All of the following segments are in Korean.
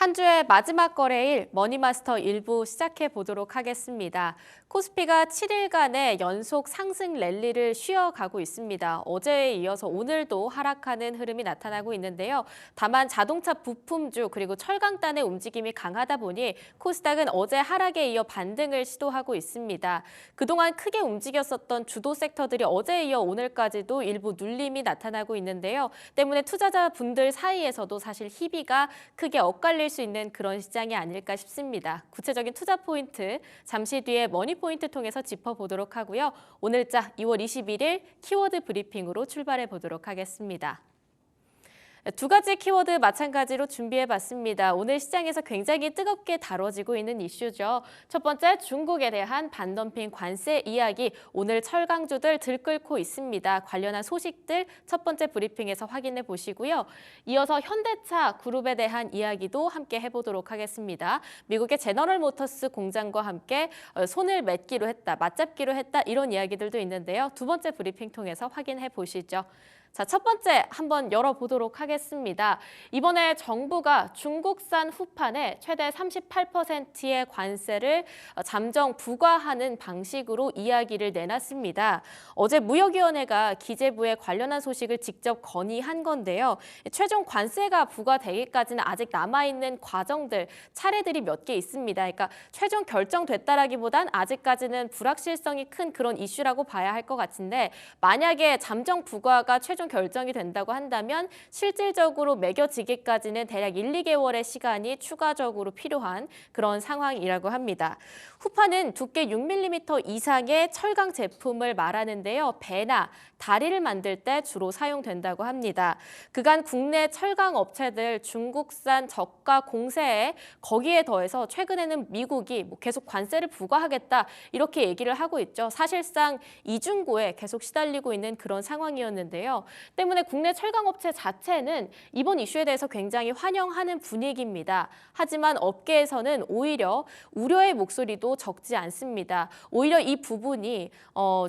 한 주의 마지막 거래일 머니마스터 일부 시작해 보도록 하겠습니다. 코스피가 7일간의 연속 상승 랠리를 쉬어가고 있습니다. 어제에 이어서 오늘도 하락하는 흐름이 나타나고 있는데요. 다만 자동차 부품주 그리고 철강단의 움직임이 강하다 보니 코스닥은 어제 하락에 이어 반등을 시도하고 있습니다. 그동안 크게 움직였었던 주도 섹터들이 어제에 이어 오늘까지도 일부 눌림이 나타나고 있는데요. 때문에 투자자분들 사이에서도 사실 희비가 크게 엇갈릴 수 있는 그런 시장이 아닐까 싶습니다. 구체적인 투자 포인트 잠시 뒤에 머니 포인트 통해서 짚어보도록 하고요. 오늘자 2월 21일 키워드 브리핑으로 출발해 보도록 하겠습니다. 두 가지 키워드 마찬가지로 준비해봤습니다. 오늘 시장에서 굉장히 뜨겁게 다뤄지고 있는 이슈죠. 첫 번째, 중국에 대한 반덤핑 관세 이야기, 오늘 철강주들 들끓고 있습니다. 관련한 소식들 첫 번째 브리핑에서 확인해 보시고요. 이어서 현대차 그룹에 대한 이야기도 함께 해보도록 하겠습니다. 미국의 제너럴 모터스 공장과 함께 손을 맺기로 했다, 맞잡기로 했다 이런 이야기들도 있는데요. 두 번째 브리핑 통해서 확인해 보시죠. 자, 첫 번째 한번 열어보도록 하겠습니다. 이번에 정부가 중국산 후판에 최대 38%의 관세를 잠정 부과하는 방식으로 이야기를 내놨습니다. 어제 무역위원회가 기재부에 관련한 소식을 직접 건의한 건데요. 최종 관세가 부과되기까지는 아직 남아있는 과정들, 차례들이 몇 개 있습니다. 그러니까 최종 결정됐다라기보단 아직까지는 불확실성이 큰 그런 이슈라고 봐야 할 것 같은데 만약에 잠정 부과가 최종 결정이 된다고 한다면 실질적으로 매겨지기까지는 대략 1, 2개월의 시간이 추가적으로 필요한 그런 상황이라고 합니다. 후판은 두께 6mm 이상의 철강 제품을 말하는데요. 배나 다리를 만들 때 주로 사용된다고 합니다. 그간 국내 철강 업체들 중국산 저가 공세에 거기에 더해서 최근에는 미국이 계속 관세를 부과하겠다 이렇게 얘기를 하고 있죠. 사실상 이중고에 계속 시달리고 있는 그런 상황이었는데요. 때문에 국내 철강업체 자체는 이번 이슈에 대해서 굉장히 환영하는 분위기입니다. 하지만 업계에서는 오히려 우려의 목소리도 적지 않습니다. 오히려 이 부분이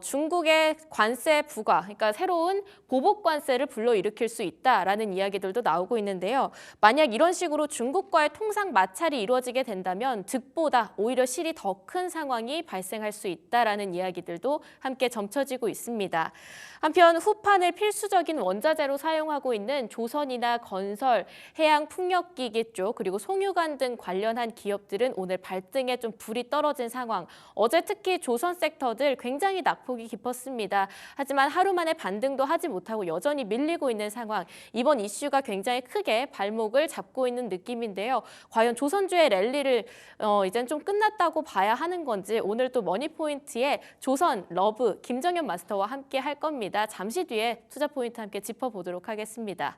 중국의 관세 부과, 그러니까 새로운 보복 관세를 불러일으킬 수 있다라는 이야기들도 나오고 있는데요. 만약 이런 식으로 중국과의 통상 마찰이 이루어지게 된다면 득보다 오히려 실이 더 큰 상황이 발생할 수 있다라는 이야기들도 함께 점쳐지고 있습니다. 한편 후판을 필수적인 원자재로 사용하고 있는 조선이나 건설, 해양 풍력기기 쪽 그리고 송유관 등 관련한 기업들은 오늘 발등에 좀 불이 떨어진 상황. 어제 특히 조선 섹터들 굉장히 낙폭이 깊었습니다. 하지만 하루 만에 반등도 하지 못하고 여전히 밀리고 있는 상황. 이번 이슈가 굉장히 크게 발목을 잡고 있는 느낌인데요. 과연 조선주의 랠리를 이젠 좀 끝났다고 봐야 하는 건지 오늘 또 머니포인트에 조선, 러브, 김정현 마스터와 함께 할 겁니다. 잠시 뒤에 투자 포인트 함께 짚어보도록 하겠습니다.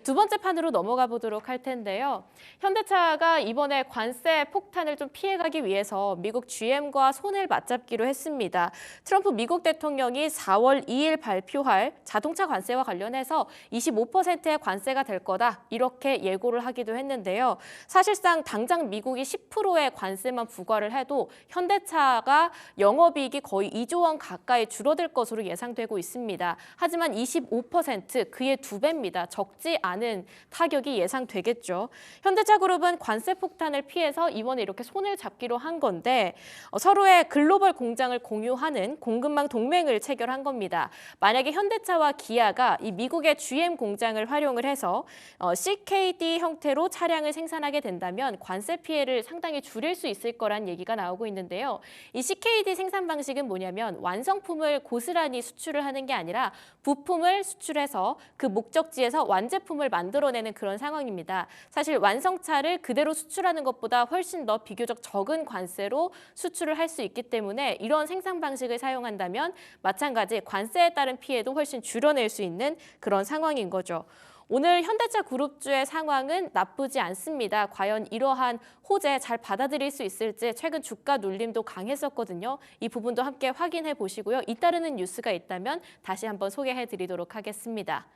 두 번째 판으로 넘어가 보도록 할 텐데요. 현대차가 이번에 관세 폭탄을 좀 피해가기 위해서 미국 GM과 손을 맞잡기로 했습니다. 트럼프 미국 대통령이 4월 2일 발표할 자동차 관세와 관련해서 25%의 관세가 될 거다 이렇게 예고를 하기도 했는데요. 사실상 당장 미국이 10%의 관세만 부과를 해도 현대차가 영업이익이 거의 2조 원 가까이 줄어들 것으로 예상되고 있습니다. 하지만 25% 그의 2배입니다. 적지 않은 타격이 예상되겠죠. 현대차 그룹은 관세 폭탄을 피해서 이번에 이렇게 손을 잡기로 한 건데 서로의 글로벌 공장을 공유하는 공급망 동맹을 체결한 겁니다. 만약에 현대차와 기아가 이 미국의 GM 공장을 활용을 해서 CKD 형태로 차량을 생산하게 된다면 관세 피해를 상당히 줄일 수 있을 거란 얘기가 나오고 있는데요. 이 CKD 생산 방식은 뭐냐면 완성품을 고스란히 수출을 하는 게 아니라 부품을 수출해서 그 목적지에서 완제품을 만들어내는 그런 상황입니다. 사실 완성차를 그대로 수출하는 것보다 훨씬 더 비교적 적은 관세로 수출을 할 수 있기 때문에 이런 생산 방식을 사용한다면 마찬가지 관세에 따른 피해도 훨씬 줄여낼 수 있는 그런 상황인 거죠. 오늘 현대차 그룹주의 상황은 나쁘지 않습니다. 과연 이러한 호재 잘 받아들일 수 있을지 최근 주가 눌림도 강했었거든요. 이 부분도 함께 확인해 보시고요. 잇따르는 뉴스가 있다면 다시 한번 소개해 드리도록 하겠습니다.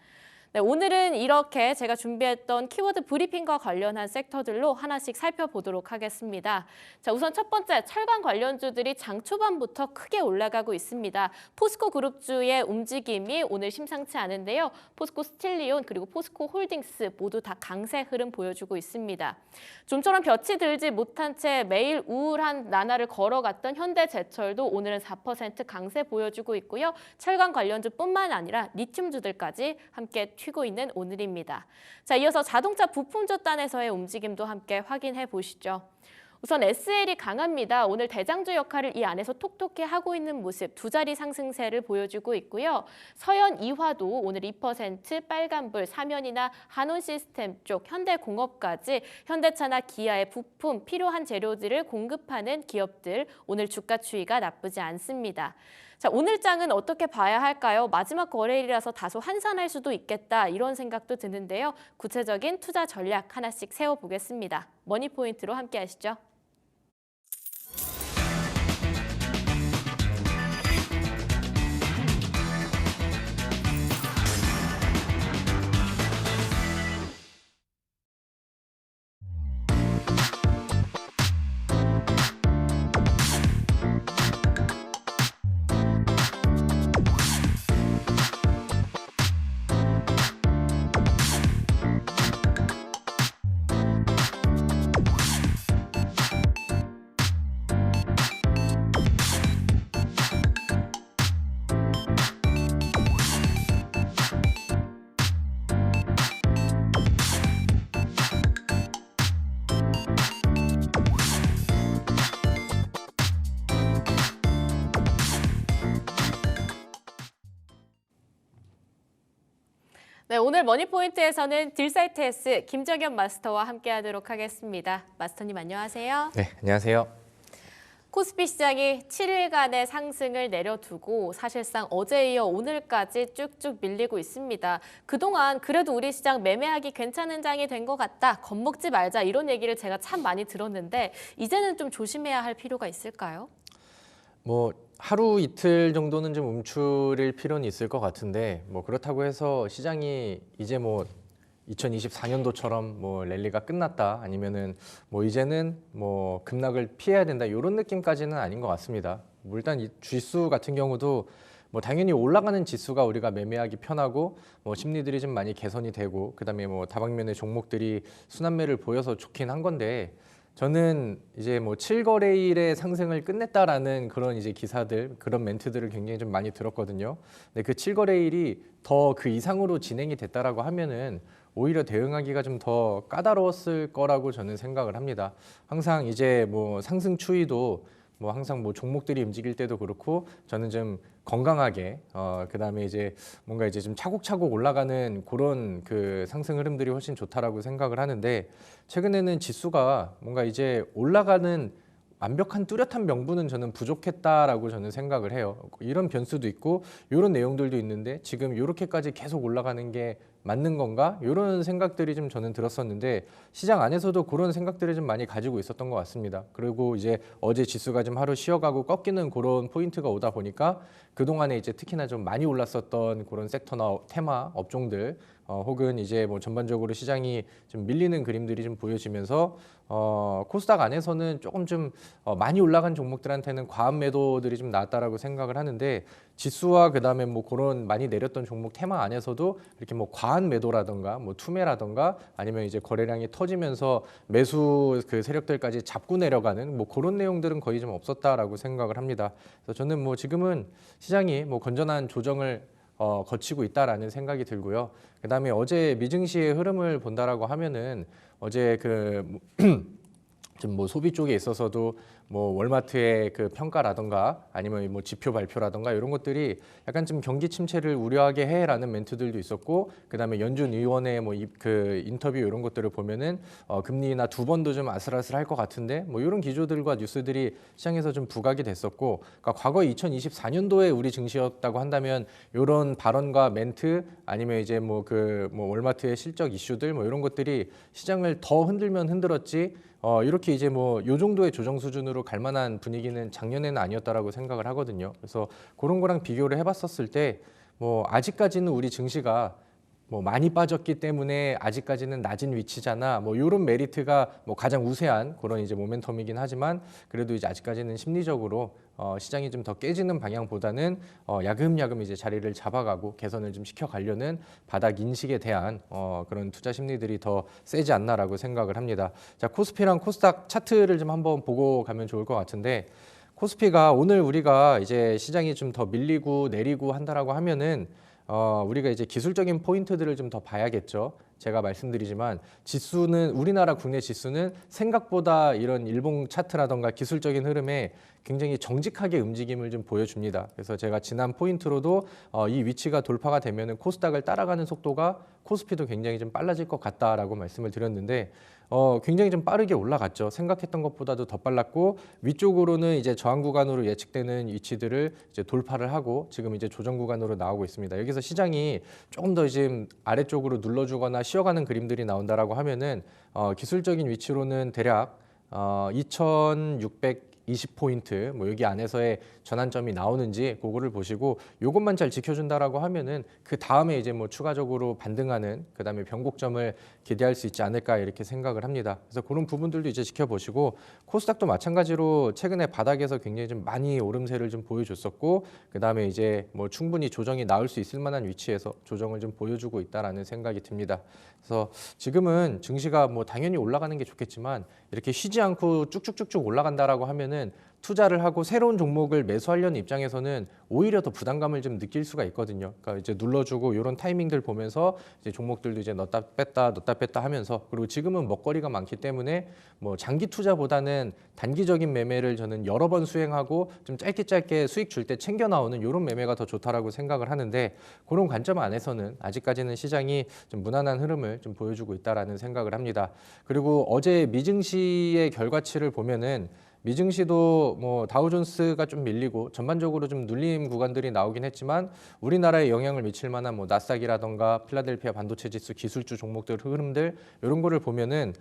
네, 오늘은 이렇게 제가 준비했던 키워드 브리핑과 관련한 섹터들로 하나씩 살펴보도록 하겠습니다. 자, 우선 첫 번째, 철강 관련주들이 장 초반부터 크게 올라가고 있습니다. 포스코 그룹주의 움직임이 오늘 심상치 않은데요. 포스코 스틸리온 그리고 포스코 홀딩스 모두 다 강세 흐름 보여주고 있습니다. 좀처럼 볕이 들지 못한 채 매일 우울한 나날을 걸어갔던 현대제철도 오늘은 4% 강세 보여주고 있고요. 철강 관련주뿐만 아니라 리튬주들까지 함께 튀고 있는 오늘입니다. 자, 이어서 자동차 부품주 단에서의 움직임도 함께 확인해 보시죠. 우선 SL이 강합니다. 오늘 대장주 역할을 이 안에서 톡톡히 하고 있는 모습, 두 자리 상승세를 보여주고 있고요. 서현 이화도 오늘 2%, 빨간불, 사면이나 한온시스템 쪽, 현대공업까지 현대차나 기아의 부품, 필요한 재료들을 공급하는 기업들, 오늘 주가 추이가 나쁘지 않습니다. 자, 오늘 장은 어떻게 봐야 할까요? 마지막 거래일이라서 다소 한산할 수도 있겠다 이런 생각도 드는데요. 구체적인 투자 전략 하나씩 세워보겠습니다. 머니포인트로 함께 하시죠. 네, 오늘 머니포인트에서는 딜사이트S 김정현 마스터와 함께하도록 하겠습니다. 마스터님 안녕하세요. 네, 안녕하세요. 코스피 시장이 7일간의 상승을 내려두고 사실상 어제에 이어 오늘까지 쭉쭉 밀리고 있습니다. 그동안 그래도 우리 시장 매매하기 괜찮은 장이 된 것 같다. 겁먹지 말자 이런 얘기를 제가 참 많이 들었는데 이제는 좀 조심해야 할 필요가 있을까요? 뭐 하루 이틀 정도는 좀 움츠릴 필요는 있을 것 같은데 뭐 그렇다고 해서 시장이 이제 뭐 2024년도처럼 뭐 랠리가 끝났다 아니면은 뭐 이제는 뭐 급락을 피해야 된다 이런 느낌까지는 아닌 것 같습니다. 뭐 일단 이 지수 같은 경우도 뭐 당연히 올라가는 지수가 우리가 매매하기 편하고 뭐 심리들이 좀 많이 개선이 되고 그다음에 뭐 다방면의 종목들이 순환매를 보여서 좋긴 한 건데 저는 이제 뭐 7거래일에 상승을 끝냈다라는 그런 이제 기사들, 그런 멘트들을 굉장히 좀 많이 들었거든요. 근데 그 7거래일이 더 그 이상으로 진행이 됐다라고 하면은 오히려 대응하기가 좀 더 까다로웠을 거라고 저는 생각을 합니다. 항상 이제 뭐 상승 추이도 뭐 항상 뭐 종목들이 움직일 때도 그렇고 저는 좀 건강하게 그다음에 이제 뭔가 이제 좀 차곡차곡 올라가는 그런 그 상승 흐름들이 훨씬 좋다라고 생각을 하는데 최근에는 지수가 뭔가 이제 올라가는 완벽한 뚜렷한 명분은 저는 부족했다라고 저는 생각을 해요. 이런 변수도 있고 이런 내용들도 있는데 지금 이렇게까지 계속 올라가는 게 맞는 건가? 이런 생각들이 좀 저는 들었었는데 시장 안에서도 그런 생각들을 좀 많이 가지고 있었던 것 같습니다. 그리고 이제 어제 지수가 좀 하루 쉬어가고 꺾이는 그런 포인트가 오다 보니까 그동안에 이제 특히나 좀 많이 올랐었던 그런 섹터나 테마 업종들 혹은 이제 뭐 전반적으로 시장이 좀 밀리는 그림들이 좀 보여지면서 코스닥 안에서는 조금 좀 많이 올라간 종목들한테는 과한 매도들이 좀 나왔다라고 생각을 하는데 지수와 그다음에 뭐 그런 많이 내렸던 종목 테마 안에서도 이렇게 뭐 과한 매도라던가 뭐 투매라던가 아니면 이제 거래량이 터지면서 매수 그 세력들까지 잡고 내려가는 뭐 그런 내용들은 거의 좀 없었다라고 생각을 합니다. 그래서 저는 뭐 지금은 시장이 뭐 건전한 조정을 거치고 있다라는 생각이 들고요. 그다음에 어제 미증시의 흐름을 본다라고 하면은 어제 그 좀 뭐 소비 쪽에 있어서도 뭐 월마트의 그 평가라던가 아니면 뭐 지표 발표라던가 이런 것들이 약간 좀 경기 침체를 우려하게 해라는 멘트들도 있었고 그다음에 연준 의원의 뭐 그 인터뷰 이런 것들을 보면은 금리나 두 번도 좀 아슬아슬할 것 같은데 뭐 이런 기조들과 뉴스들이 시장에서 좀 부각이 됐었고 그러니까 과거 2024년도에 우리 증시였다고 한다면 이런 발언과 멘트 아니면 이제 뭐 그 뭐 월마트의 실적 이슈들 뭐 이런 것들이 시장을 더 흔들면 흔들었지 이렇게 이제 뭐 요 정도의 조정 수준으로 갈 만한 분위기는 작년에는 아니었다라고 생각을 하거든요. 그래서 그런 거랑 비교를 해봤었을 때 뭐 아직까지는 우리 증시가 뭐 많이 빠졌기 때문에 아직까지는 낮은 위치잖아. 뭐 이런 메리트가 뭐 가장 우세한 그런 이제 모멘텀이긴 하지만 그래도 이제 아직까지는 심리적으로 시장이 좀 더 깨지는 방향보다는 야금야금 이제 자리를 잡아가고 개선을 좀 시켜가려는 바닥 인식에 대한 그런 투자 심리들이 더 세지 않나라고 생각을 합니다. 자, 코스피랑 코스닥 차트를 좀 한번 보고 가면 좋을 것 같은데 코스피가 오늘 우리가 이제 시장이 좀 더 밀리고 내리고 한다라고 하면은 우리가 이제 기술적인 포인트들을 좀 더 봐야겠죠. 제가 말씀드리지만 지수는 우리나라 국내 지수는 생각보다 이런 일봉 차트라던가 기술적인 흐름에 굉장히 정직하게 움직임을 좀 보여줍니다. 그래서 제가 지난 포인트로도 이 위치가 돌파가 되면은 코스닥을 따라가는 속도가 코스피도 굉장히 좀 빨라질 것 같다라고 말씀을 드렸는데 굉장히 좀 빠르게 올라갔죠. 생각했던 것보다도 더 빨랐고 위쪽으로는 이제 저항 구간으로 예측되는 위치들을 이제 돌파를 하고 지금 이제 조정 구간으로 나오고 있습니다. 여기서 시장이 조금 더 지금 아래쪽으로 눌러주거나 쉬어가는 그림들이 나온다라고 하면은 기술적인 위치로는 대략 2,620포인트 뭐 여기 안에서의 전환점이 나오는지 그거를 보시고 요것만 잘 지켜준다라고 하면은 그 다음에 이제 뭐 추가적으로 반등하는 그 다음에 변곡점을 기대할 수 있지 않을까 이렇게 생각을 합니다. 그래서 그런 부분들도 이제 지켜보시고 코스닥도 마찬가지로 최근에 바닥에서 굉장히 좀 많이 오름세를 좀 보여줬었고 그 다음에 이제 뭐 충분히 조정이 나올 수 있을 만한 위치에서 조정을 좀 보여주고 있다라는 생각이 듭니다. 그래서 지금은 증시가 뭐 당연히 올라가는 게 좋겠지만 이렇게 쉬지 않고 쭉쭉쭉쭉 올라간다라고 하면은 투자를 하고 새로운 종목을 매수하려는 입장에서는 오히려 더 부담감을 좀 느낄 수가 있거든요. 그러니까 이제 눌러주고 이런 타이밍들 보면서 이제 종목들도 이제 넣었다 뺐다 하면서 그리고 지금은 먹거리가 많기 때문에 뭐 장기 투자보다는 단기적인 매매를 저는 여러 번 수행하고 좀 짧게 수익 줄 때 챙겨 나오는 이런 매매가 더 좋다라고 생각을 하는데 그런 관점 안에서는 아직까지는 시장이 좀 무난한 흐름을 좀 보여주고 있다라는 생각을 합니다. 그리고 어제 미증시의 결과치를 보면은 미증시도 뭐 다우존스가 좀 밀리고 전반적으로 좀 눌림 구간들이 나오긴 했지만 우리나라에 영향을 미칠 만한 뭐 나스닥이라던가 필라델피아 반도체 지수 기술주 종목들 흐름들 이런 거를 보면은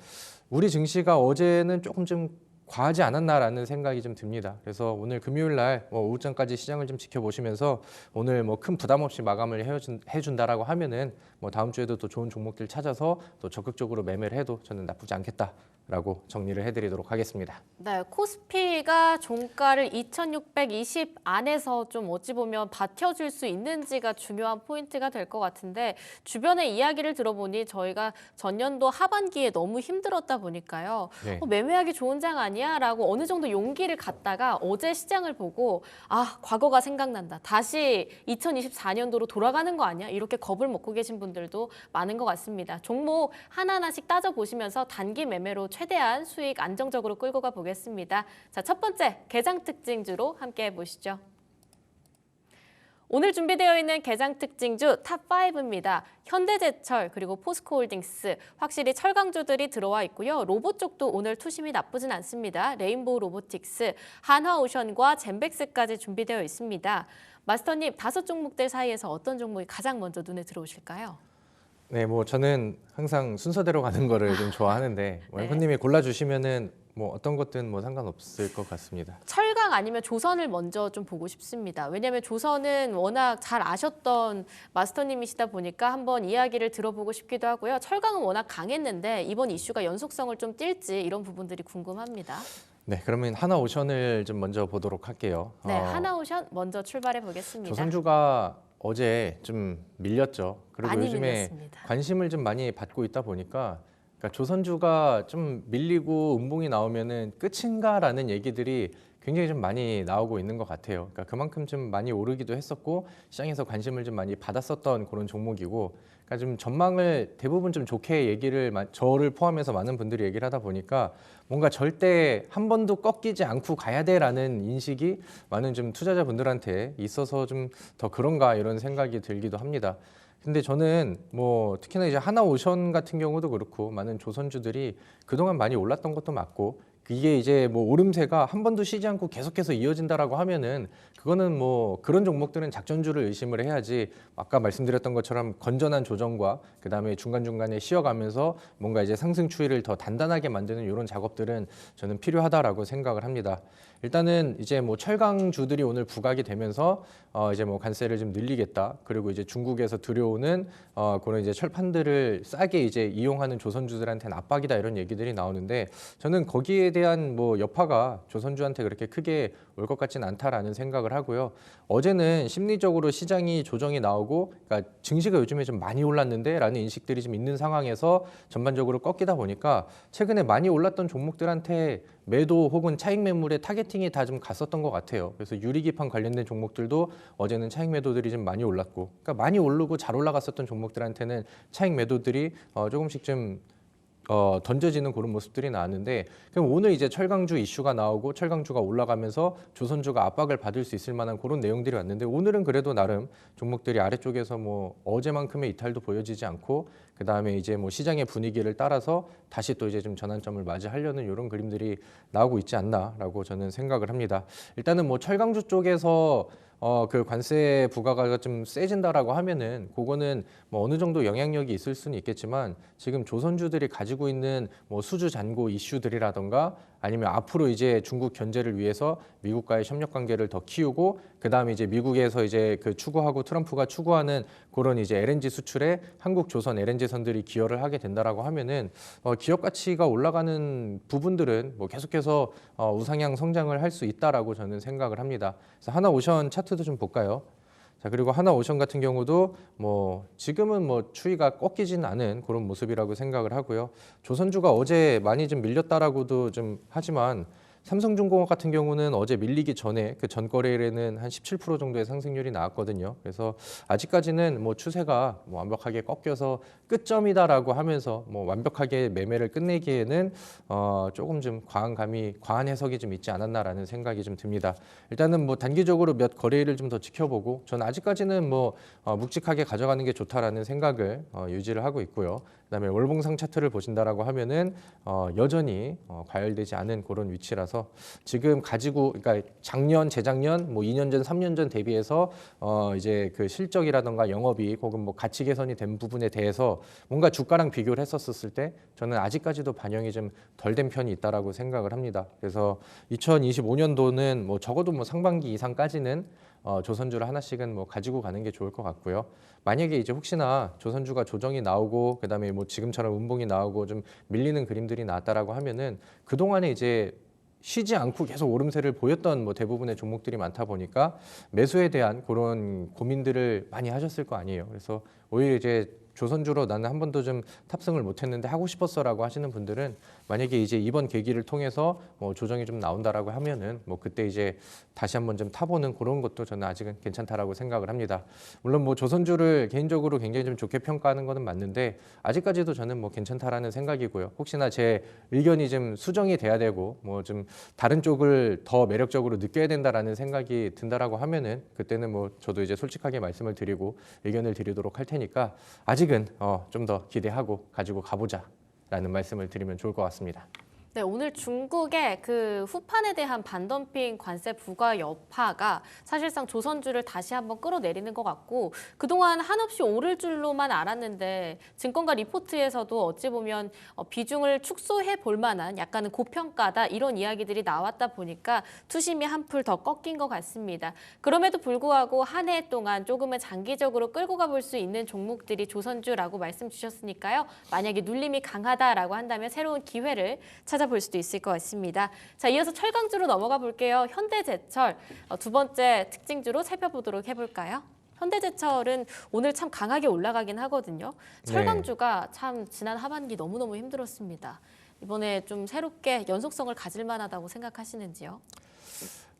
우리 증시가 어제는 조금 좀 과하지 않았나라는 생각이 좀 듭니다. 그래서 오늘 금요일 날 오후장까지 시장을 좀 지켜보시면서 오늘 뭐 큰 부담 없이 마감을 해준다라고 하면은 뭐 다음 주에도 또 좋은 종목들 찾아서 또 적극적으로 매매를 해도 저는 나쁘지 않겠다라고 정리를 해드리도록 하겠습니다. 네, 코스피가 종가를 2,620 안에서 좀 어찌 보면 버텨줄 수 있는지가 중요한 포인트가 될 것 같은데 주변의 이야기를 들어보니 저희가 전년도 하반기에 너무 힘들었다 보니까요. 네. 매매하기 좋은 장 아니야? 라고 어느 정도 용기를 갖다가 어제 시장을 보고 과거가 생각난다. 다시 2024년도로 돌아가는 거 아니야? 이렇게 겁을 먹고 계신 분들도 많은 것 같습니다. 종목 하나하나씩 따져보시면서 단기 매매로 최대한 수익 안정적으로 끌고 가 보겠습니다. 자, 첫 번째 개장 특징주로 함께 해보시죠. 오늘 준비되어 있는 개장 특징주 탑5입니다. 현대제철 그리고 포스코홀딩스 확실히 철강주들이 들어와 있고요. 로봇 쪽도 오늘 투심이 나쁘진 않습니다. 레인보우 로보틱스, 한화오션과 젠백스까지 준비되어 있습니다. 마스터님 5종목들 사이에서 어떤 종목이 가장 먼저 눈에 들어오실까요? 네, 뭐 저는 항상 순서대로 가는 거를 좀 좋아하는데 앵커님이 골라주시면은 뭐 어떤 것든 뭐 상관없을 것 같습니다. 철강 아니면 조선을 먼저 좀 보고 싶습니다. 왜냐하면 조선은 워낙 잘 아셨던 마스터님이시다 보니까 한번 이야기를 들어보고 싶기도 하고요. 철강은 워낙 강했는데 이번 이슈가 연속성을 좀 띨지 이런 부분들이 궁금합니다. 네, 그러면 하나오션을 좀 먼저 보도록 할게요. 네, 하나오션 먼저 출발해 보겠습니다. 조선주가 어제 좀 밀렸죠. 그리고 많이 요즘에 밀렸습니다. 관심을 좀 많이 받고 있다 보니까 그러니까 조선주가 좀 밀리고 음봉이 나오면은 끝인가라는 얘기들이 굉장히 좀 많이 나오고 있는 것 같아요. 그러니까 그만큼 좀 많이 오르기도 했었고 시장에서 관심을 좀 많이 받았었던 그런 종목이고, 그러니까 좀 전망을 대부분 좀 좋게 얘기를 저를 포함해서 많은 분들이 얘기를 하다 보니까 뭔가 절대 한 번도 꺾이지 않고 가야 돼라는 인식이 많은 좀 투자자분들한테 있어서 좀 더 그런가 이런 생각이 들기도 합니다. 근데 저는 뭐 특히나 이제 하나오션 같은 경우도 그렇고 많은 조선주들이 그동안 많이 올랐던 것도 맞고 이게 이제 뭐 오름세가 한 번도 쉬지 않고 계속해서 이어진다라고 하면은 그거는 뭐 그런 종목들은 작전주를 의심을 해야지 아까 말씀드렸던 것처럼 건전한 조정과 그다음에 중간중간에 쉬어가면서 뭔가 이제 상승 추이를 더 단단하게 만드는 이런 작업들은 저는 필요하다라고 생각을 합니다. 일단은 이제 뭐 철강주들이 오늘 부각이 되면서 이제 뭐 관세를 좀 늘리겠다. 그리고 이제 중국에서 들여오는 그런 이제 철판들을 싸게 이제 이용하는 조선주들한테는 압박이다 이런 얘기들이 나오는데 저는 거기에 대한 뭐 여파가 조선주한테 그렇게 크게 올 것 같지는 않다라는 생각을 하고요. 어제는 심리적으로 시장이 조정이 나오고 그러니까 증시가 요즘에 좀 많이 올랐는데라는 인식들이 좀 있는 상황에서 전반적으로 꺾이다 보니까 최근에 많이 올랐던 종목들한테 매도 혹은 차익 매물의 타겟팅이 다 좀 갔었던 것 같아요. 그래서 유리기판 관련된 종목들도 어제는 차익 매도들이 좀 많이 올랐고, 그러니까 많이 오르고 잘 올라갔었던 종목들한테는 차익 매도들이 조금씩 좀 던져지는 그런 모습들이 나왔는데 그럼 오늘 이제 철강주 이슈가 나오고 철강주가 올라가면서 조선주가 압박을 받을 수 있을 만한 그런 내용들이 왔는데 오늘은 그래도 나름 종목들이 아래쪽에서 뭐 어제만큼의 이탈도 보여지지 않고 그다음에 이제 뭐 시장의 분위기를 따라서 다시 또 이제 좀 전환점을 맞이하려는 이런 그림들이 나오고 있지 않나라고 저는 생각을 합니다. 일단은 뭐 철강주 쪽에서 그 관세 부과가 좀 세진다라고 하면은 그거는 뭐 어느 정도 영향력이 있을 수는 있겠지만 지금 조선주들이 가지고 있는 뭐 수주 잔고 이슈들이라던가 아니면 앞으로 이제 중국 견제를 위해서 미국과의 협력 관계를 더 키우고 그다음에 이제 미국에서 이제 그 추구하고 트럼프가 추구하는 그런 이제 LNG 수출에 한국 조선 LNG선들이 기여를 하게 된다라고 하면은 기업 가치가 올라가는 부분들은 뭐 계속해서 우상향 성장을 할 수 있다라고 저는 생각을 합니다. 그래서 하나오션 차트도 좀 볼까요? 자, 그리고 하나오션 같은 경우도 뭐 지금은 뭐 추이가 꺾이진 않은 그런 모습이라고 생각을 하고요. 조선주가 어제 많이 좀 밀렸다라고도 좀 하지만 삼성중공업 같은 경우는 어제 밀리기 전에 그 전거래일에는 한 17% 정도의 상승률이 나왔거든요. 그래서 아직까지는 뭐 추세가 뭐 완벽하게 꺾여서 끝점이다라고 하면서 뭐 완벽하게 매매를 끝내기에는 조금 좀 과한 해석이 좀 있지 않았나라는 생각이 좀 듭니다. 일단은 뭐 단기적으로 몇 거래일을 좀 더 지켜보고 저는 아직까지는 뭐 묵직하게 가져가는 게 좋다라는 생각을 유지를 하고 있고요. 그다음에 월봉상 차트를 보신다라고 하면은 여전히 과열되지 않은 그런 위치라서 지금 가지고 그러니까 작년, 재작년, 뭐 2년 전, 3년 전 대비해서 이제 그 실적이라던가 영업이익 혹은 뭐 가치 개선이 된 부분에 대해서 뭔가 주가랑 비교를 했었을 때 저는 아직까지도 반영이 좀 덜 된 편이 있다라고 생각을 합니다. 그래서 2025년도는 뭐 적어도 뭐 상반기 이상까지는 조선주를 하나씩은 뭐 가지고 가는 게 좋을 것 같고요. 만약에 이제 혹시나 조선주가 조정이 나오고 그다음에 뭐 지금처럼 음봉이 나오고 좀 밀리는 그림들이 나왔다라고 하면은 그동안에 이제 쉬지 않고 계속 오름세를 보였던 뭐 대부분의 종목들이 많다 보니까 매수에 대한 그런 고민들을 많이 하셨을 거 아니에요. 그래서 오히려 이제 조선주로 나는 한 번도 좀 탑승을 못했는데 하고 싶었어라고 하시는 분들은 만약에 이제 이번 계기를 통해서 뭐 조정이 좀 나온다라고 하면은 뭐 그때 이제 다시 한번 좀 타보는 그런 것도 저는 아직은 괜찮다라고 생각을 합니다. 물론 뭐 조선주를 개인적으로 굉장히 좀 좋게 평가하는 것은 맞는데 아직까지도 저는 뭐 괜찮다라는 생각이고요. 혹시나 제 의견이 좀 수정이 돼야 되고 뭐 좀 다른 쪽을 더 매력적으로 느껴야 된다라는 생각이 든다라고 하면은 그때는 뭐 저도 이제 솔직하게 말씀을 드리고 의견을 드리도록 할 테니까 아직은 좀 더 기대하고 가지고 가보자라는 말씀을 드리면 좋을 것 같습니다. 네, 오늘 중국의 그 후판에 대한 반덤핑 관세 부과 여파가 사실상 조선주를 다시 한번 끌어내리는 것 같고 그동안 한없이 오를 줄로만 알았는데 증권가 리포트에서도 어찌 보면 비중을 축소해 볼 만한 약간은 고평가다 이런 이야기들이 나왔다 보니까 투심이 한풀 더 꺾인 것 같습니다. 그럼에도 불구하고 한 해 동안 조금은 장기적으로 끌고 가볼 수 있는 종목들이 조선주라고 말씀 주셨으니까요. 만약에 눌림이 강하다라고 한다면 새로운 기회를 찾아볼 수도 있을 것 같습니다. 자, 이어서 철강주로 넘어가 볼게요. 현대제철 두 번째 특징주로 살펴보도록 해볼까요? 현대제철은 오늘 참 강하게 올라가긴 하거든요. 철강주가 참 지난 하반기 너무너무 힘들었습니다. 이번에 좀 새롭게 연속성을 가질 만하다고 생각하시는지요?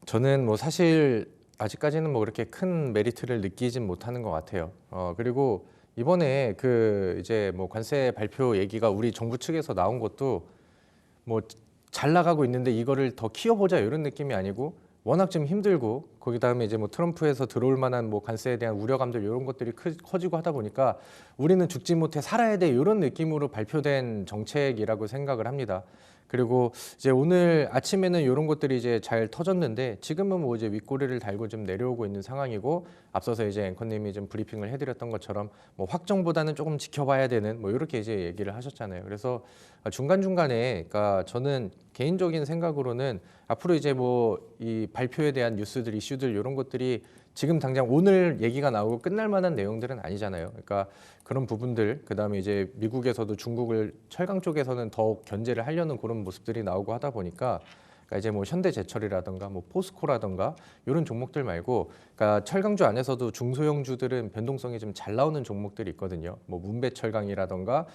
저는 뭐 사실 아직까지는 뭐 그렇게 큰 메리트를 느끼진 못하는 것 같아요. 그리고 이번에 그 이제 뭐 관세 발표 얘기가 우리 정부 측에서 나온 것도 뭐 잘 나가고 있는데 이거를 더 키워보자 이런 느낌이 아니고 워낙 좀 힘들고 거기 다음에 이제 뭐 트럼프에서 들어올 만한 뭐 관세에 대한 우려감들 이런 것들이 커지고 하다 보니까 우리는 죽지 못해 살아야 돼 이런 느낌으로 발표된 정책이라고 생각을 합니다. 그리고 이제 오늘 아침에는 이런 것들이 이제 잘 터졌는데 지금은 뭐 이제 윗꼬리를 달고 좀 내려오고 있는 상황이고 앞서서 이제 앵커님이 좀 브리핑을 해드렸던 것처럼 뭐 확정보다는 조금 지켜봐야 되는 뭐 이렇게 이제 얘기를 하셨잖아요. 그래서 중간중간에 그러니까 저는 개인적인 생각으로는 앞으로 이제 뭐 이 발표에 대한 뉴스들, 이슈들 이런 것들이 지금 당장 오늘 얘기가 나오고 끝날 만한 내용들은 아니잖아요. 그러니까 그런 부분들, 그다음에 이제 미국에서도 중국을 철강 쪽에서는 더욱 견제를 하려는 그런 모습들이 나오고 하다 보니까 그러니까 이제 뭐 현대제철이라든가 뭐 포스코라든가 이런 종목들 말고 그러니까 철강주 안에서도 중소형주들은 변동성이 좀 잘 나오는 종목들이 있거든요. 뭐 문배철강이라든가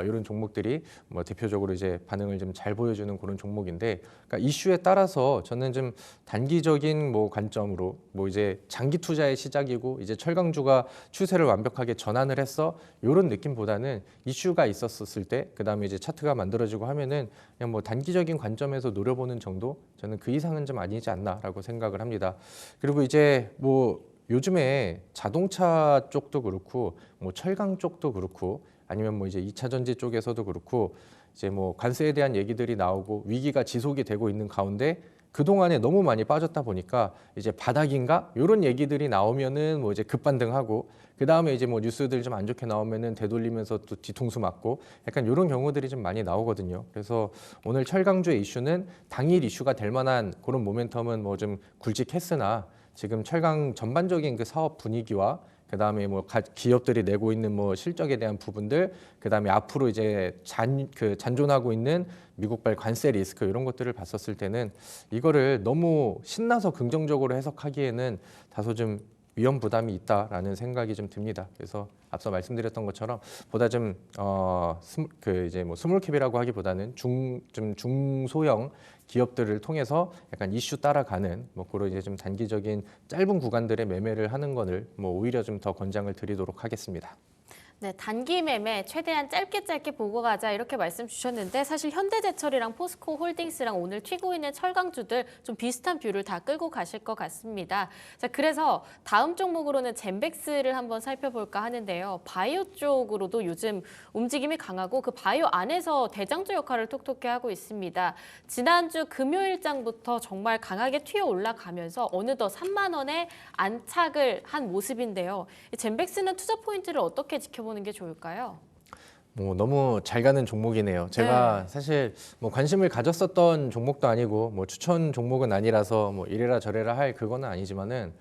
이런 종목들이 뭐 대표적으로 이제 반응을 좀 잘 보여주는 그런 종목인데 그러니까 이슈에 따라서 저는 좀 단기적인 뭐 관점으로 뭐 이제 장기 투자의 시작이고 이제 철강주가 추세를 완벽하게 전환을 했어 이런 느낌보다는 이슈가 있었을 때 그다음에 이제 차트가 만들어지고 하면은 그냥 뭐 단기적인 관점에서 노려보는 정도 저는 그 이상은 좀 아니지 않나라고 생각을 합니다. 그리고 이제 뭐 요즘에 자동차 쪽도 그렇고 뭐 철강 쪽도 그렇고 아니면 뭐 이제 2차 전지 쪽에서도 그렇고 이제 뭐 관세에 대한 얘기들이 나오고 위기가 지속이 되고 있는 가운데 그동안에 너무 많이 빠졌다 보니까 이제 바닥인가 이런 얘기들이 나오면은 뭐 이제 급반등하고 그 다음에 이제 뭐 뉴스들 좀 안 좋게 나오면은 되돌리면서 또 뒤통수 맞고 약간 이런 경우들이 좀 많이 나오거든요. 그래서 오늘 철강주의 이슈는 당일 이슈가 될 만한 그런 모멘텀은 뭐 좀 굵직했으나 지금 철강 전반적인 그 사업 분위기와 그다음에 뭐 기업들이 내고 있는 뭐 실적에 대한 부분들, 그다음에 앞으로 이제 잔존하고 있는 미국발 관세 리스크 이런 것들을 봤었을 때는 이거를 너무 신나서 긍정적으로 해석하기에는 다소 좀 위험 부담이 있다라는 생각이 좀 듭니다. 그래서 앞서 말씀드렸던 것처럼 보다 좀 이제 뭐 스몰캡이라고 하기보다는 좀 중소형 기업들을 통해서 약간 이슈 따라가는 뭐 그런 이제 좀 단기적인 짧은 구간들의 매매를 하는 거를 뭐 오히려 좀 더 권장을 드리도록 하겠습니다. 네, 단기 매매 최대한 짧게 보고 가자 이렇게 말씀 주셨는데 사실 현대제철이랑 포스코 홀딩스랑 오늘 튀고 있는 철강주들 좀 비슷한 뷰를 다 끌고 가실 것 같습니다. 자, 그래서 다음 종목으로는 젠백스를 한번 살펴볼까 하는데요. 바이오 쪽으로도 요즘 움직임이 강하고 그 바이오 안에서 대장주 역할을 톡톡히 하고 있습니다. 지난주 금요일장부터 정말 강하게 튀어 올라가면서 어느덧 3만 원에 안착을 한 모습인데요. 이 젠백스는 투자 포인트를 어떻게 지켜보는 게 좋을까요? 뭐 너무 잘 가는 종목이네요. 제가 사실 뭐 관심을 가졌었던 종목도 아니고 뭐 추천 종목은 아니라서 뭐 이래라 저래라 할 그거는 아니지만은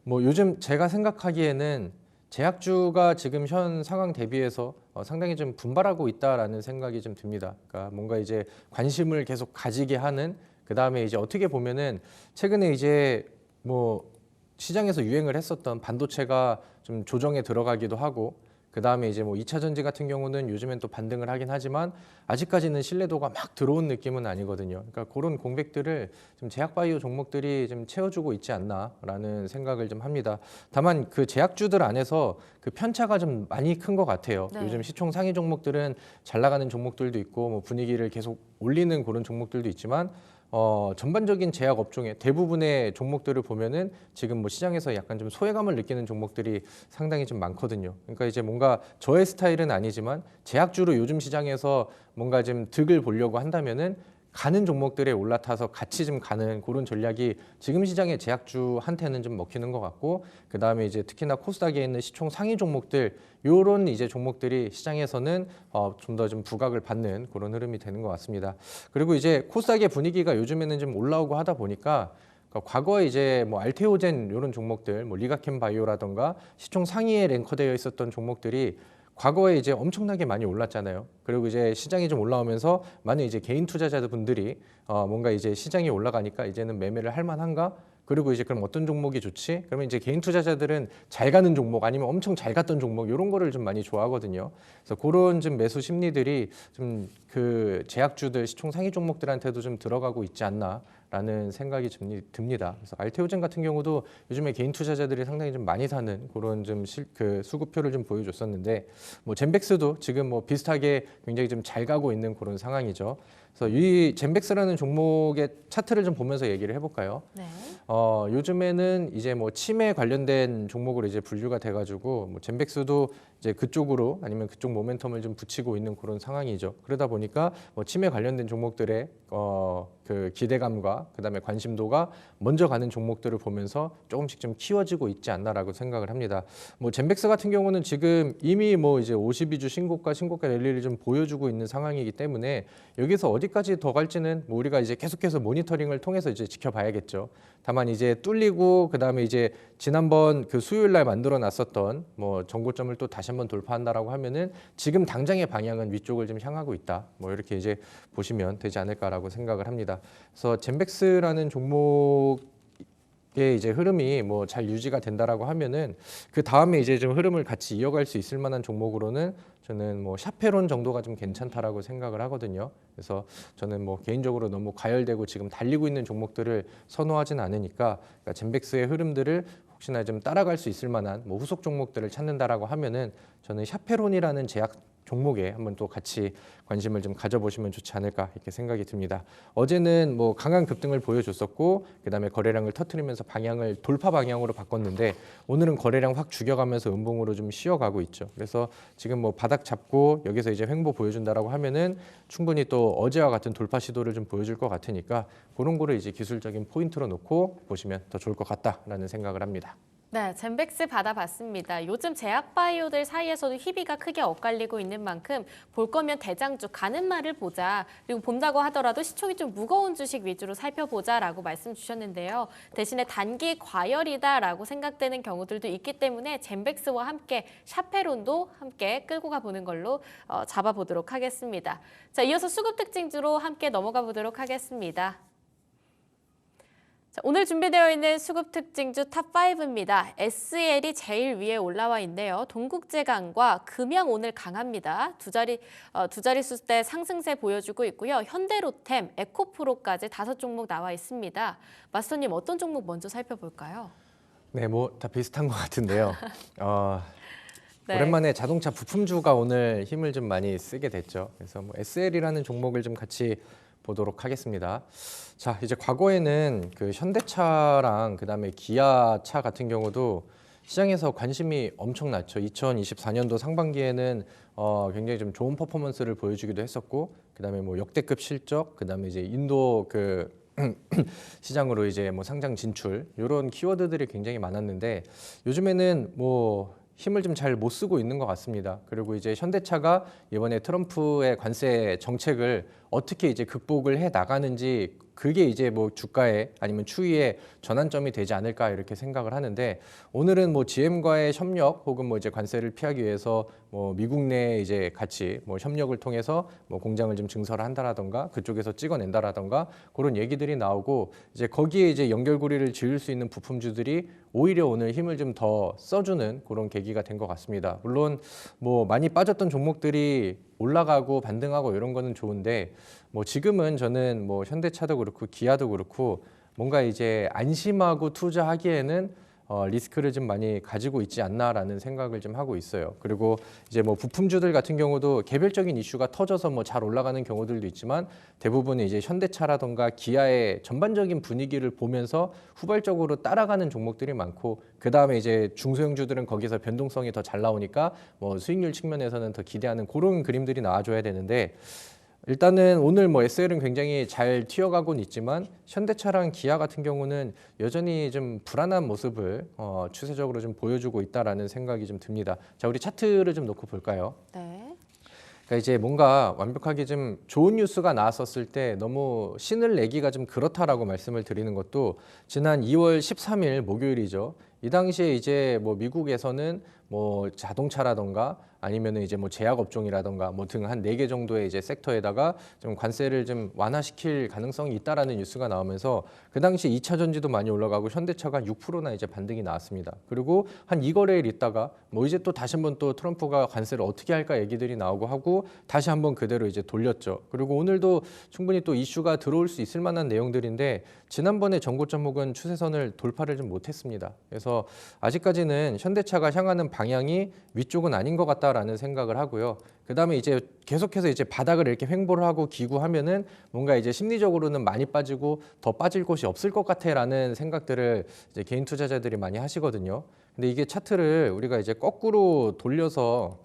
뭐 요즘 제가 생각하기에는 제약주가 지금 현 상황 대비해서 상당히 좀 분발하고 있다라는 생각이 좀 듭니다. 그러니까 뭔가 이제 관심을 계속 가지게 하는 그 다음에 이제 어떻게 보면은 최근에 이제 뭐 시장에서 유행을 했었던 반도체가 좀 조정에 들어가기도 하고 그 다음에 이제 뭐 2차 전지 같은 경우는 요즘엔 또 반등을 하긴 하지만 아직까지는 신뢰도가 막 들어온 느낌은 아니거든요. 그러니까 그런 공백들을 좀 제약바이오 종목들이 좀 채워주고 있지 않나라는 생각을 좀 합니다. 다만 그 제약주들 안에서 그 편차가 좀 많이 큰 것 같아요. 네. 요즘 시총 상위 종목들은 잘 나가는 종목들도 있고 뭐 분위기를 계속 올리는 그런 종목들도 있지만 전반적인 제약 업종의 대부분의 종목들을 보면은 지금 뭐 시장에서 약간 좀 소외감을 느끼는 종목들이 상당히 좀 많거든요. 그러니까 이제 뭔가 저의 스타일은 아니지만 제약주로 요즘 시장에서 뭔가 좀 득을 보려고 한다면은 가는 종목들에 올라타서 같이 좀 가는 그런 전략이 지금 시장의 제약주한테는 좀 먹히는 것 같고 그 다음에 이제 특히나 코스닥에 있는 시총 상위 종목들 요런 이제 종목들이 시장에서는 좀 더 좀 부각을 받는 그런 흐름이 되는 것 같습니다. 그리고 이제 코스닥의 분위기가 요즘에는 좀 올라오고 하다 보니까 과거에 이제 뭐 알테오젠 이런 종목들, 뭐 리가캠 바이오라던가 시총 상위에 랭커되어 있었던 종목들이 과거에 이제 엄청나게 많이 올랐잖아요. 그리고 이제 시장이 좀 올라오면서 많은 이제 개인 투자자들 분들이 뭔가 이제 시장이 올라가니까 이제는 매매를 할 만한가? 그리고 이제 그럼 어떤 종목이 좋지? 그러면 이제 개인 투자자들은 잘 가는 종목 아니면 엄청 잘 갔던 종목 이런 거를 좀 많이 좋아하거든요. 그래서 그런 좀 매수 심리들이 좀 그 제약주들 시총 상위 종목들한테도 좀 들어가고 있지 않나라는 생각이 듭니다. 그래서 알테오젠 같은 경우도 요즘에 개인 투자자들이 상당히 좀 많이 사는 그런 좀 그 수급표를 좀 보여줬었는데 뭐 젠백스도 지금 뭐 비슷하게 굉장히 좀 잘 가고 있는 그런 상황이죠. 그래서 이 젠백스라는 종목의 차트를 좀 보면서 얘기를 해볼까요? 네. 요즘에는 이제 뭐 치매 관련된 종목으로 이제 분류가 돼가지고 뭐 젠백스도 이제 그쪽으로 아니면 그쪽 모멘텀을 좀 붙이고 있는 그런 상황이죠. 그러다 보니까 뭐 치매 관련된 종목들의 그 기대감과 그다음에 관심도가 먼저 가는 종목들을 보면서 조금씩 좀 키워지고 있지 않나라고 생각을 합니다. 뭐 젠백스 같은 경우는 지금 이미 뭐 이제 52주 신고가 랠리를 좀 보여주고 있는 상황이기 때문에 여기서 어디까지 더 갈지는 뭐 우리가 이제 계속해서 모니터링을 통해서 이제 지켜봐야겠죠. 다만 이제 뚫리고 그다음에 이제 지난번 그 수요일 날 만들어 놨었던 뭐 전고점을 또 다시 한번 돌파한다라고 하면은 지금 당장의 방향은 위쪽을 좀 향하고 있다. 뭐 이렇게 이제 보시면 되지 않을까라고 생각을 합니다. 그래서 젠백스라는 종목의 이제 흐름이 뭐 잘 유지가 된다라고 하면은 그 다음에 이제 좀 흐름을 같이 이어갈 수 있을 만한 종목으로는 저는 뭐 샤페론 정도가 좀 괜찮다라고 생각을 하거든요. 그래서 저는 뭐 개인적으로 너무 과열되고 지금 달리고 있는 종목들을 선호하진 않으니까 그러니까 젠백스의 흐름들을 혹시나 좀 따라갈 수 있을 만한 뭐 후속 종목들을 찾는다라고 하면은 저는 샤페론이라는 제약 종목에 한번 또 같이 관심을 좀 가져보시면 좋지 않을까 이렇게 생각이 듭니다. 어제는 뭐 강한 급등을 보여줬었고 그다음에 거래량을 터트리면서 방향을 돌파 방향으로 바꿨는데 오늘은 거래량 확 죽여가면서 음봉으로 좀 쉬어가고 있죠. 그래서 지금 뭐 바닥 잡고 여기서 이제 횡보 보여준다라고 하면은 충분히 또 어제와 같은 돌파 시도를 좀 보여줄 것 같으니까 그런 거를 이제 기술적인 포인트로 놓고 보시면 더 좋을 것 같다라는 생각을 합니다. 네, 젠백스 받아봤습니다. 요즘 제약바이오들 사이에서도 희비가 크게 엇갈리고 있는 만큼 볼 거면 대장주 가는 말을 보자. 그리고 본다고 하더라도 시총이 좀 무거운 주식 위주로 살펴보자라고 말씀 주셨는데요. 대신에 단기 과열이다라고 생각되는 경우들도 있기 때문에 젠백스와 함께 샤페론도 함께 끌고 가보는 걸로 잡아보도록 하겠습니다. 자, 이어서 수급 특징주로 함께 넘어가 보도록 하겠습니다. 자, 오늘 준비되어 있는 수급 특징주 탑5입니다. SL이 제일 위에 올라와 있네요. 동국제강과 금양 오늘 강합니다. 두 자릿수대 상승세 보여주고 있고요. 현대로템, 에코프로까지 5종목 나와 있습니다. 마스터님 어떤 종목 먼저 살펴볼까요? 네, 뭐 다 비슷한 것 같은데요. 네. 오랜만에 자동차 부품주가 오늘 힘을 좀 많이 쓰게 됐죠. 그래서 뭐 SL이라는 종목을 좀 같이 보도록 하겠습니다. 자, 이제 과거에는 그 현대차랑 그다음에 기아차 같은 경우도 시장에서 관심이 엄청났죠. 2024년도 상반기에는 굉장히 좀 좋은 퍼포먼스를 보여주기도 했었고, 그다음에 뭐 역대급 실적, 그다음에 이제 인도 그 시장으로 이제 뭐 상장 진출 이런 키워드들이 굉장히 많았는데 요즘에는 뭐 힘을 좀 잘 못 쓰고 있는 것 같습니다. 그리고 이제 현대차가 이번에 트럼프의 관세 정책을 어떻게 이제 극복을 해 나가는지 그게 이제 뭐 주가에 아니면 추이의 전환점이 되지 않을까 이렇게 생각을 하는데 오늘은 뭐 GM과의 협력 혹은 뭐 이제 관세를 피하기 위해서 뭐 미국 내 이제 같이 뭐 협력을 통해서 뭐 공장을 좀 증설을 한다라던가 그쪽에서 찍어낸다라던가 그런 얘기들이 나오고 이제 거기에 이제 연결고리를 지을 수 있는 부품주들이 오히려 오늘 힘을 좀 더 써주는 그런 계기가 된 것 같습니다. 물론 뭐 많이 빠졌던 종목들이 올라가고 반등하고 이런 거는 좋은데 뭐 지금은 저는 뭐 현대차도 그렇고 기아도 그렇고 뭔가 이제 안심하고 투자하기에는 리스크를 좀 많이 가지고 있지 않나라는 생각을 좀 하고 있어요. 그리고 이제 뭐 부품주들 같은 경우도 개별적인 이슈가 터져서 뭐 잘 올라가는 경우들도 있지만 대부분은 이제 현대차라던가 기아의 전반적인 분위기를 보면서 후발적으로 따라가는 종목들이 많고 그 다음에 이제 중소형주들은 거기서 변동성이 더 잘 나오니까 뭐 수익률 측면에서는 더 기대하는 그런 그림들이 나와줘야 되는데 일단은 오늘 뭐 SL은 굉장히 잘 튀어가고는 있지만 현대차랑 기아 같은 경우는 여전히 좀 불안한 모습을 추세적으로 좀 보여주고 있다라는 생각이 좀 듭니다. 자, 우리 차트를 좀 놓고 볼까요? 네. 그러니까 이제 뭔가 완벽하게 좀 좋은 뉴스가 나왔었을 때 너무 신을 내기가 좀 그렇다라고 말씀을 드리는 것도 지난 2월 13일 목요일이죠. 이 당시에 이제 뭐 미국에서는 뭐 자동차라던가 아니면은 이제 뭐 제약 업종이라던가 뭐 등 한 4개 정도의 이제 섹터에다가 좀 관세를 좀 완화시킬 가능성이 있다라는 뉴스가 나오면서 그 당시 2차 전지도 많이 올라가고 현대차가 6%나 이제 반등이 나왔습니다. 그리고 한 2거래일 있다가 뭐 이제 또 다시 한번 또 트럼프가 관세를 어떻게 할까 얘기들이 나오고 하고 다시 한번 그대로 이제 돌렸죠. 그리고 오늘도 충분히 또 이슈가 들어올 수 있을 만한 내용들인데 지난번에 전고점 혹은 추세선을 돌파를 좀 못했습니다. 그래서 그래서 아직까지는 현대차가 향하는 방향이 위쪽은 아닌 것 같다라는 생각을 하고요. 그다음에 이제 계속해서 이제 바닥을 이렇게 횡보를 하고 기구하면은 뭔가 이제 심리적으로는 많이 빠지고 더 빠질 곳이 없을 것 같아라는 생각들을 이제 개인 투자자들이 많이 하시거든요. 근데 이게 차트를 우리가 이제 거꾸로 돌려서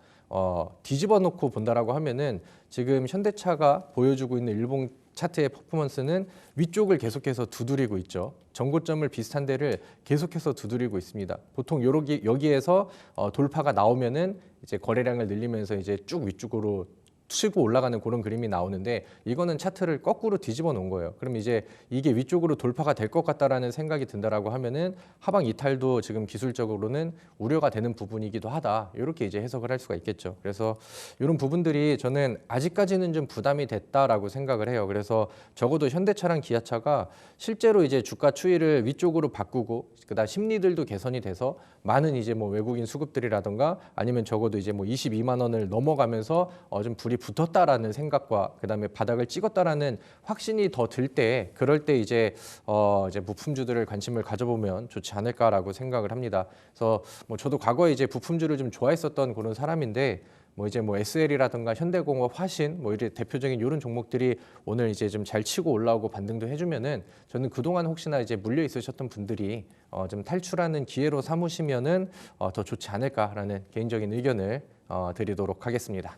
뒤집어 놓고 본다라고 하면은 지금 현대차가 보여주고 있는 일봉 차트의 퍼포먼스는 위쪽을 계속해서 두드리고 있죠. 전고점을 비슷한 데를 계속해서 두드리고 있습니다. 보통 여기에서 돌파가 나오면은 이제 거래량을 늘리면서 이제 쭉 위쪽으로 치고 올라가는 그런 그림이 나오는데 이거는 차트를 거꾸로 뒤집어 놓은 거예요. 그럼 이제 이게 위쪽으로 돌파가 될 것 같다라는 생각이 든다라고 하면은 하방 이탈도 지금 기술적으로는 우려가 되는 부분이기도 하다. 이렇게 이제 해석을 할 수가 있겠죠. 그래서 이런 부분들이 저는 아직까지는 좀 부담이 됐다라고 생각을 해요. 그래서 적어도 현대차랑 기아차가 실제로 이제 주가 추이를 위쪽으로 바꾸고 그다음 심리들도 개선이 돼서 많은 이제 뭐 외국인 수급들이라던가 아니면 적어도 이제 뭐 22만 원을 넘어가면서 좀 불이 붙었다라는 생각과 그다음에 바닥을 찍었다라는 확신이 더 들 때 그럴 때 이제 부품주들을 관심을 가져보면 좋지 않을까라고 생각을 합니다. 그래서 뭐 저도 과거에 이제 부품주를 좀 좋아했었던 그런 사람인데 뭐 이제 뭐 SL이라든가 현대공업, 화신 뭐 이런 대표적인 이런 종목들이 오늘 이제 좀 잘 치고 올라오고 반등도 해주면은 저는 그동안 혹시나 이제 물려 있으셨던 분들이 좀 탈출하는 기회로 삼으시면은 더 좋지 않을까라는 개인적인 의견을 드리도록 하겠습니다.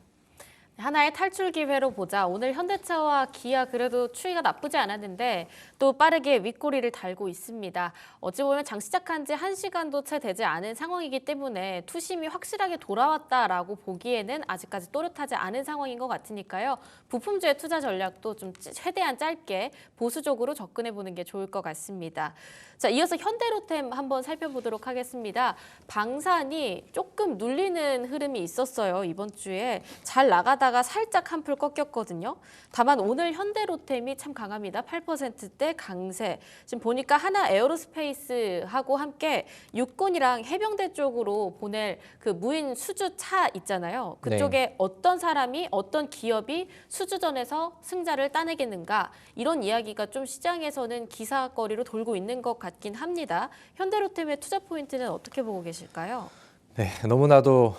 하나의 탈출 기회로 보자. 오늘 현대차와 기아 그래도 추이가 나쁘지 않았는데 또 빠르게 윗꼬리를 달고 있습니다. 어찌 보면 장 시작한 지 1시간도 채 되지 않은 상황이기 때문에 투심이 확실하게 돌아왔다라고 보기에는 아직까지 또렷하지 않은 상황인 것 같으니까요. 부품주의 투자 전략도 좀 최대한 짧게 보수적으로 접근해 보는 게 좋을 것 같습니다. 자, 이어서 현대로템 한번 살펴보도록 하겠습니다. 방산이 조금 눌리는 흐름이 있었어요. 이번 주에 잘 나가다가 살짝 한풀 꺾였거든요. 다만 오늘 현대로템이 참 강합니다. 8%대 강세. 지금 보니까 하나 에어로스페이스하고 함께 육군이랑 해병대 쪽으로 보낼 그 무인 수주차 있잖아요. 그쪽에 네. 어떤 사람이 어떤 기업이 수주전에서 승자를 따내겠는가 이런 이야기가 좀 시장에서는 기사거리로 돌고 있는 것 같긴 합니다. 현대로템의 투자 포인트는 어떻게 보고 계실까요? 네, 너무나도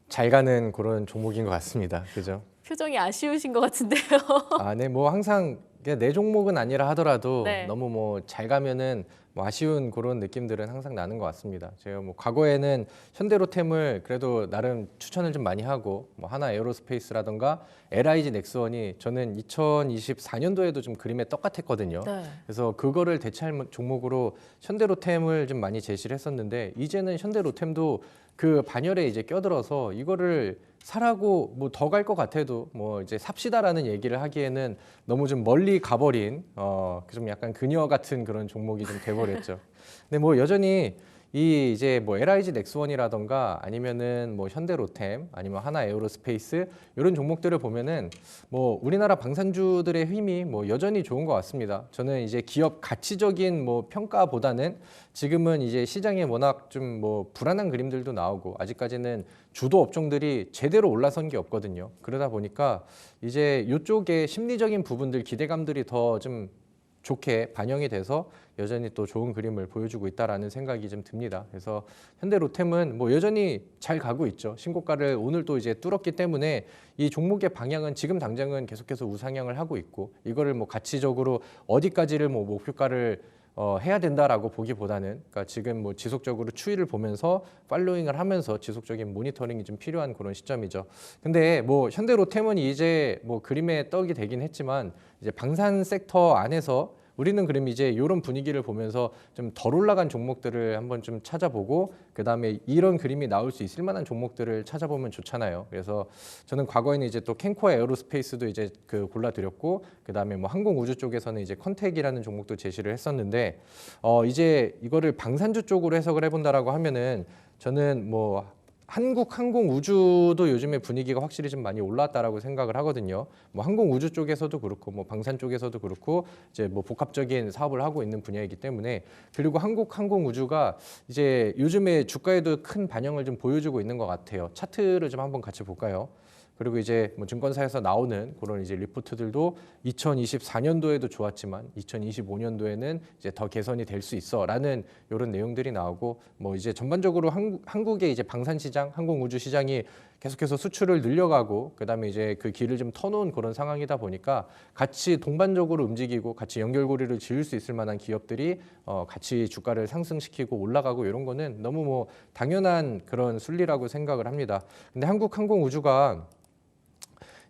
잘 가는 그런 종목인 것 같습니다. 그죠? 표정이 아쉬우신 것 같은데요. 네, 뭐 항상 내 종목은 아니라 하더라도 네. 너무 뭐 잘 가면은 뭐 아쉬운 그런 느낌들은 항상 나는 것 같습니다. 제가 뭐 과거에는 현대로템을 그래도 나름 추천을 좀 많이 하고 뭐 하나 에어로스페이스라던가 LIG 넥스원이 저는 2024년도에도 좀 그림에 똑같았거든요. 네. 그래서 그거를 대체할 종목으로 현대로템을 좀 많이 제시를 했었는데 이제는 현대로템도 그 반열에 이제 껴들어서 이거를 사라고 뭐 더 갈 것 같아도 뭐 이제 삽시다라는 얘기를 하기에는 너무 좀 멀리 가버린 좀 약간 그녀 같은 그런 종목이 좀 돼버렸죠. 근데 뭐 여전히 이 이제 뭐 LIG 넥스원이라던가 아니면은 뭐 현대로템 아니면 하나 에어로스페이스 이런 종목들을 보면은 뭐 우리나라 방산주들의 힘이 뭐 여전히 좋은 것 같습니다. 저는 이제 기업 가치적인 뭐 평가보다는 지금은 이제 시장에 워낙 좀 뭐 불안한 그림들도 나오고 아직까지는 주도 업종들이 제대로 올라선 게 없거든요. 그러다 보니까 이제 이쪽에 심리적인 부분들 기대감들이 더 좀 좋게 반영이 돼서 여전히 또 좋은 그림을 보여주고 있다라는 생각이 좀 듭니다. 그래서 현대로템은 뭐 여전히 잘 가고 있죠. 신고가를 오늘 또 이제 뚫었기 때문에 이 종목의 방향은 지금 당장은 계속해서 우상향을 하고 있고 이거를 뭐 가치적으로 어디까지를 뭐 목표가를 해야 된다라고 보기보다는 그러니까 지금 뭐 지속적으로 추이를 보면서 팔로잉을 하면서 지속적인 모니터링이 좀 필요한 그런 시점이죠. 근데 뭐 현대로템은 이제 뭐 그림의 떡이 되긴 했지만 이제 방산 섹터 안에서 우리는 그럼 이제 이런 분위기를 보면서 좀 덜 올라간 종목들을 한번 좀 찾아보고 그다음에 이런 그림이 나올 수 있을 만한 종목들을 찾아보면 좋잖아요. 그래서 저는 과거에는 이제 또 캔코어 에어로스페이스도 이제 그 골라드렸고 그다음에 뭐 항공우주 쪽에서는 이제 컨텍이라는 종목도 제시를 했었는데 이제 이거를 방산주 쪽으로 해석을 해본다라고 하면은 저는 뭐 한국 항공우주도 요즘에 분위기가 확실히 좀 많이 올랐다라고 생각을 하거든요. 뭐 항공우주 쪽에서도 그렇고 뭐 방산 쪽에서도 그렇고 이제 뭐 복합적인 사업을 하고 있는 분야이기 때문에 그리고 한국 항공우주가 이제 요즘에 주가에도 큰 반영을 좀 보여주고 있는 것 같아요. 차트를 좀 한번 같이 볼까요? 그리고 이제 뭐 증권사에서 나오는 그런 이제 리포트들도 2024년도에도 좋았지만 2025년도에는 이제 더 개선이 될 수 있어라는 이런 내용들이 나오고 뭐 이제 전반적으로 한국의 이제 방산 시장, 항공우주 시장이 계속해서 수출을 늘려가고 그다음에 이제 그 길을 좀 터놓은 그런 상황이다 보니까 같이 동반적으로 움직이고 같이 연결고리를 지을 수 있을 만한 기업들이 같이 주가를 상승시키고 올라가고 이런 거는 너무 뭐 당연한 그런 순리라고 생각을 합니다. 근데 한국항공우주가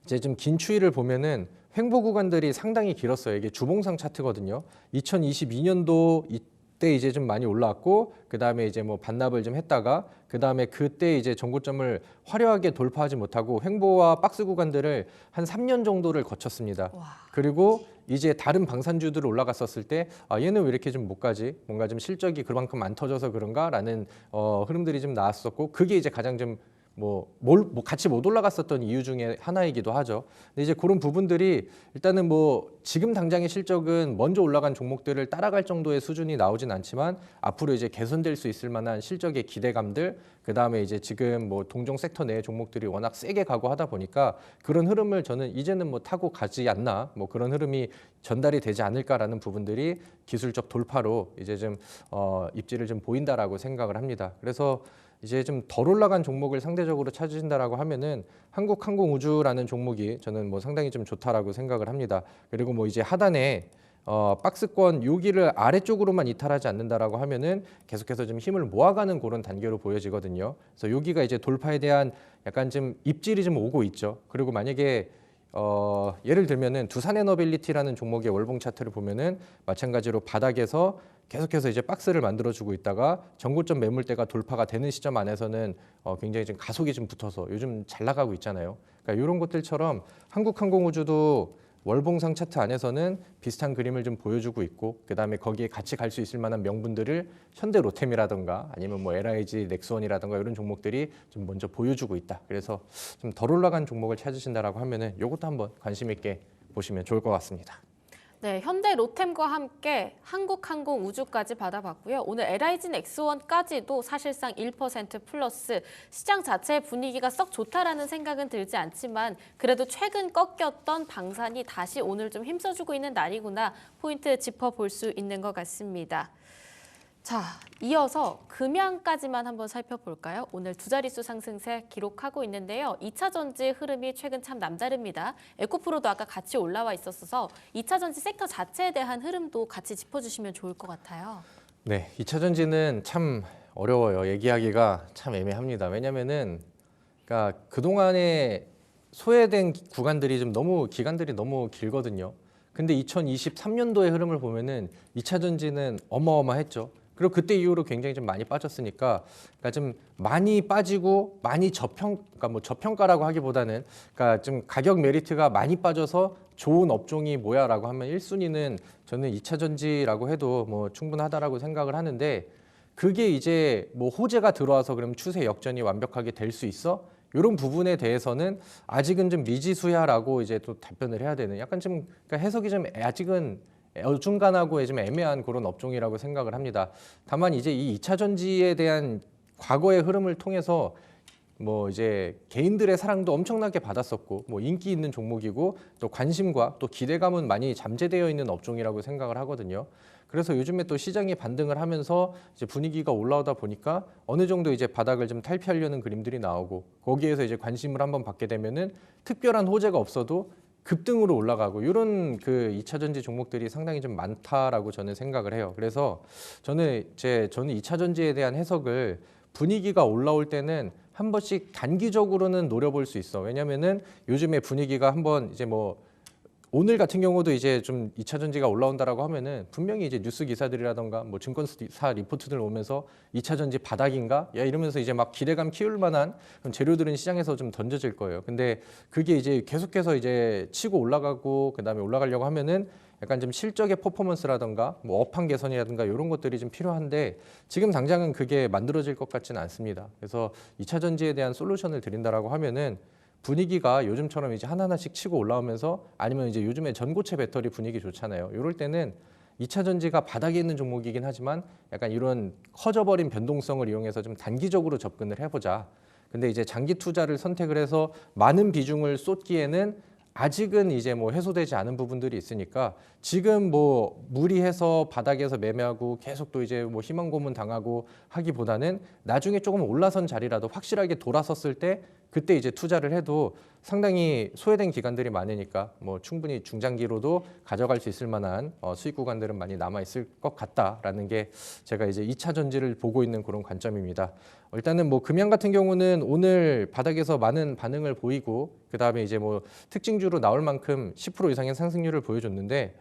이제 좀 긴 추이를 보면은 횡보 구간들이 상당히 길었어요. 이게 주봉상 차트거든요. 2022년도 이때 이제 좀 많이 올라왔고 그 다음에 이제 뭐 반납을 좀 했다가 그 다음에 그때 이제 정고점을 화려하게 돌파하지 못하고 횡보와 박스 구간들을 한 3년 정도를 거쳤습니다. 와. 그리고 이제 다른 방산주들 올라갔었을 때 얘는 왜 이렇게 좀 못 가지? 뭔가 좀 실적이 그만큼 안 터져서 그런가라는 흐름들이 좀 나왔었고 그게 이제 가장 좀 같이 못 올라갔었던 이유 중에 하나이기도 하죠. 근데 이제 그런 부분들이 일단은 뭐 지금 당장의 실적은 먼저 올라간 종목들을 따라갈 정도의 수준이 나오진 않지만 앞으로 이제 개선될 수 있을 만한 실적의 기대감들, 그 다음에 이제 지금 뭐 동종 섹터 내 종목들이 워낙 세게 가고 하다 보니까 그런 흐름을 저는 이제는 뭐 타고 가지 않나, 뭐 그런 흐름이 전달이 되지 않을까라는 부분들이 기술적 돌파로 이제 좀 입지를 좀 보인다라고 생각을 합니다. 그래서 이제 좀 덜 올라간 종목을 상대적으로 찾으신다라고 하면은 한국항공우주라는 종목이 저는 뭐 상당히 좀 좋다라고 생각을 합니다. 그리고 뭐 이제 하단에 박스권 여기를 아래쪽으로만 이탈하지 않는다라고 하면은 계속해서 좀 힘을 모아가는 그런 단계로 보여지거든요. 그래서 여기가 이제 돌파에 대한 약간 좀 입질이 좀 오고 있죠. 그리고 만약에 예를 들면은 두산에너빌리티라는 종목의 월봉 차트를 보면은 마찬가지로 바닥에서 계속해서 이제 박스를 만들어주고 있다가 전고점 매물대가 돌파가 되는 시점 안에서는 굉장히 좀 가속이 좀 붙어서 요즘 잘 나가고 있잖아요. 그러니까 이런 것들처럼 한국항공우주도 월봉상 차트 안에서는 비슷한 그림을 좀 보여주고 있고 그다음에 거기에 같이 갈 수 있을 만한 명분들을 현대로템이라든가 아니면 뭐 LIG, 넥스원이라든가 이런 종목들이 좀 먼저 보여주고 있다. 그래서 좀 덜 올라간 종목을 찾으신다라고 하면은 이것도 한번 관심 있게 보시면 좋을 것 같습니다. 네, 현대 로템과 함께 한국항공우주까지 받아봤고요. 오늘 LIG 넥스원까지도 사실상 1% 플러스 시장 자체의 분위기가 썩 좋다라는 생각은 들지 않지만 그래도 최근 꺾였던 방산이 다시 오늘 좀 힘써주고 있는 날이구나 포인트 짚어볼 수 있는 것 같습니다. 자, 이어서 금양까지만 한번 살펴볼까요? 오늘 두 자릿수 상승세 기록하고 있는데요. 2차 전지 흐름이 최근 참 남다릅니다. 에코프로도 아까 같이 올라와 있었어서 2차 전지 섹터 자체에 대한 흐름도 같이 짚어주시면 좋을 것 같아요. 네, 2차 전지는 참 어려워요. 얘기하기가 참 애매합니다. 왜냐면은 그러니까 그동안에 소외된 구간들이 좀 기간들이 너무 길거든요. 근데 2023년도의 흐름을 보면은 2차 전지는 어마어마했죠. 그리고 그때 이후로 굉장히 좀 많이 빠졌으니까, 그러니까 좀 많이 빠지고 많이 그러니까 뭐 저평가라고 하기보다는, 그러니까 좀 가격 메리트가 많이 빠져서 좋은 업종이 뭐야라고 하면 1순위는 저는 2차 전지라고 해도 뭐 충분하다라고 생각을 하는데, 그게 이제 뭐 호재가 들어와서 그럼 추세 역전이 완벽하게 될 수 있어? 이런 부분에 대해서는 아직은 좀 미지수야라고 이제 또 답변을 해야 되는, 약간 좀 그러니까 해석이 좀 아직은 어중간하고 좀 애매한 그런 업종이라고 생각을 합니다. 다만 이제 이 2차 전지에 대한 과거의 흐름을 통해서 뭐 이제 개인들의 사랑도 엄청나게 받았었고 뭐 인기 있는 종목이고 또 관심과 또 기대감은 많이 잠재되어 있는 업종이라고 생각을 하거든요. 그래서 요즘에 또 시장이 반등을 하면서 이제 분위기가 올라오다 보니까 어느 정도 이제 바닥을 좀 탈피하려는 그림들이 나오고 거기에서 이제 관심을 한번 받게 되면은 특별한 호재가 없어도 급등으로 올라가고 이런 그 2차 전지 종목들이 상당히 좀 많다라고 저는 생각을 해요. 그래서 저는 2차 전지에 대한 해석을 분위기가 올라올 때는 한 번씩 단기적으로는 노려볼 수 있어. 왜냐면은 요즘에 분위기가 한번 이제 뭐 오늘 같은 경우도 이제 좀 2차 전지가 올라온다라고 하면은 분명히 이제 뉴스 기사들이라던가 뭐 증권사 리포트들 오면서 2차 전지 바닥인가? 야 이러면서 이제 막 기대감 키울 만한 그런 재료들은 시장에서 좀 던져질 거예요. 근데 그게 이제 계속해서 이제 치고 올라가고 그다음에 올라가려고 하면은 약간 좀 실적의 퍼포먼스라던가 뭐 업황 개선이라든가 이런 것들이 좀 필요한데 지금 당장은 그게 만들어질 것 같지는 않습니다. 그래서 2차 전지에 대한 솔루션을 드린다라고 하면은 분위기가 요즘처럼 이제 하나하나씩 치고 올라오면서 아니면 이제 요즘에 전고체 배터리 분위기 좋잖아요. 이럴 때는 2차 전지가 바닥에 있는 종목이긴 하지만 약간 이런 커져버린 변동성을 이용해서 좀 단기적으로 접근을 해보자. 근데 이제 장기 투자를 선택을 해서 많은 비중을 쏟기에는 아직은 이제 뭐 해소되지 않은 부분들이 있으니까 지금 뭐 무리해서 바닥에서 매매하고 계속 또 이제 뭐 희망 고문 당하고 하기보다는 나중에 조금 올라선 자리라도 확실하게 돌아섰을 때 그때 이제 투자를 해도 상당히 소외된 기간들이 많으니까 뭐 충분히 중장기로도 가져갈 수 있을 만한 수익 구간들은 많이 남아 있을 것 같다라는 게 제가 이제 2차 전지를 보고 있는 그런 관점입니다. 일단은 뭐 금양 같은 경우는 오늘 바닥에서 많은 반응을 보이고 그다음에 이제 뭐 특징주로 나올 만큼 10% 이상의 상승률을 보여줬는데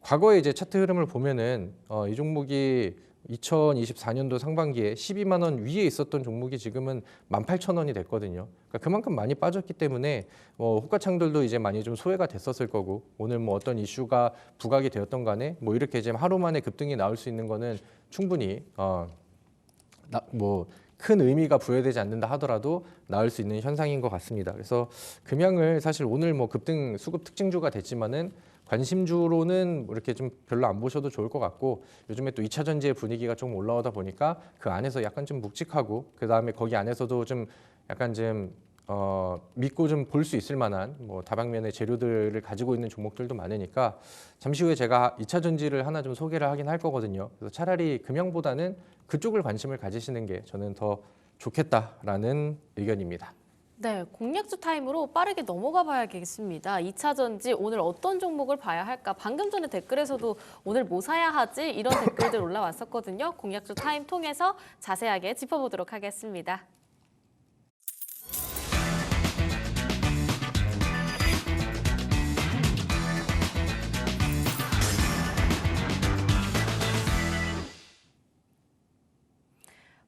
과거에 이제 차트 흐름을 보면은 이 종목이 2024년도 상반기에 12만 원 위에 있었던 종목이 지금은 18,000원이 됐거든요. 그러니까 그만큼 많이 빠졌기 때문에 호가창들도 이제 많이 좀 소외가 됐었을 거고 오늘 뭐 어떤 이슈가 부각이 되었던 간에 뭐 이렇게 지금 하루 만에 급등이 나올 수 있는 거는 충분히 뭐 큰 의미가 부여되지 않는다 하더라도 나올 수 있는 현상인 것 같습니다. 그래서 금양을 사실 오늘 뭐 급등 수급 특징주가 됐지만은 관심주로는 뭐 이렇게 좀 별로 안 보셔도 좋을 것 같고 요즘에 또 2차 전지의 분위기가 좀 올라오다 보니까 그 안에서 약간 좀 묵직하고 그 다음에 거기 안에서도 좀 약간 좀 믿고 좀 볼 수 있을 만한 뭐 다방면의 재료들을 가지고 있는 종목들도 많으니까 잠시 후에 제가 2차 전지를 하나 좀 소개를 하긴 할 거거든요. 그래서 차라리 금양보다는 그쪽을 관심을 가지시는 게 저는 더 좋겠다라는 의견입니다. 네, 공략주 타임으로 빠르게 넘어가 봐야겠습니다. 2차 전지 오늘 어떤 종목을 봐야 할까? 방금 전에 댓글에서도 오늘 뭐 사야 하지? 이런 댓글들 올라왔었거든요. 공략주 타임 통해서 자세하게 짚어보도록 하겠습니다.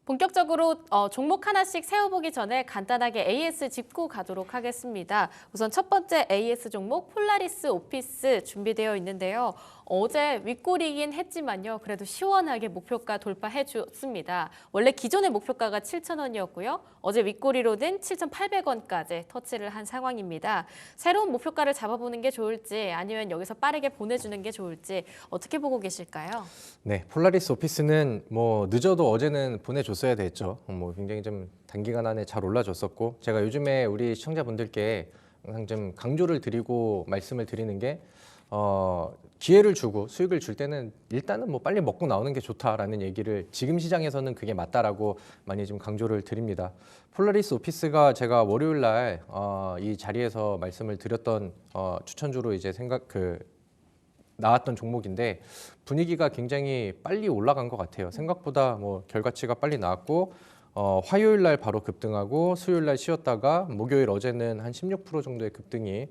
본격적으로 종목 하나씩 세워보기 전에 간단하게 AS 짚고 가도록 하겠습니다. 우선 첫 번째 AS 종목 폴라리스 오피스 준비되어 있는데요. 어제 윗골이긴 했지만요. 그래도 시원하게 목표가 돌파해 줬습니다. 원래 기존의 목표가가 7,000원이었고요. 어제 윗골이로는 7,800원까지 터치를 한 상황입니다. 새로운 목표가를 잡아보는 게 좋을지 아니면 여기서 빠르게 보내주는 게 좋을지 어떻게 보고 계실까요? 네, 폴라리스 오피스는 뭐 늦어도 어제는 보내줬어야 됐죠. 뭐 굉장히 좀 단기간 안에 잘 올라줬었고 제가 요즘에 우리 시청자분들께 항상 좀 강조를 드리고 말씀을 드리는 게 기회를 주고 수익을 줄 때는 일단은 뭐 빨리 먹고 나오는 게 좋다라는 얘기를 지금 시장에서는 그게 맞다라고 많이 좀 강조를 드립니다. 폴라리스 오피스가 제가 월요일 날 이 자리에서 말씀을 드렸던 추천주로 이제 나왔던 종목인데 분위기가 굉장히 빨리 올라간 것 같아요. 생각보다 뭐 결과치가 빨리 나왔고 화요일 날 바로 급등하고 수요일 날 쉬었다가 목요일 어제는 한 16% 정도의 급등이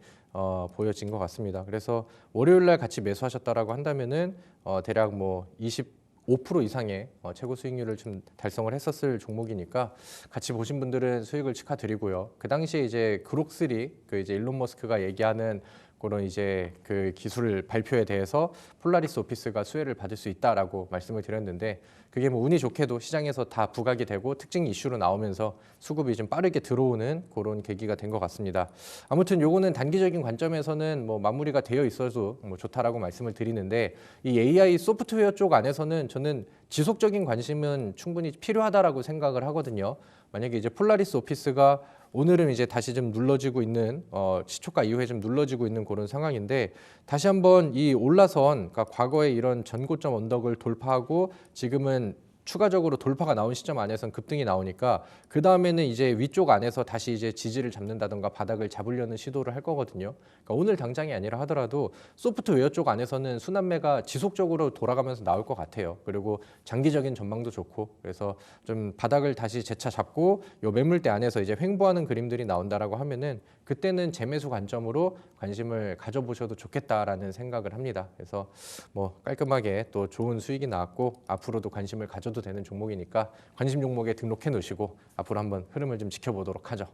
보여진 것 같습니다. 그래서 월요일 날 같이 매수하셨다라고 한다면은 대략 뭐 25% 이상의 최고 수익률을 좀 달성을 했었을 종목이니까 같이 보신 분들은 수익을 축하드리고요. 그 당시에 이제 그록3 그 이제 일론 머스크가 얘기하는 그런 이제 그 기술 발표에 대해서 폴라리스 오피스가 수혜를 받을 수 있다라고 말씀을 드렸는데 그게 뭐 운이 좋게도 시장에서 다 부각이 되고 특징 이슈로 나오면서 수급이 좀 빠르게 들어오는 그런 계기가 된 것 같습니다. 아무튼 요거는 단기적인 관점에서는 뭐 마무리가 되어 있어도 뭐 좋다라고 말씀을 드리는데 이 AI 소프트웨어 쪽 안에서는 저는 지속적인 관심은 충분히 필요하다라고 생각을 하거든요. 만약에 이제 폴라리스 오피스가 오늘은 이제 다시 좀 눌러지고 있는 시초가 이후에 좀 눌러지고 있는 그런 상황인데 다시 한번 이 올라선 그러니까 과거에 이런 전고점 언덕을 돌파하고 지금은 추가적으로 돌파가 나온 시점 안에선 급등이 나오니까 그 다음에는 이제 위쪽 안에서 다시 이제 지지를 잡는다던가 바닥을 잡으려는 시도를 할 거거든요. 그러니까 오늘 당장이 아니라 하더라도 소프트웨어 쪽 안에서는 순환매가 지속적으로 돌아가면서 나올 것 같아요. 그리고 장기적인 전망도 좋고 그래서 좀 바닥을 다시 재차 잡고 요 매물대 안에서 이제 횡보하는 그림들이 나온다라고 하면은 그때는 재매수 관점으로 관심을 가져보셔도 좋겠다라는 생각을 합니다. 그래서 뭐 깔끔하게 또 좋은 수익이 나왔고 앞으로도 관심을 가져도 되는 종목이니까 관심 종목에 등록해 놓으시고 앞으로 한번 흐름을 좀 지켜보도록 하죠.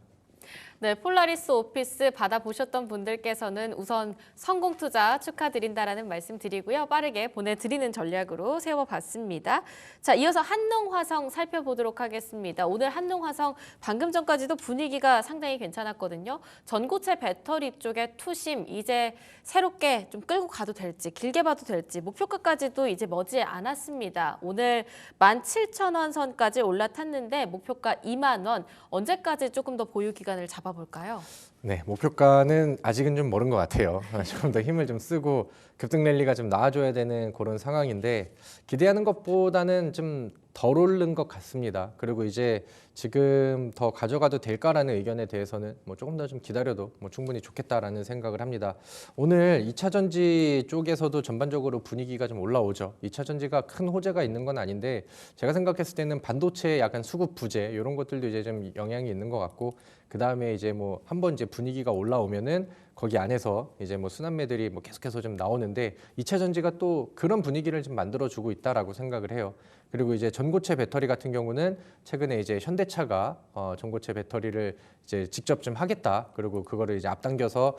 네, 폴라리스 오피스 받아보셨던 분들께서는 우선 성공 투자 축하드린다라는 말씀 드리고요. 빠르게 보내드리는 전략으로 세워봤습니다. 자, 이어서 한농화성 살펴보도록 하겠습니다. 오늘 한농화성 방금 전까지도 분위기가 상당히 괜찮았거든요. 전고체 배터리 쪽에 투심 이제 새롭게 좀 끌고 가도 될지 길게 봐도 될지 목표가까지도 이제 머지 않았습니다. 오늘 17,000원 선까지 올라탔는데 목표가 2만 원. 언제까지 조금 더 보유 기간을 잡아볼까요? 네, 목표가는 아직은 좀 멀은 것 같아요. 조금 더 힘을 좀 쓰고 급등 랠리가 좀 나와줘야 되는 그런 상황인데 기대하는 것보다는 좀 덜 오른 것 같습니다. 그리고 이제 지금 더 가져가도 될까라는 의견에 대해서는 뭐 조금 더 좀 기다려도 뭐 충분히 좋겠다라는 생각을 합니다. 오늘 2차 전지 쪽에서도 전반적으로 분위기가 좀 올라오죠. 2차 전지가 큰 호재가 있는 건 아닌데 제가 생각했을 때는 반도체 약간 수급 부재 이런 것들도 이제 좀 영향이 있는 것 같고 그 다음에 이제 뭐 한번 이제 분위기가 올라오면은 거기 안에서 이제 뭐 순환매들이 뭐 계속해서 좀 나오는데 2차 전지가 또 그런 분위기를 좀 만들어주고 있다라고 생각을 해요. 그리고 이제 전고체 배터리 같은 경우는 최근에 이제 현대차가 전고체 배터리를 이제 직접 좀 하겠다. 그리고 그거를 이제 앞당겨서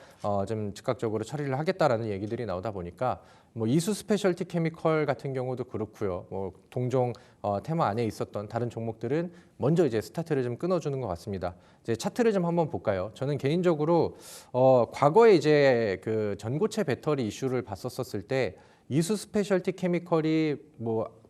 좀 즉각적으로 처리를 하겠다라는 얘기들이 나오다 보니까 뭐 이수 스페셜티 케미컬 같은 경우도 그렇고요. 뭐 동종 테마 안에 있었던 다른 종목들은 먼저 이제 스타트를 좀 끊어주는 것 같습니다. 이제 차트를 좀 한번 볼까요? 저는 개인적으로 과거에 이제 그 전고체 배터리 이슈를 봤었을 때 이수 스페셜티 케미컬이 뭐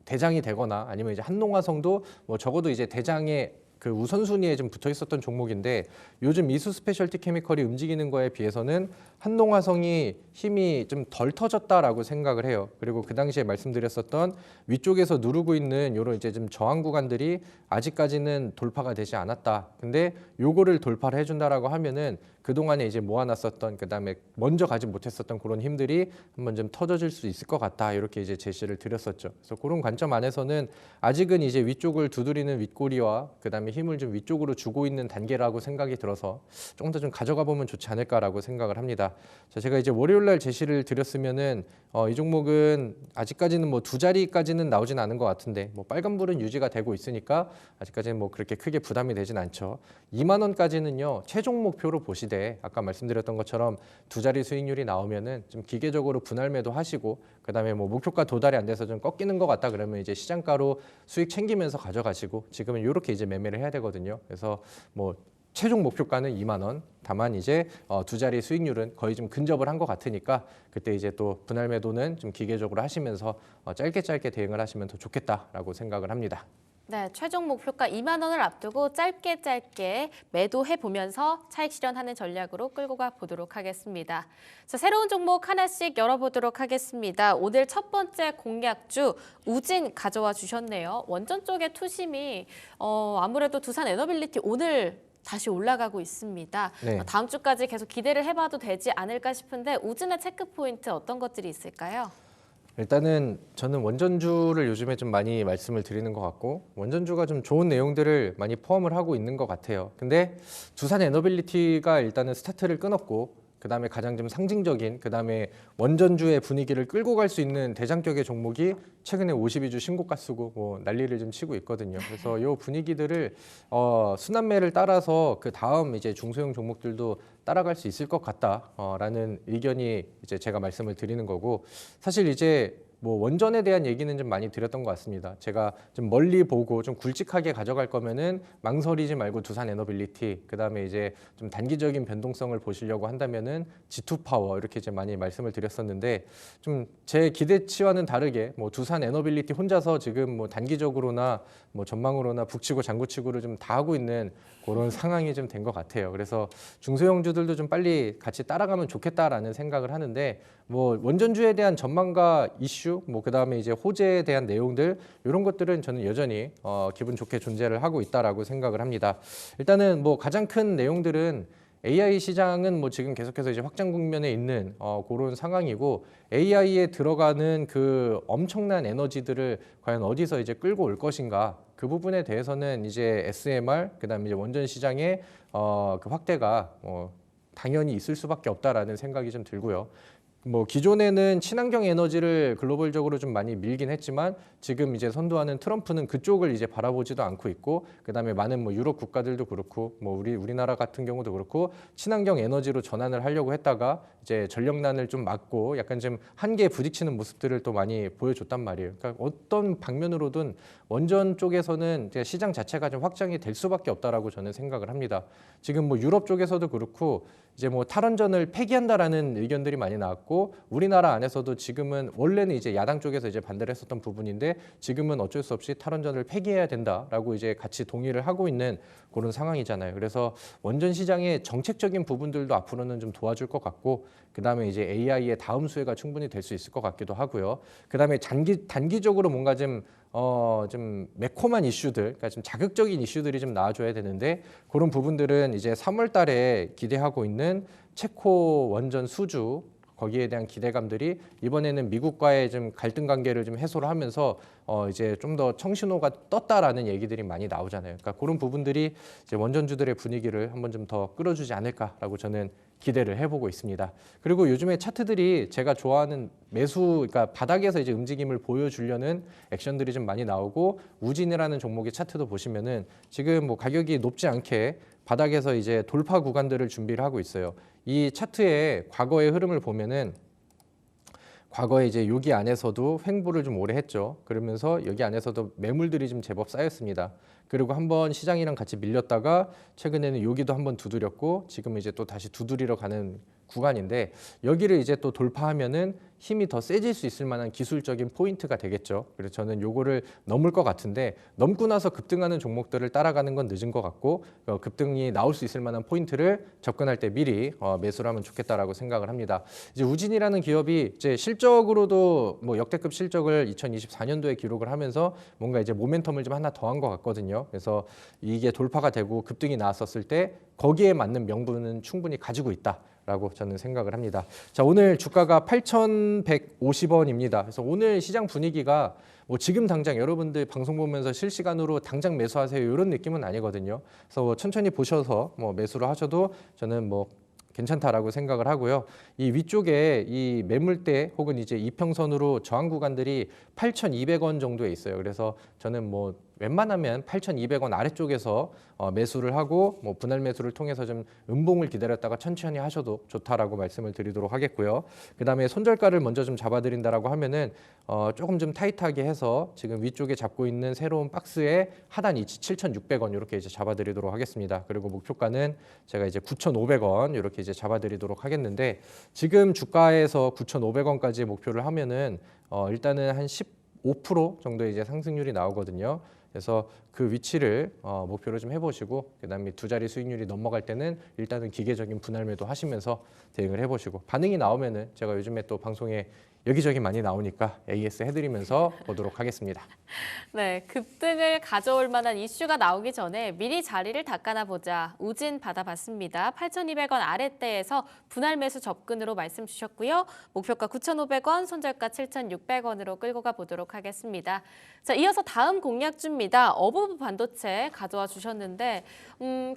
대장이 되거나 아니면 이제 한농화성도 뭐 적어도 이제 대장에 그 우선순위에 좀 붙어 있었던 종목인데 요즘 이수 스페셜티 케미컬이 움직이는 거에 비해서는 한농화성이 힘이 좀 덜 터졌다라고 생각을 해요. 그리고 그 당시에 말씀드렸었던 위쪽에서 누르고 있는 요런 이제 좀 저항 구간들이 아직까지는 돌파가 되지 않았다. 근데 요거를 돌파를 해준다라고 하면은 그동안에 이제 모아놨었던 그다음에 먼저 가지 못했었던 그런 힘들이 한번 좀 터져질 수 있을 것 같다. 이렇게 이제 제시를 드렸었죠. 그래서 그런 관점 안에서는 아직은 이제 위쪽을 두드리는 윗꼬리와 그다음에 힘을 좀 위쪽으로 주고 있는 단계라고 생각이 들어서 조금 더 좀 가져가 보면 좋지 않을까라고 생각을 합니다. 자, 제가 이제 월요일 날 제시를 드렸으면은 이 종목은 아직까지는 뭐 두 자리까지는 나오진 않은 것 같은데 뭐 빨간불은 유지가 되고 있으니까 아직까지는 뭐 그렇게 크게 부담이 되진 않죠. 2만 원까지는요 최종 목표로 보시되 아까 말씀드렸던 것처럼 두 자리 수익률이 나오면은 좀 기계적으로 분할 매도 하시고 그다음에 뭐 목표가 도달이 안 돼서 좀 꺾이는 것 같다 그러면 이제 시장가로 수익 챙기면서 가져가시고 지금은 이렇게 이제 매매를 해야 되거든요. 그래서 뭐 최종 목표가는 2만 원. 다만 이제 두 자리 수익률은 거의 좀 근접을 한 것 같으니까 그때 이제 또 분할 매도는 좀 기계적으로 하시면서 짧게 대응을 하시면 더 좋겠다라고 생각을 합니다. 네, 최종 목표가 2만 원을 앞두고 짧게 매도해 보면서 차익 실현하는 전략으로 끌고 가 보도록 하겠습니다. 자, 새로운 종목 하나씩 열어보도록 하겠습니다. 오늘 첫 번째 공략주 우진 가져와 주셨네요. 원전 쪽의 투심이 아무래도 두산 에너빌리티 오늘 다시 올라가고 있습니다. 네. 다음 주까지 계속 기대를 해봐도 되지 않을까 싶은데 우진의 체크 포인트 어떤 것들이 있을까요? 일단은 저는 원전주를 요즘에 좀 많이 말씀을 드리는 것 같고 원전주가 좀 좋은 내용들을 많이 포함을 하고 있는 것 같아요. 근데 두산 에너빌리티가 일단은 스타트를 끊었고 그다음에 가장 좀 상징적인 그다음에 원전주의 분위기를 끌고 갈 수 있는 대장격의 종목이 최근에 52주 신고가 쓰고 뭐 난리를 좀 치고 있거든요. 그래서 이 분위기들을 순환매를 따라서 그 다음 이제 중소형 종목들도 따라갈 수 있을 것 같다라는 의견이 이제 제가 말씀을 드리는 거고 사실 이제 뭐 원전에 대한 얘기는 좀 많이 드렸던 것 같습니다. 제가 좀 멀리 보고 좀 굵직하게 가져갈 거면은 망설이지 말고 두산 에너빌리티, 그다음에 이제 좀 단기적인 변동성을 보시려고 한다면은 G2 파워 이렇게 이제 많이 말씀을 드렸었는데 좀 제 기대치와는 다르게 뭐 두산 에너빌리티 혼자서 지금 뭐 단기적으로나 뭐 전망으로나 북치고 장구치고를 좀 다 하고 있는 그런 상황이 좀 된 것 같아요. 그래서 중소형주들도 좀 빨리 같이 따라가면 좋겠다라는 생각을 하는데 뭐 원전주에 대한 전망과 이슈, 뭐 그다음에 이제 호재에 대한 내용들 이런 것들은 저는 여전히 기분 좋게 존재를 하고 있다라고 생각을 합니다. 일단은 뭐 가장 큰 내용들은 AI 시장은 뭐 지금 계속해서 이제 확장 국면에 있는 그런 상황이고 AI에 들어가는 그 엄청난 에너지들을 과연 어디서 이제 끌고 올 것인가 그 부분에 대해서는 이제 SMR 그다음에 이제 원전 시장의 그 확대가 당연히 있을 수밖에 없다라는 생각이 좀 들고요. 뭐 기존에는 친환경 에너지를 글로벌적으로 좀 많이 밀긴 했지만 지금 이제 선도하는 트럼프는 그쪽을 이제 바라보지도 않고 있고 그다음에 많은 뭐 유럽 국가들도 그렇고 뭐 우리나라 같은 경우도 그렇고 친환경 에너지로 전환을 하려고 했다가 이제 전력난을 좀 막고 약간 좀 한계에 부딪히는 모습들을 또 많이 보여줬단 말이에요. 그러니까 어떤 방면으로든 원전 쪽에서는 이제 시장 자체가 좀 확장이 될 수밖에 없다라고 저는 생각을 합니다. 지금 뭐 유럽 쪽에서도 그렇고 이제 뭐 탈원전을 폐기한다라는 의견들이 많이 나왔고 우리나라 안에서도 지금은 원래는 이제 야당 쪽에서 이제 반대를 했었던 부분인데 지금은 어쩔 수 없이 탈원전을 폐기해야 된다라고 이제 같이 동의를 하고 있는 그런 상황이잖아요. 그래서 원전 시장의 정책적인 부분들도 앞으로는 좀 도와줄 것 같고 그다음에 이제 AI의 다음 수혜가 충분히 될 수 있을 것 같기도 하고요. 그다음에 단기적으로 뭔가 좀 매콤한 이슈들, 그러니까 좀 자극적인 이슈들이 좀 나와줘야 되는데 그런 부분들은 이제 3월 달에 기대하고 있는 체코 원전 수주 거기에 대한 기대감들이 이번에는 미국과의 좀 갈등 관계를 좀 해소를 하면서 이제 좀 더 청신호가 떴다라는 얘기들이 많이 나오잖아요. 그러니까 그런 부분들이 이제 원전주들의 분위기를 한번 좀 더 끌어주지 않을까라고 저는 기대를 해보고 있습니다. 그리고 요즘에 차트들이 제가 좋아하는 그러니까 바닥에서 이제 움직임을 보여주려는 액션들이 좀 많이 나오고 우진이라는 종목의 차트도 보시면은 지금 뭐 가격이 높지 않게 바닥에서 이제 돌파 구간들을 준비를 하고 있어요. 이 차트의 과거의 흐름을 보면은 과거에 이제 여기 안에서도 횡보를 좀 오래 했죠. 그러면서 여기 안에서도 매물들이 좀 제법 쌓였습니다. 그리고 한번 시장이랑 같이 밀렸다가 최근에는 여기도 한번 두드렸고 지금 이제 또 다시 두드리러 가는 구간인데 여기를 이제 또 돌파하면은 힘이 더 세질 수 있을 만한 기술적인 포인트가 되겠죠. 그래서 저는 요거를 넘을 것 같은데 넘고 나서 급등하는 종목들을 따라가는 건 늦은 것 같고 급등이 나올 수 있을 만한 포인트를 접근할 때 미리 매수를 하면 좋겠다라고 생각을 합니다. 이제 우진이라는 기업이 이제 실적으로도 뭐 역대급 실적을 2024년도에 기록을 하면서 뭔가 이제 모멘텀을 좀 하나 더한 것 같거든요. 그래서 이게 돌파가 되고 급등이 나왔었을 때 거기에 맞는 명분은 충분히 가지고 있다. 라고 저는 생각을 합니다. 자, 오늘 주가가 8,150원입니다. 그래서 오늘 시장 분위기가 뭐 지금 당장 여러분들 방송 보면서 실시간으로 당장 매수하세요 이런 느낌은 아니거든요. 그래서 뭐 천천히 보셔서 뭐 매수를 하셔도 저는 뭐 괜찮다라고 생각을 하고요. 이 위쪽에 이 매물대 혹은 이제 이평선으로 저항 구간들이 8,200원 정도에 있어요. 그래서 저는 뭐 웬만하면 8,200원 아래쪽에서 매수를 하고 뭐 분할 매수를 통해서 좀 음봉을 기다렸다가 천천히 하셔도 좋다라고 말씀을 드리도록 하겠고요. 그다음에 손절가를 먼저 좀 잡아드린다라고 하면은 조금 좀 타이트하게 해서 지금 위쪽에 잡고 있는 새로운 박스의 하단 위치 7,600원 이렇게 이제 잡아드리도록 하겠습니다. 그리고 목표가는 제가 이제 9,500원 이렇게 이제 잡아드리도록 하겠는데 지금 주가에서 9,500원까지 목표를 하면은 일단은 한 15% 정도 이제 상승률이 나오거든요. 그래서 그 위치를 목표로 좀 해보시고 그다음에 두 자리 수익률이 넘어갈 때는 일단은 기계적인 분할 매도 하시면서 대응을 해보시고 반응이 나오면은 제가 요즘에 또 방송에 여기저기 많이 나오니까 AS 해드리면서 보도록 하겠습니다. 네, 급등을 가져올 만한 이슈가 나오기 전에 미리 자리를 닦아나 보자. 우진 받아봤습니다. 8,200원 아랫대에서 분할 매수 접근으로 말씀 주셨고요. 목표가 9,500원, 손절가 7,600원으로 끌고 가보도록 하겠습니다. 자, 이어서 다음 공략주입니다. 어부부 반도체 가져와 주셨는데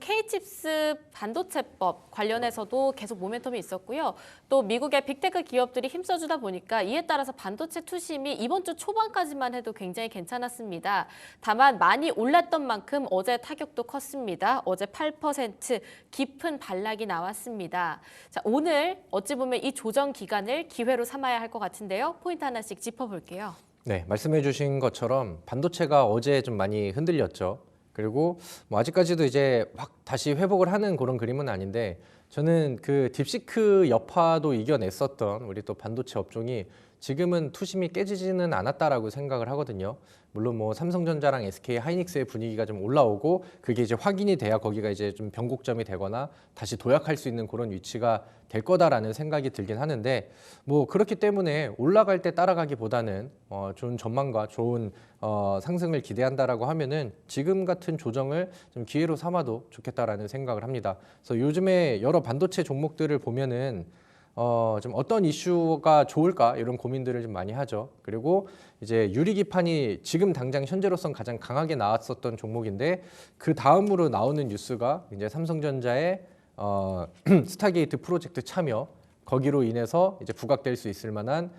K칩스 반도체법 관련해서도 계속 모멘텀이 있었고요. 또 미국의 빅테크 기업들이 힘써주다 보니까 이에 따라서 반도체 투심이 이번 주 초반까지만 해도 굉장히 괜찮았습니다. 다만 많이 올랐던 만큼 어제 타격도 컸습니다. 어제 8% 깊은 반락이 나왔습니다. 자, 오늘 어찌 보면 이 조정 기간을 기회로 삼아야 할 것 같은데요. 포인트 하나씩 짚어볼게요. 네, 말씀해 주신 것처럼 반도체가 어제 좀 많이 흔들렸죠. 그리고 뭐 아직까지도 이제 확 다시 회복을 하는 그런 그림은 아닌데 저는 그 딥시크 여파도 이겨냈었던 우리 또 반도체 업종이 지금은 투심이 깨지지는 않았다라고 생각을 하거든요. 물론 뭐 삼성전자랑 SK 하이닉스의 분위기가 좀 올라오고 그게 이제 확인이 돼야 거기가 이제 좀 변곡점이 되거나 다시 도약할 수 있는 그런 위치가 될 거다라는 생각이 들긴 하는데 뭐 그렇기 때문에 올라갈 때 따라가기보다는 좋은 전망과 좋은 상승을 기대한다라고 하면은 지금 같은 조정을 좀 기회로 삼아도 좋겠다라는 생각을 합니다. 그래서 요즘에 여러 반도체 종목들을 보면은 좀 어떤 이슈가 좋을까 이런 고민들을 좀 많이 하죠. 그리고 이제 유리기판이 지금 당장 현재로선 가장 강하게 나왔었던 종목인데 그 다음으로 나오는 뉴스가 이제 삼성전자의 스타게이트 프로젝트 참여 거기로 인해서 이제 부각될 수 있을 만한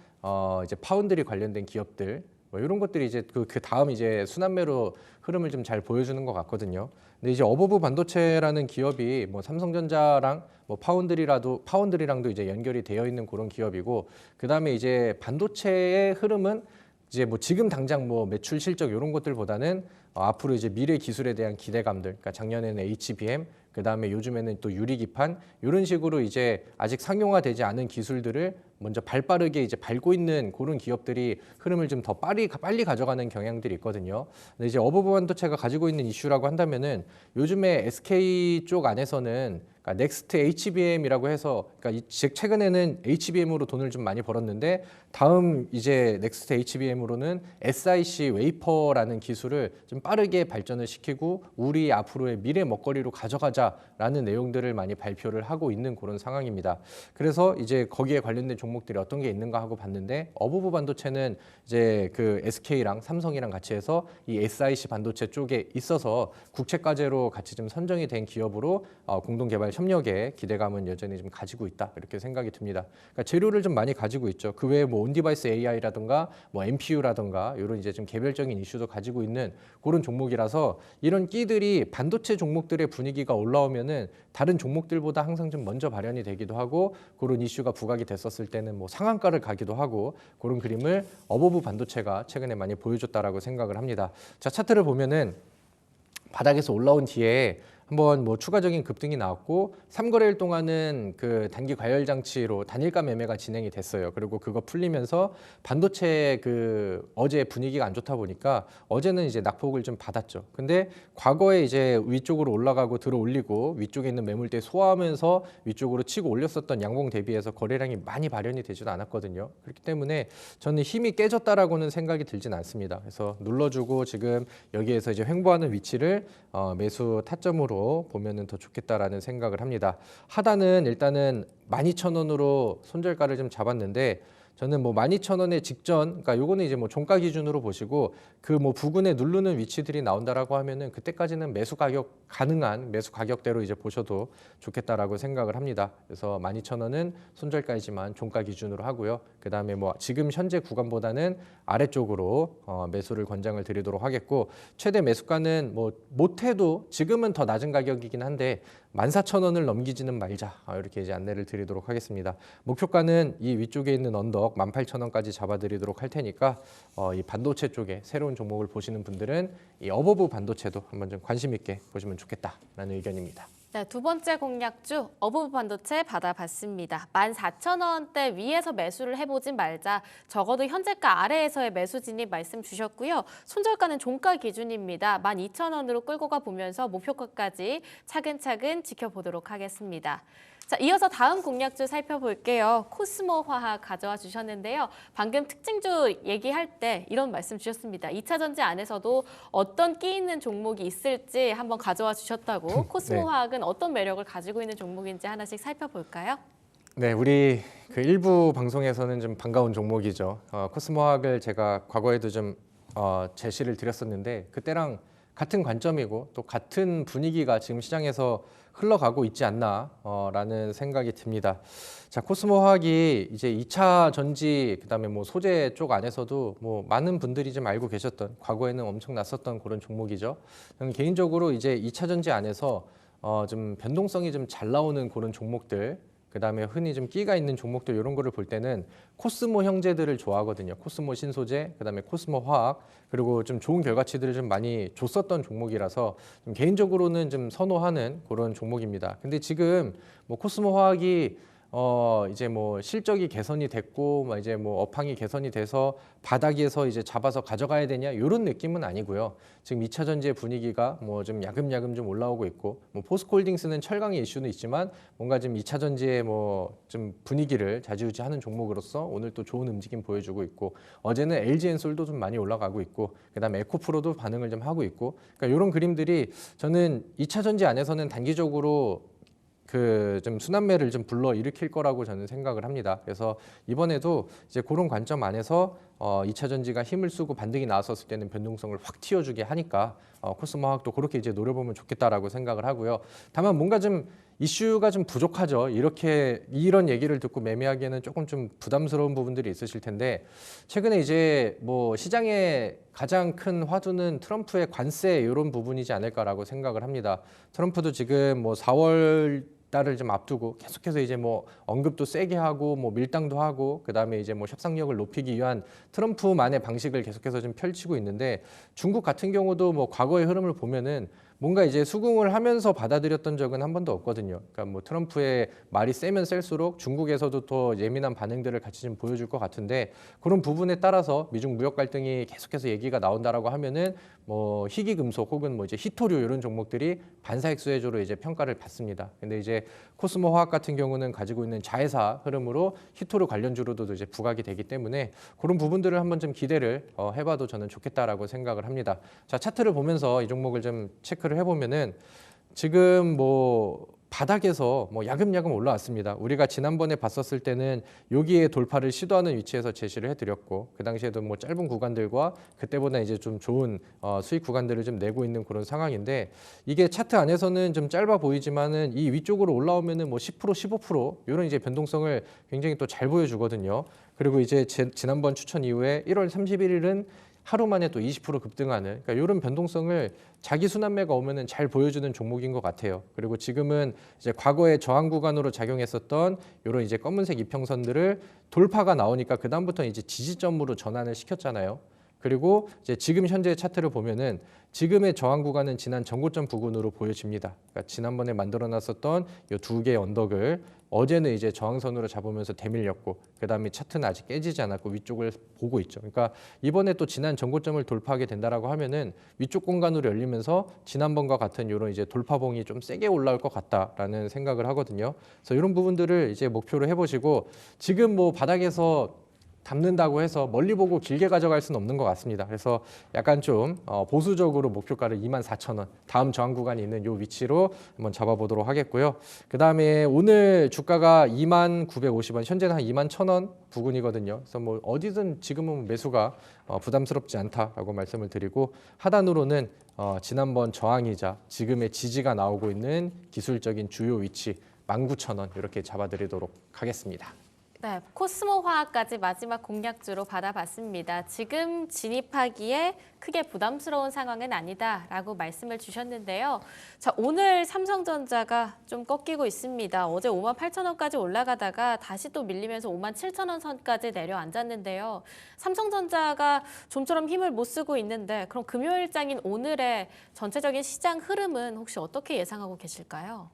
이제 파운드리 관련된 기업들 뭐 이런 것들이 이제 그 다음 이제 순환매로 흐름을 좀 잘 보여주는 것 같거든요. 근데 이제 어버브 반도체라는 기업이 뭐 삼성전자랑 뭐 파운드리랑도 이제 연결이 되어 있는 그런 기업이고, 그 다음에 이제 반도체의 흐름은 이제 뭐 지금 당장 뭐 매출 실적 이런 것들보다는 앞으로 이제 미래 기술에 대한 기대감들, 그러니까 작년에는 HBM, 그 다음에 요즘에는 또 유리기판 이런 식으로 이제 아직 상용화되지 않은 기술들을 먼저 발빠르게 이제 밟고 있는 그런 기업들이 흐름을 좀 더 빨리 가져가는 경향들이 있거든요. 근데 이제 어버브 반도체가 가지고 있는 이슈라고 한다면은 요즘에 SK 쪽 안에서는 그러니까 넥스트 HBM이라고 해서, 그러니까 최근에는 HBM으로 돈을 좀 많이 벌었는데 다음 이제 넥스트 HBM으로는 SiC 웨이퍼라는 기술을 좀 빠르게 발전을 시키고 우리 앞으로의 미래 먹거리로 가져가자라는 내용들을 많이 발표를 하고 있는 그런 상황입니다. 그래서 이제 거기에 관련된 종목들이 어떤 게 있는가 하고 봤는데, 어버브 반도체는 이제 그 SK랑 삼성이랑 같이 해서 이 SiC 반도체 쪽에 있어서 국책과제로 같이 좀 선정이 된 기업으로 공동 개발 협력에 기대감은 여전히 좀 가지고 있다, 이렇게 생각이 듭니다. 그러니까 재료를 좀 많이 가지고 있죠. 그 외에 뭐 온디바이스 AI라든가 뭐 MPU라든가 이런 이제 좀 개별적인 이슈도 가지고 있는 그런 종목이라서 이런 끼들이 반도체 종목들의 분위기가 올라오면은 다른 종목들보다 항상 좀 먼저 발현이 되기도 하고, 그런 이슈가 부각이 됐었을 때는 뭐 상한가를 가기도 하고, 그런 그림을 어버브 반도체가 최근에 많이 보여줬다라고 생각을 합니다. 자, 차트를 보면은 바닥에서 올라온 뒤에 한번 뭐 추가적인 급등이 나왔고 3거래일 동안은 그 단기 과열 장치로 단일가 매매가 진행이 됐어요. 그리고 그거 풀리면서 반도체 그 어제 분위기가 안 좋다 보니까 어제는 이제 낙폭을 좀 받았죠. 근데 과거에 이제 위쪽으로 올라가고 들어 올리고 위쪽에 있는 매물대 소화하면서 위쪽으로 치고 올렸었던 양봉 대비해서 거래량이 많이 발현이 되지도 않았거든요. 그렇기 때문에 저는 힘이 깨졌다라고는 생각이 들진 않습니다. 그래서 눌러주고 지금 여기에서 이제 횡보하는 위치를 매수 타점으로 보면은 더 좋겠다라는 생각을 합니다. 하단은 일단은 12,000원으로 손절가를 좀 잡았는데, 저는 뭐 12,000원의 직전, 그러니까 요거는 이제 뭐 종가 기준으로 보시고 그 뭐 부근에 누르는 위치들이 나온다라고 하면은 그때까지는 매수 가격 가능한 매수 가격대로 이제 보셔도 좋겠다라고 생각을 합니다. 그래서 12,000원은 손절가이지만 종가 기준으로 하고요. 그다음에 뭐 지금 현재 구간보다는 아래쪽으로 매수를 권장을 드리도록 하겠고, 최대 매수가는 뭐 못해도 지금은 더 낮은 가격이긴 한데 14,000원을 넘기지는 말자, 이렇게 이제 안내를 드리도록 하겠습니다. 목표가는 이 위쪽에 있는 언덕 18,000원까지 잡아드리도록 할 테니까 이 반도체 쪽에 새로운 종목을 보시는 분들은 이 어버브 반도체도 한번 좀 관심 있게 보시면 좋겠다라는 의견입니다. 네, 두 번째 공략주 어버브 반도체 받아봤습니다. 14,000원대 위에서 매수를 해보진 말자. 적어도 현재가 아래에서의 매수 진입 말씀 주셨고요. 손절가는 종가 기준입니다. 12,000원으로 끌고 가보면서 목표가까지 차근차근 지켜보도록 하겠습니다. 자, 이어서 다음 공략주 살펴볼게요. 코스모 화학 가져와 주셨는데요. 방금 특징주 얘기할 때 이런 말씀 주셨습니다. 2차 전지 안에서도 어떤 끼 있는 종목이 있을지 한번 가져와 주셨다고. 코스모 네. 화학은 어떤 매력을 가지고 있는 종목인지 하나씩 살펴볼까요? 네, 우리 그 일부 방송에서는 좀 반가운 종목이죠. 코스모 화학을 제가 과거에도 좀 제시를 드렸었는데 그때랑 같은 관점이고 또 같은 분위기가 지금 시장에서 흘러가고 있지 않나라는 생각이 듭니다. 자, 코스모 화학이 이제 2차 전지 그다음에 뭐 소재 쪽 안에서도 뭐 많은 분들이 좀 알고 계셨던, 과거에는 엄청 났었던 그런 종목이죠. 저는 개인적으로 이제 2차 전지 안에서 좀 변동성이 좀 잘 나오는 그런 종목들, 그다음에 흔히 좀 끼가 있는 종목들 이런 거를 볼 때는 코스모 형제들을 좋아하거든요. 코스모 신소재, 그다음에 코스모 화학, 그리고 좀 좋은 결과치들을 좀 많이 줬었던 종목이라서 좀 개인적으로는 좀 선호하는 그런 종목입니다. 근데 지금 뭐 코스모 화학이 이제 뭐 실적이 개선이 됐고 뭐 이제 뭐 업황이 개선이 돼서 바닥에서 이제 잡아서 가져가야 되냐 이런 느낌은 아니고요. 지금 2차 전지의 분위기가 뭐 좀 야금야금 좀 올라오고 있고, 뭐 포스코홀딩스는 철강의 이슈는 있지만 뭔가 지금 2차 전지의 뭐 좀 분위기를 좌지우지하는 종목으로서 오늘 또 좋은 움직임 보여주고 있고, 어제는 LG엔솔도 좀 많이 올라가고 있고, 그다음에 에코프로도 반응을 좀 하고 있고, 그러니까 이런 그림들이 저는 2차 전지 안에서는 단기적으로 그 좀 순환매를 좀 불러 일으킬 거라고 저는 생각을 합니다. 그래서 이번에도 이제 그런 관점 안에서 2차 전지가 힘을 쓰고 반등이 나왔었을 때는 변동성을 확 틔워주게 하니까 코스모 화학도 그렇게 이제 노려보면 좋겠다라고 생각을 하고요. 다만 뭔가 좀 이슈가 좀 부족하죠. 이런 얘기를 듣고 매매하기에는 조금 좀 부담스러운 부분들이 있으실 텐데 최근에 이제 뭐 시장의 가장 큰 화두는 트럼프의 관세 이런 부분이지 않을까라고 생각을 합니다. 트럼프도 지금 뭐 4월 달을 좀 앞두고 계속해서 이제 뭐 언급도 세게 하고 뭐 밀당도 하고 그다음에 이제 뭐 협상력을 높이기 위한 트럼프만의 방식을 계속해서 좀 펼치고 있는데 중국 같은 경우도 뭐 과거의 흐름을 보면은 뭔가 이제 수긍을 하면서 받아들였던 적은 한 번도 없거든요. 그러니까 뭐 트럼프의 말이 세면 셀수록 중국에서도 더 예민한 반응들을 같이 좀 보여줄 것 같은데 그런 부분에 따라서 미중 무역 갈등이 계속해서 얘기가 나온다라고 하면은 뭐 희귀 금속 혹은 뭐 이제 희토류 이런 종목들이 반사익수 해조로 이제 평가를 받습니다. 근데 이제 코스모 화학 같은 경우는 가지고 있는 자회사 흐름으로 희토류 관련주로도 이제 부각이 되기 때문에 그런 부분들을 한번 좀 기대를 해봐도 저는 좋겠다라고 생각을 합니다. 자, 차트를 보면서 이 종목을 좀 체크를 해보면은 지금 뭐 바닥에서 뭐 야금야금 올라왔습니다. 우리가 지난번에 봤었을 때는 여기에 돌파를 시도하는 위치에서 제시를 해드렸고 그 당시에도 뭐 짧은 구간들과 그때보다 이제 좀 좋은 수익 구간들을 좀 내고 있는 그런 상황인데 이게 차트 안에서는 좀 짧아 보이지만은 이 위쪽으로 올라오면은 뭐 10% 15% 이런 이제 변동성을 굉장히 또 잘 보여주거든요. 그리고 이제 지난번 추천 이후에 1월 31일은 하루 만에 또 20% 급등하는 그러니까 이런 변동성을 자기 순환매가 오면은 잘 보여주는 종목인 것 같아요. 그리고 지금은 이제 과거에 저항 구간으로 작용했었던 이런 이제 검은색 이평선들을 돌파가 나오니까 그 다음부터 이제 지지점으로 전환을 시켰잖아요. 그리고 이제 지금 현재 차트를 보면은 지금의 저항 구간은 지난 전고점 부근으로 보여집니다. 그러니까 지난번에 만들어놨었던 이 두 개의 언덕을 어제는 이제 저항선으로 잡으면서 대밀렸고 그다음에 차트는 아직 깨지지 않았고 위쪽을 보고 있죠. 그러니까 이번에 또 지난 전고점을 돌파하게 된다라고 하면은 위쪽 공간으로 열리면서 지난번과 같은 이런 이제 돌파봉이 좀 세게 올라올 것 같다라는 생각을 하거든요. 그래서 이런 부분들을 이제 목표로 해보시고 지금 뭐 바닥에서 담는다고 해서 멀리 보고 길게 가져갈 수는 없는 것 같습니다. 그래서 약간 좀 보수적으로 목표가를 24,000원 다음 저항 구간이 있는 이 위치로 한번 잡아보도록 하겠고요. 그 다음에 오늘 주가가 29,950원 현재는 한 21,000원 부근이거든요. 그래서 뭐 어디든 지금은 매수가 부담스럽지 않다라고 말씀을 드리고 하단으로는 지난번 저항이자 지금의 지지가 나오고 있는 기술적인 주요 위치 19,000원 이렇게 잡아드리도록 하겠습니다. 네, 코스모 화학까지 마지막 공략주로 받아봤습니다. 지금 진입하기에 크게 부담스러운 상황은 아니다라고 말씀을 주셨는데요. 자, 오늘 삼성전자가 좀 꺾이고 있습니다. 어제 58,000원까지 올라가다가 다시 또 밀리면서 57,000원 선까지 내려앉았는데요. 삼성전자가 좀처럼 힘을 못 쓰고 있는데 그럼 금요일장인 오늘의 전체적인 시장 흐름은 혹시 어떻게 예상하고 계실까요?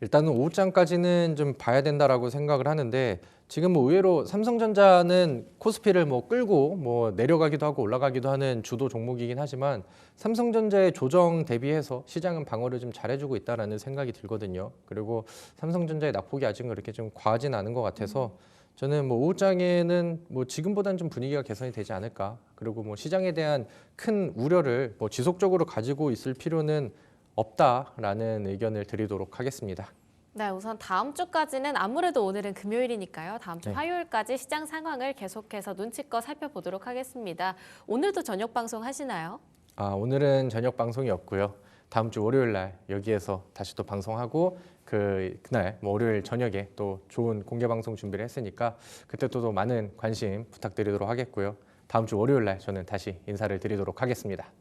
일단은 오후장까지는 좀 봐야 된다라고 생각을 하는데 지금 뭐 의외로 삼성전자는 코스피를 뭐 끌고 뭐 내려가기도 하고 올라가기도 하는 주도 종목이긴 하지만 삼성전자의 조정 대비해서 시장은 방어를 좀 잘해주고 있다라는 생각이 들거든요. 그리고 삼성전자의 낙폭이 아직 그렇게 좀 과하진 않은 것 같아서 저는 뭐 오후장에는 뭐 지금보다는 좀 분위기가 개선이 되지 않을까. 그리고 뭐 시장에 대한 큰 우려를 뭐 지속적으로 가지고 있을 필요는 없다라는 의견을 드리도록 하겠습니다. 네, 우선 다음 주까지는 아무래도 오늘은 금요일이니까요. 다음 주 네. 화요일까지 시장 상황을 계속해서 눈치껏 살펴보도록 하겠습니다. 오늘도 저녁 방송 하시나요? 오늘은 저녁 방송이 없고요. 다음 주 월요일 날 여기에서 다시 또 방송하고 그날 뭐 월요일 저녁에 또 좋은 공개 방송 준비를 했으니까 그때 또 많은 관심 부탁드리도록 하겠고요. 다음 주 월요일 날 저는 다시 인사를 드리도록 하겠습니다.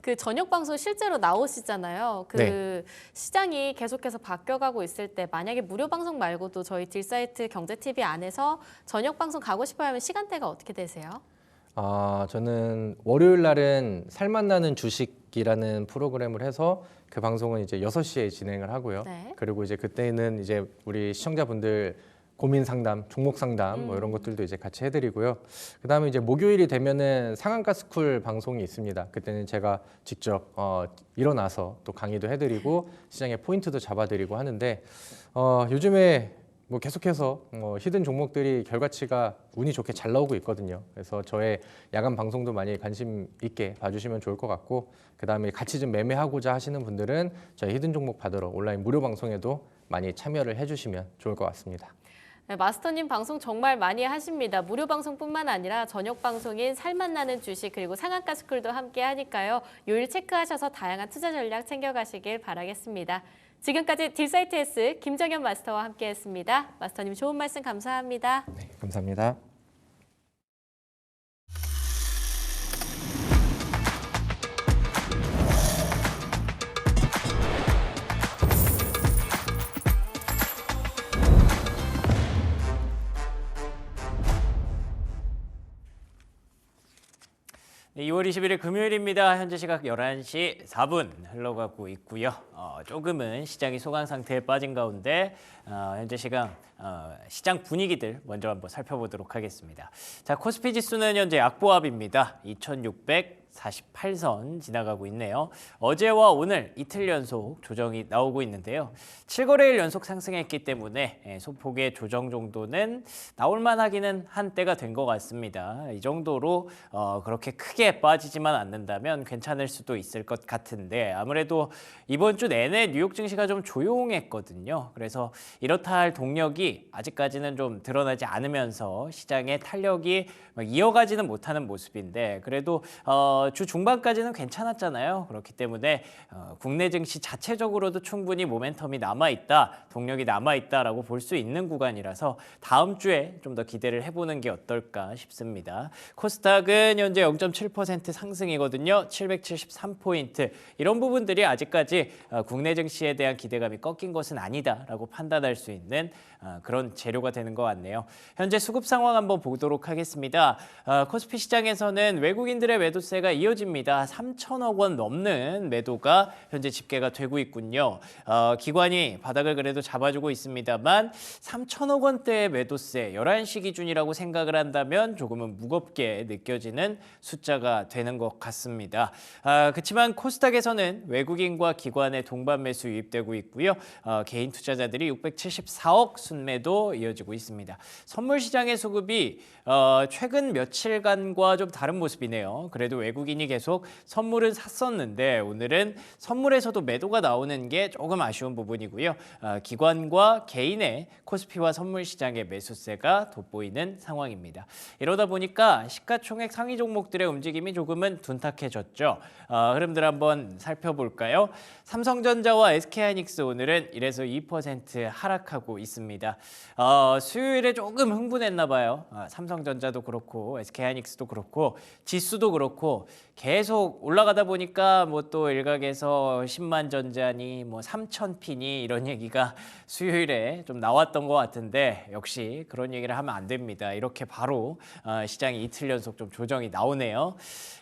그 저녁 방송 실제로 나오시잖아요. 그 네. 시장이 계속해서 바뀌어가고 있을 때 만약에 무료 방송 말고도 저희 딜사이트 경제TV 안에서 저녁 방송 가고 싶어요 하면 시간대가 어떻게 되세요? 저는 월요일 날은 살맛나는 주식이라는 프로그램을 해서 그 방송은 이제 6시에 진행을 하고요. 네. 그리고 이제 그때는 이제 우리 시청자분들 고민 상담, 종목 상담 뭐 이런 것들도 이제 같이 해드리고요. 그다음에 이제 목요일이 되면은 상한가 스쿨 방송이 있습니다. 그때는 제가 직접 일어나서 또 강의도 해드리고 시장의 포인트도 잡아드리고 하는데 요즘에 뭐 계속해서 히든 종목들이 결과치가 운이 좋게 잘 나오고 있거든요. 그래서 저의 야간 방송도 많이 관심 있게 봐주시면 좋을 것 같고 그다음에 같이 좀 매매하고자 하시는 분들은 저희 히든 종목 받으러 온라인 무료 방송에도 많이 참여를 해주시면 좋을 것 같습니다. 네, 마스터님 방송 정말 많이 하십니다. 무료 방송뿐만 아니라 저녁 방송인 살맛나는 주식 그리고 상한가 스쿨도 함께 하니까요. 요일 체크하셔서 다양한 투자 전략 챙겨가시길 바라겠습니다. 지금까지 딜사이트 S 김정현 마스터와 함께했습니다. 마스터님 좋은 말씀 감사합니다. 네, 감사합니다. 네, 2월 21일 금요일입니다. 현재 시각 11시 4분 흘러가고 있고요. 조금은 시장이 소강 상태에 빠진 가운데 현재 시각 시장 분위기들 먼저 한번 살펴보도록 하겠습니다. 자, 코스피 지수는 현재 약보합입니다. 2648선 지나가고 있네요. 어제와 오늘 이틀 연속 조정이 나오고 있는데요. 7거래일 연속 상승했기 때문에 소폭의 조정 정도는 나올 만하기는 한 때가 된 것 같습니다. 이 정도로 그렇게 크게 빠지지만 않는다면 괜찮을 수도 있을 것 같은데 아무래도 이번 주 내내 뉴욕 증시가 좀 조용했거든요. 그래서 이렇다 할 동력이 아직까지는 좀 드러나지 않으면서 시장의 탄력이 이어가지는 못하는 모습인데 그래도 주 중반까지는 괜찮았잖아요. 그렇기 때문에 국내 증시 자체적으로도 충분히 모멘텀이 남아있다, 동력이 남아있다라고 볼 수 있는 구간이라서 다음 주에 좀 더 기대를 해보는 게 어떨까 싶습니다. 코스닥은 현재 0.7% 상승이거든요. 773포인트. 이런 부분들이 아직까지 국내 증시에 대한 기대감이 꺾인 것은 아니다라고 판단할 수 있는 그런 재료가 되는 것 같네요. 현재 수급 상황 한번 보도록 하겠습니다. 코스피 시장에서는 외국인들의 매도세가 이어집니다. 3천억 원 넘는 매도가 현재 집계가 되고 있군요. 기관이 바닥을 그래도 잡아주고 있습니다만 3천억 원대의 매도세 11시 기준이라고 생각을 한다면 조금은 무겁게 느껴지는 숫자가 되는 것 같습니다. 그렇지만 코스닥에서는 외국인과 기관의 동반 매수 유입되고 있고요. 개인 투자자들이 674억 순매도 이어지고 있습니다. 선물 시장의 수급이 최근 며칠간과 좀 다른 모습이네요. 그래도 외국인이 계속 선물은 샀었는데 오늘은 선물에서도 매도가 나오는 게 조금 아쉬운 부분이고요. 기관과 개인의 코스피와 선물 시장의 매수세가 돋보이는 상황입니다. 이러다 보니까 시가총액 상위 종목들의 움직임이 조금은 둔탁해졌죠. 흐름들 한번 살펴볼까요? 삼성전자와 SK하이닉스 오늘은 1에서 2% 하락하고 있습니다. 수요일에 조금 흥분했나 봐요. 삼성전자도 그렇고 SK하이닉스도 그렇고 지수도 그렇고 계속 올라가다 보니까 뭐 또 일각에서 10만 전자니 뭐 3천 피니 이런 얘기가 수요일에 좀 나왔던 것 같은데 역시 그런 얘기를 하면 안 됩니다. 이렇게 바로 시장이 이틀 연속 좀 조정이 나오네요.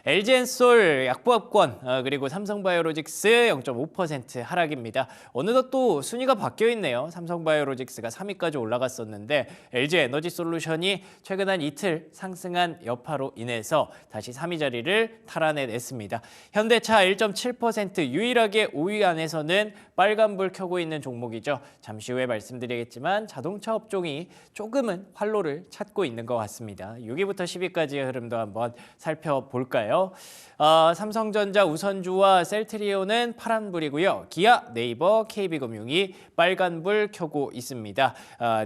LG엔솔 약보합권 그리고 삼성바이오로직스 0.5% 하락입니다. 어느덧 또 순위가 바뀌어 있네요. 삼성바이오로직스가 3위까지 올라갔었는데 LG에너지솔루션이 최근 한 이틀 상승한 여파로 인해서 다시 3위 자리를 탈환해냈습니다. 현대차 1.7% 유일하게 5위 안에서는 빨간불 켜고 있는 종목이죠. 잠시 후에 말씀드리겠지만 자동차 업종이 조금은 활로를 찾고 있는 것 같습니다. 6위부터 10위까지의 흐름도 한번 살펴볼까요? 삼성전자 우선주와 셀트리온은 파란불이고요. 기아, 네이버, KB금융이 빨간불 켜고 있습니다.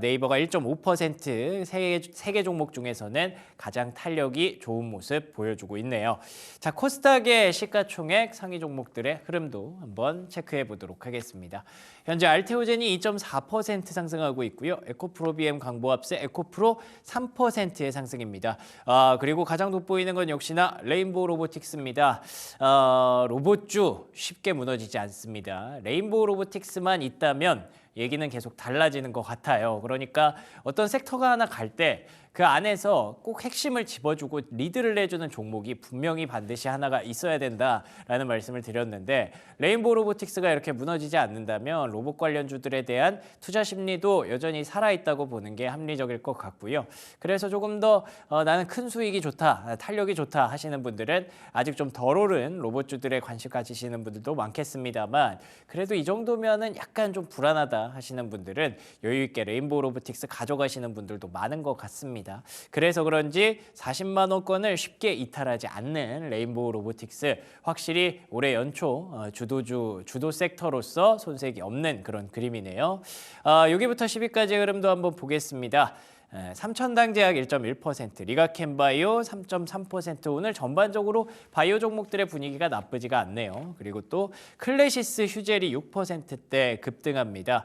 네이버가 1.5% 세 개 종목 중에서는 가장 탄력이 좋은 모습 보여주고 있네요. 자, 코스닥의 시가총액 상위 종목들의 흐름도 한번 체크해 보도록 하겠습니다. 현재 알테오젠이 2.4% 상승하고 있고요. 에코프로비엠 광보합세 에코프로 3%의 상승입니다. 그리고 가장 돋보이는 건 역시나 레인보우 로보틱스입니다. 로봇주 쉽게 무너지지 않습니다. 레인보우 로보틱스만 있다면 얘기는 계속 달라지는 것 같아요. 그러니까 어떤 섹터가 하나 갈 때 그 안에서 꼭 핵심을 집어주고 리드를 내주는 종목이 분명히 반드시 하나가 있어야 된다라는 말씀을 드렸는데 레인보우 로보틱스가 이렇게 무너지지 않는다면 로봇 관련주들에 대한 투자 심리도 여전히 살아있다고 보는 게 합리적일 것 같고요. 그래서 조금 더 나는 큰 수익이 좋다, 탄력이 좋다 하시는 분들은 아직 좀 덜 오른 로봇주들에 관심 가지시는 분들도 많겠습니다만 그래도 이 정도면은 약간 좀 불안하다 하시는 분들은 여유 있게 레인보우 로보틱스 가져가시는 분들도 많은 것 같습니다. 그래서 그런지 40만 원권을 쉽게 이탈하지 않는 레인보우 로보틱스 확실히 올해 연초 주도 섹터로서 손색이 없는 그런 그림이네요. 여기부터 10위까지의 흐름도 한번 보겠습니다. 삼천당제약 1.1%, 리가캠바이오 3.3%. 오늘 전반적으로 바이오 종목들의 분위기가 나쁘지가 않네요. 그리고 또 클래시스 휴젤이 6%대 급등합니다.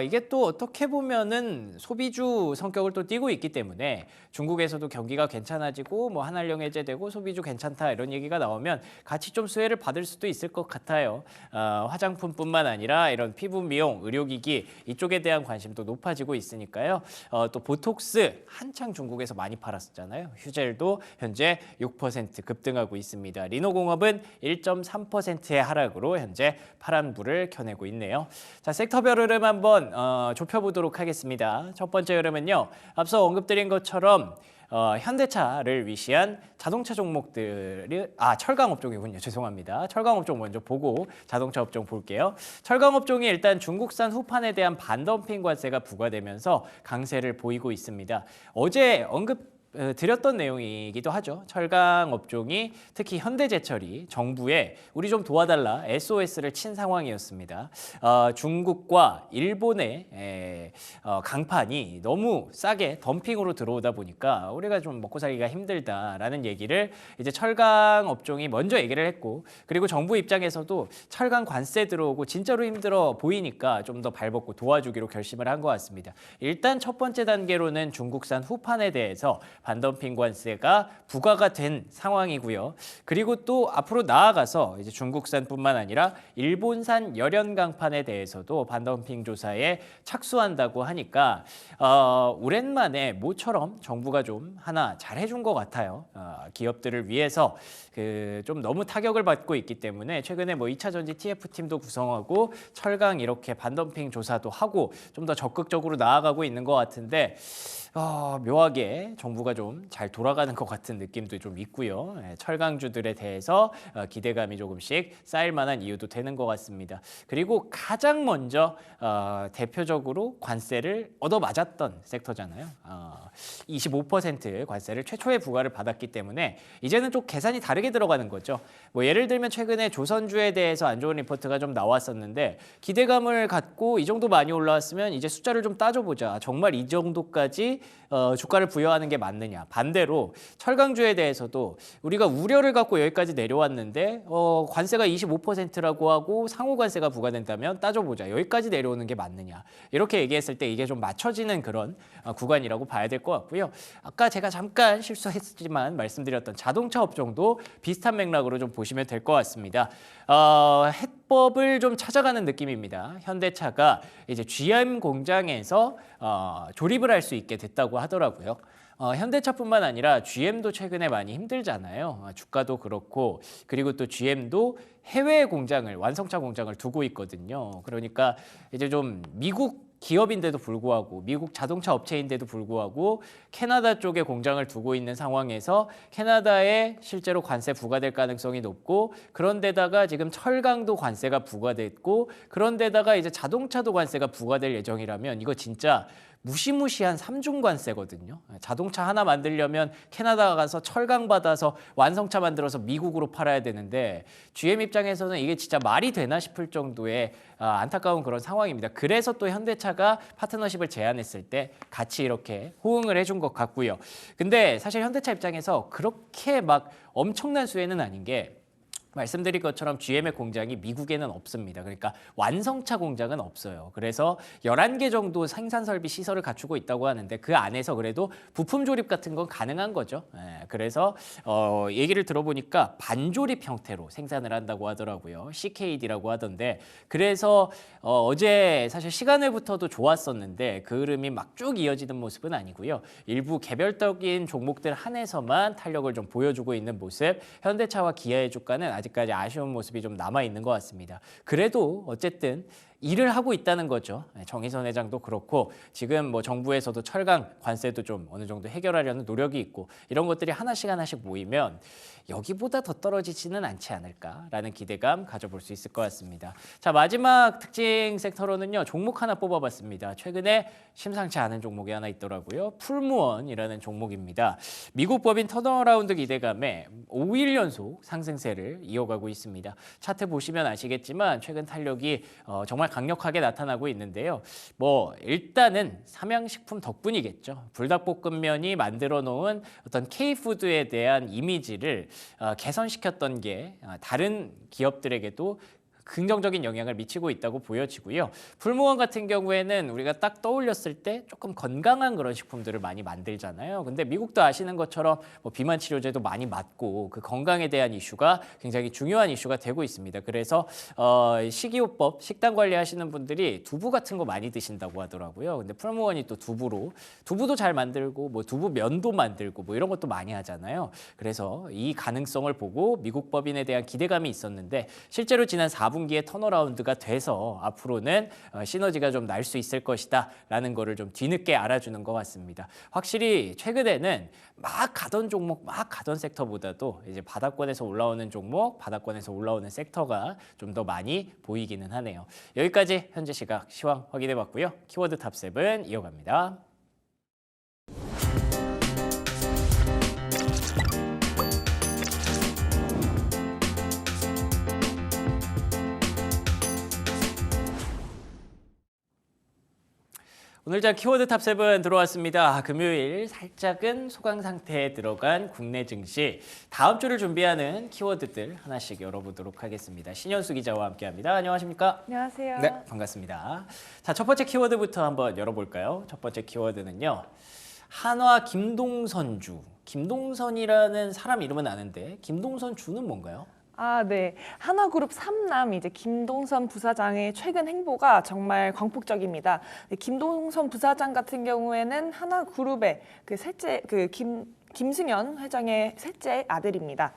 이게 또 어떻게 보면은 소비주 성격을 또 띠고 있기 때문에 중국에서도 경기가 괜찮아지고 뭐 한한령 해제되고 소비주 괜찮다 이런 얘기가 나오면 같이 좀 수혜를 받을 수도 있을 것 같아요. 화장품뿐만 아니라 이런 피부 미용, 의료기기 이쪽에 대한 관심도 높아지고 있으니까요. 또 보톡스 한창 중국에서 많이 팔았었잖아요. 휴젤도 현재 6% 급등하고 있습니다. 리노공업은 1.3%의 하락으로 현재 파란불을 켜내고 있네요. 자, 섹터별 흐름 한번 좁혀보도록 하겠습니다. 첫 번째 흐름은요. 앞서 언급드린 것처럼 현대차를 위시한 자동차 종목들이 철강 업종이군요. 죄송합니다. 철강 업종 먼저 보고 자동차 업종 볼게요. 철강 업종이 일단 중국산 후판에 대한 반덤핑 관세가 부과되면서 강세를 보이고 있습니다. 어제 드렸던 내용이기도 하죠. 철강 업종이 특히 현대제철이 정부에 우리 좀 도와달라 SOS를 친 상황이었습니다. 중국과 일본의 강판이 너무 싸게 덤핑으로 들어오다 보니까 우리가 좀 먹고 살기가 힘들다라는 얘기를 이제 철강 업종이 먼저 얘기를 했고, 그리고 정부 입장에서도 철강 관세 들어오고 진짜로 힘들어 보이니까 좀 더 발벗고 도와주기로 결심을 한 것 같습니다. 일단 첫 번째 단계로는 중국산 후판에 대해서 반덤핑 관세가 부과가 된 상황이고요. 그리고 또 앞으로 나아가서 이제 중국산뿐만 아니라 일본산 열연강판에 대해서도 반덤핑 조사에 착수한다고 하니까 오랜만에 모처럼 정부가 좀 하나 잘해준 것 같아요. 기업들을 위해서 좀 너무 타격을 받고 있기 때문에 최근에 뭐 2차 전지 TF팀도 구성하고 철강 이렇게 반덤핑 조사도 하고 좀 더 적극적으로 나아가고 있는 것 같은데 묘하게 정부가 좀 잘 돌아가는 것 같은 느낌도 좀 있고요. 철강주들에 대해서 기대감이 조금씩 쌓일 만한 이유도 되는 것 같습니다. 그리고 가장 먼저 대표적으로 관세를 얻어맞았던 섹터잖아요. 25% 관세를 최초에 부과를 받았기 때문에 이제는 좀 계산이 다르게 들어가는 거죠. 뭐 예를 들면 최근에 조선주에 대해서 안 좋은 리포트가 좀 나왔었는데 기대감을 갖고 이 정도 많이 올라왔으면 이제 숫자를 좀 따져보자. 정말 이 정도까지 주가를 부여하는 게 맞느냐. 반대로 철강주에 대해서도 우리가 우려를 갖고 여기까지 내려왔는데 관세가 25%라고 하고 상호 관세가 부과된다면 따져보자. 여기까지 내려오는 게 맞느냐. 이렇게 얘기했을 때 이게 좀 맞춰지는 그런 구간이라고 봐야 될 것 같고요. 아까 제가 잠깐 실수했지만 말씀드렸던 자동차 업종도 비슷한 맥락으로 좀 보시면 될 것 같습니다. 해법을 좀 찾아가는 느낌입니다. 현대차가 이제 GM 공장에서 조립을 할 수 있게 됐다고 하더라고요. 현대차뿐만 아니라 GM도 최근에 많이 힘들잖아요. 주가도 그렇고, 그리고 또 GM도 해외 공장을, 완성차 공장을 두고 있거든요. 그러니까 이제 좀 미국 기업인데도 불구하고, 미국 자동차 업체인데도 불구하고 캐나다 쪽에 공장을 두고 있는 상황에서 캐나다에 실제로 관세 부과될 가능성이 높고, 그런데다가 지금 철강도 관세가 부과됐고, 그런데다가 이제 자동차도 관세가 부과될 예정이라면 이거 진짜 무시무시한 삼중 관세거든요. 자동차 하나 만들려면 캐나다 가서 철강 받아서 완성차 만들어서 미국으로 팔아야 되는데 GM 입장에서는 이게 진짜 말이 되나 싶을 정도의 안타까운 그런 상황입니다. 그래서 또 현대차가 파트너십을 제안했을 때 같이 이렇게 호응을 해준 것 같고요. 근데 사실 현대차 입장에서 그렇게 막 엄청난 수혜는 아닌 게, 말씀드린 것처럼 GM의 공장이 미국에는 없습니다. 그러니까 완성차 공장은 없어요. 그래서 11개 정도 생산 설비 시설을 갖추고 있다고 하는데 그 안에서 그래도 부품 조립 같은 건 가능한 거죠. 그래서 얘기를 들어보니까 반조립 형태로 생산을 한다고 하더라고요. CKD라고 하던데, 그래서 어제 사실 시간외부터도 좋았었는데 그 흐름이 막 쭉 이어지는 모습은 아니고요. 일부 개별적인 종목들 한해서만 탄력을 좀 보여주고 있는 모습. 현대차와 기아의 주가는 아직까지 아쉬운 모습이 좀 남아있는 것 같습니다. 그래도 어쨌든 일을 하고 있다는 거죠. 정의선 회장도 그렇고, 지금 뭐 정부에서도 철강 관세도 좀 어느 정도 해결하려는 노력이 있고, 이런 것들이 하나씩 하나씩 모이면 여기보다 더 떨어지지는 않지 않을까라는 기대감 가져볼 수 있을 것 같습니다. 자, 마지막 특징 섹터로는요, 종목 하나 뽑아봤습니다. 최근에 심상치 않은 종목이 하나 있더라고요. 풀무원이라는 종목입니다. 미국 법인 턴어라운드 기대감에 5일 연속 상승세를 이어가고 있습니다. 차트 보시면 아시겠지만 최근 탄력이 정말 강력하게 나타나고 있는데요. 뭐 일단은 삼양식품 덕분이겠죠. 불닭볶음면이 만들어 놓은 어떤 K푸드에 대한 이미지를 개선시켰던 게 다른 기업들에게도 긍정적인 영향을 미치고 있다고 보여지고요. 풀무원 같은 경우에는 우리가 딱 떠올렸을 때 조금 건강한 그런 식품들을 많이 만들잖아요. 근데 미국도 아시는 것처럼 뭐 비만 치료제도 많이 맞고 그 건강에 대한 이슈가 굉장히 중요한 이슈가 되고 있습니다. 그래서 식이요법, 식단 관리하시는 분들이 두부 같은 거 많이 드신다고 하더라고요. 근데 풀무원이 또 두부도 잘 만들고 뭐 두부면도 만들고 뭐 이런 것도 많이 하잖아요. 그래서 이 가능성을 보고 미국 법인에 대한 기대감이 있었는데 실제로 지난 4분기에 턴어라운드가 돼서 앞으로는 시너지가 좀 날 수 있을 것이다 라는 거를 좀 뒤늦게 알아주는 것 같습니다. 확실히 최근에는 막 가던 종목, 막 가던 sek터보다도 이제 바닥권에서 올라오는 종목, 바닥권에서 올라오는 섹터가 좀 더 많이 보이기는 하네요. 여기까지 현재 시각 시황 확인해 봤고요. 키워드 탑7 이어갑니다. 오늘 장 키워드 탑7 들어왔습니다. 금요일 살짝은 소강 상태에 들어간 국내 증시. 다음 주를 준비하는 키워드들 하나씩 열어보도록 하겠습니다. 신현수 기자와 함께합니다. 안녕하십니까? 안녕하세요. 네, 반갑습니다. 자, 첫 번째 키워드부터 한번 열어볼까요? 첫 번째 키워드는요. 한화 김동선주. 김동선이라는 사람 이름은 아는데 김동선주는 뭔가요? 네. 하나그룹 3남 이제 김동선 부사장의 최근 행보가 정말 광폭적입니다. 김동선 부사장 같은 경우에는 하나그룹의 김승현 회장의 셋째 아들입니다.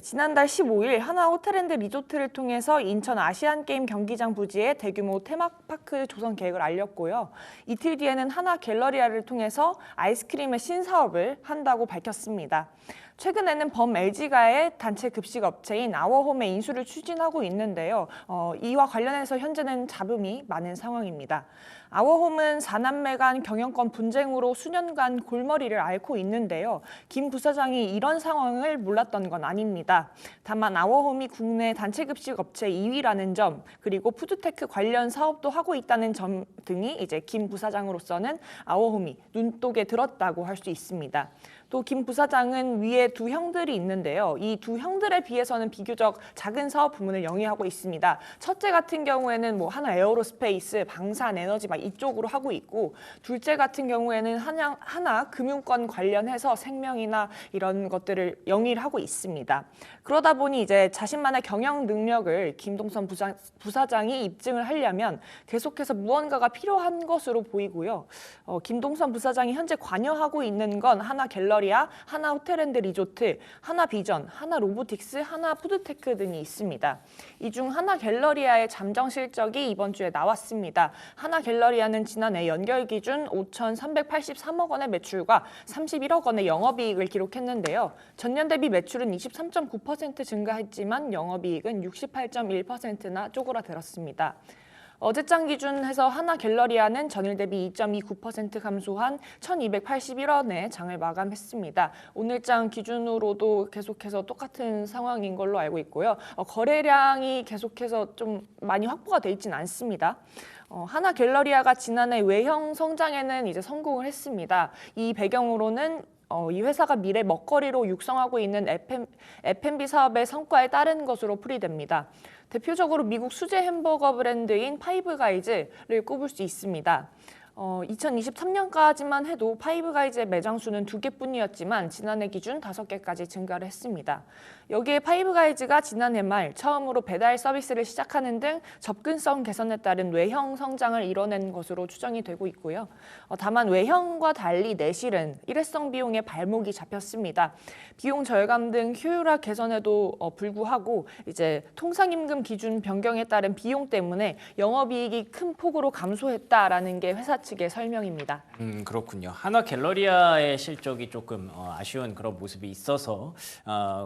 지난달 15일 하나 호텔앤드 리조트를 통해서 인천 아시안게임 경기장 부지에 대규모 테마파크 조성 계획을 알렸고요. 이틀 뒤에는 하나 갤러리아를 통해서 아이스크림의 신사업을 한다고 밝혔습니다. 최근에는 범 LG가의 단체 급식 업체인 아워홈의 인수를 추진하고 있는데요. 이와 관련해서 현재는 잡음이 많은 상황입니다. 아워홈은 4남매 간 경영권 분쟁으로 수년간 골머리를 앓고 있는데요. 김 부사장이 이런 상황을 몰랐던 건 아닙니다. 다만 아워홈이 국내 단체 급식 업체 2위라는 점, 그리고 푸드테크 관련 사업도 하고 있다는 점 등이 이제 김 부사장으로서는 아워홈이 눈독에 들었다고 할 수 있습니다. 또 김 부사장은 위에 두 형들이 있는데요. 이 두 형들에 비해서는 비교적 작은 사업 부문을 영위하고 있습니다. 첫째 같은 경우에는 뭐 하나 에어로스페이스, 방산, 에너지 막 이쪽으로 하고 있고, 둘째 같은 경우에는 하나 금융권 관련해서 생명이나 이런 것들을 영위를 하고 있습니다. 그러다 보니 이제 자신만의 경영 능력을 김동선 부사장이 입증을 하려면 계속해서 무언가가 필요한 것으로 보이고요. 김동선 부사장이 현재 관여하고 있는 건 하나 갤러리아, 하나 호텔앤드 리조트, 하나 비전, 하나 로보틱스, 하나 푸드테크 등이 있습니다. 이 중 하나 갤러리아의 잠정 실적이 이번 주에 나왔습니다. 하나 갤러리아는 지난해 연결 기준 5,383억 원의 매출과 31억 원의 영업이익을 기록했는데요. 전년 대비 매출은 23.9% 증가했지만 영업이익은 68.1%나 쪼그라들었습니다. 어제장 기준해서 하나 갤러리아는 전일 대비 2.29% 감소한 1,281원에 장을 마감했습니다. 오늘장 기준으로도 계속해서 똑같은 상황인 걸로 알고 있고요. 거래량이 계속해서 좀 많이 확보가 돼 있지는 않습니다. 하나 갤러리아가 지난해 외형 성장에는 이제 성공을 했습니다. 이 배경으로는 이 회사가 미래 먹거리로 육성하고 있는 F&B 사업의 성과에 따른 것으로 풀이됩니다. 대표적으로 미국 수제 햄버거 브랜드인 파이브가이즈를 꼽을 수 있습니다. 2023년까지만 해도 파이브가이즈의 매장 수는 2개뿐이었지만 지난해 기준 5개까지 증가를 했습니다. 여기에 파이브가이즈가 지난해 말 처음으로 배달 서비스를 시작하는 등 접근성 개선에 따른 외형 성장을 이뤄낸 것으로 추정이 되고 있고요. 다만 외형과 달리 내실은 일회성 비용에 발목이 잡혔습니다. 비용 절감 등 효율화 개선에도 불구하고 이제 통상임금 기준 변경에 따른 비용 때문에 영업이익이 큰 폭으로 감소했다라는 게 회사 측의 설명입니다. 그렇군요. 한화 갤러리아의 실적이 조금 아쉬운 그런 모습이 있어서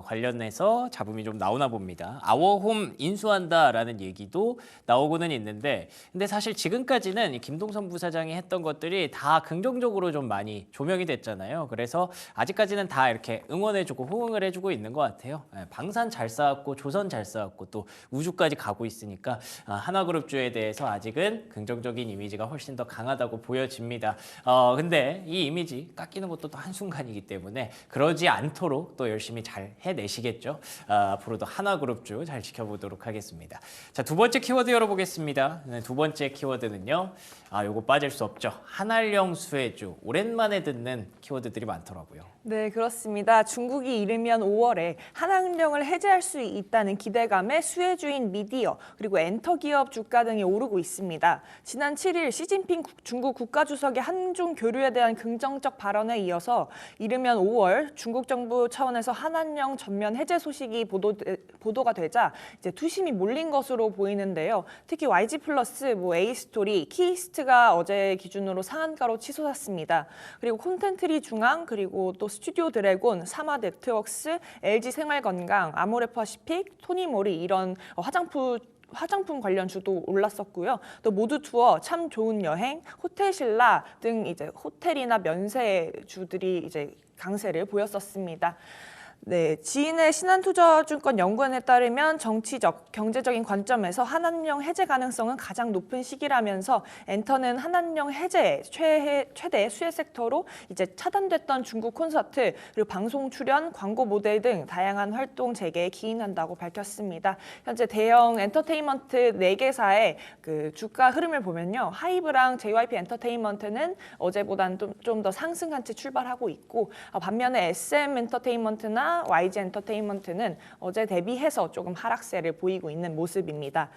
관련해서 잡음이 좀 나오나 봅니다. 아워홈 인수한다라는 얘기도 나오고는 있는데, 근데 사실 지금까지는 이 김동선 부사장이 했던 것들이 다 긍정적으로 좀 많이 조명이 됐잖아요. 그래서 아직까지는 다 이렇게 응원해주고 호응을 해주고 있는 것 같아요. 방산 잘 쌓았고 조선 잘 쌓았고 또 우주까지 가고 있으니까 한화그룹주에 대해서 아직은 긍정적인 이미지가 훨씬 더 강하다고 보여집니다. 근데 이 이미지 깎이는 것도 또 한순간이기 때문에 그러지 않도록 또 열심히 잘 해내시겠죠. 앞으로도 한화그룹주 잘 지켜보도록 하겠습니다. 자, 두 번째 키워드 열어보겠습니다. 네, 두 번째 키워드는요. 요거 빠질 수 없죠. 한알령 수혜주. 오랜만에 듣는 키워드들이 많더라고요. 네, 그렇습니다. 중국이 이르면 5월에 한알령을 해제할 수 있다는 기대감에 수혜주인 미디어 그리고 엔터기업 주가 등이 오르고 있습니다. 지난 7일 시진핑 중국 국가주석의 한중 교류에 대한 긍정적 발언에 이어서 이르면 5월 중국 정부 차원에서 한알령 전면 해제 소식이 보도가 되자 이제 투심이 몰린 것으로 보이는데요. 특히 YG플러스, A스토리, 키스트가 어제 기준으로 상한가로 치솟았습니다. 그리고 콘텐트리 중앙 그리고 또 스튜디오 드래곤, 사마 네트워크스, LG 생활건강, 아모레퍼시픽, 토니모리 이런 화장품 관련 주도 올랐었고요. 또 모두 투어, 참 좋은 여행, 호텔신라 등 이제 호텔이나 면세주들이 이제 강세를 보였었습니다. 네, 지인의 신한투자증권 연구원에 따르면 정치적, 경제적인 관점에서 한한령 해제 가능성은 가장 높은 시기라면서 엔터는 한한령 해제 최대 수혜 섹터로 이제 차단됐던 중국 콘서트 그리고 방송 출연, 광고 모델 등 다양한 활동 재개에 기인한다고 밝혔습니다. 현재 대형 엔터테인먼트 4개사의 그 주가 흐름을 보면요, 하이브랑 JYP 엔터테인먼트는 어제보다는 좀 더 상승한 채 출발하고 있고, 반면에 SM 엔터테인먼트나 YG 엔터테인먼트는 어제 대비해서 조금 하락세를 보이고 있는 모습입니다.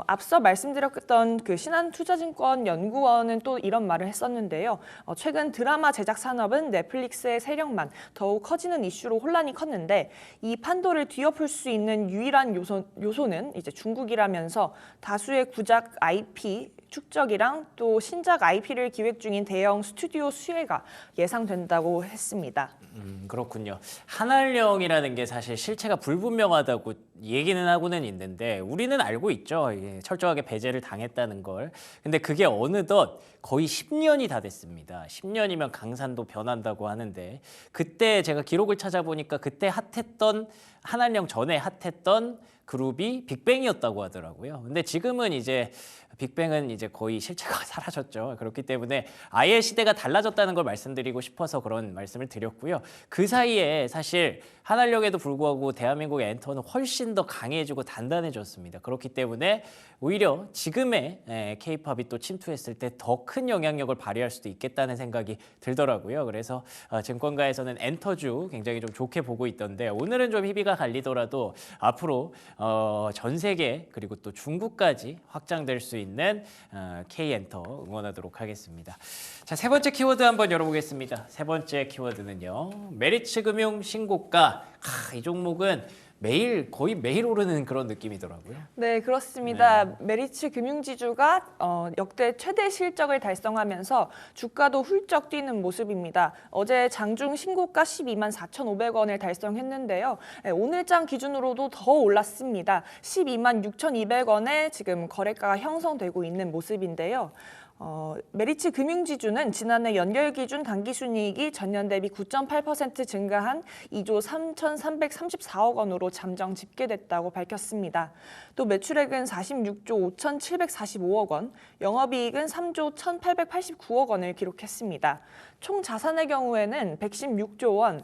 앞서 말씀드렸던 그 신한투자증권 연구원은 또 이런 말을 했었는데요. 최근 드라마 제작 산업은 넷플릭스의 세력만 더욱 커지는 이슈로 혼란이 컸는데 이 판도를 뒤엎을 수 있는 유일한 요소는 이제 중국이라면서 다수의 구작 IP 축적이랑 또 신작 IP를 기획 중인 대형 스튜디오 수혜가 예상된다고 했습니다. 그렇군요. 한알령이라는 게 사실 실체가 불분명하다고 얘기는 하고는 있는데 우리는 알고 있죠. 철저하게 배제를 당했다는 걸. 근데 그게 어느덧 거의 10년이 다 됐습니다. 10년이면 강산도 변한다고 하는데 그때 제가 기록을 찾아보니까 그때 핫했던 한알령 전에 핫했던 그룹이 빅뱅이었다고 하더라고요. 근데 지금은 이제 빅뱅은 이제 거의 실체가 사라졌죠. 그렇기 때문에 아예 시대가 달라졌다는 걸 말씀드리고 싶어서 그런 말씀을 드렸고요. 그 사이에 사실 한알령에도 불구하고 대한민국의 엔터는 훨씬 더 강해지고 단단해졌습니다. 그렇기 때문에 오히려 지금의 K-팝이 또 침투했을 때 더 큰 영향력을 발휘할 수도 있겠다는 생각이 들더라고요. 그래서 증권가에서는 엔터주 굉장히 좀 좋게 보고 있던데 오늘은 좀 희비가 갈리더라도 앞으로 전 세계 그리고 또 중국까지 확장될 수 있는 K엔터 응원하도록 하겠습니다. 자, 세 번째 키워드 한번 열어보겠습니다. 세 번째 키워드는요. 메리츠금융 신고가. 이 종목은 거의 매일 오르는 그런 느낌이더라고요. 네, 그렇습니다. 메리츠 금융지주가 역대 최대 실적을 달성하면서 주가도 훌쩍 뛰는 모습입니다. 어제 장중 신고가 12만 4,500원을 달성했는데요. 오늘장 기준으로도 더 올랐습니다. 12만 6,200원에 지금 거래가가 형성되고 있는 모습인데요. 메리츠 금융지주는 지난해 연결 기준 당기순이익이 전년 대비 9.8% 증가한 2조 3,334억 원으로 잠정 집계됐다고 밝혔습니다. 또 매출액은 46조 5,745억 원, 영업이익은 3조 1,889억 원을 기록했습니다. 총 자산의 경우에는 116조 원,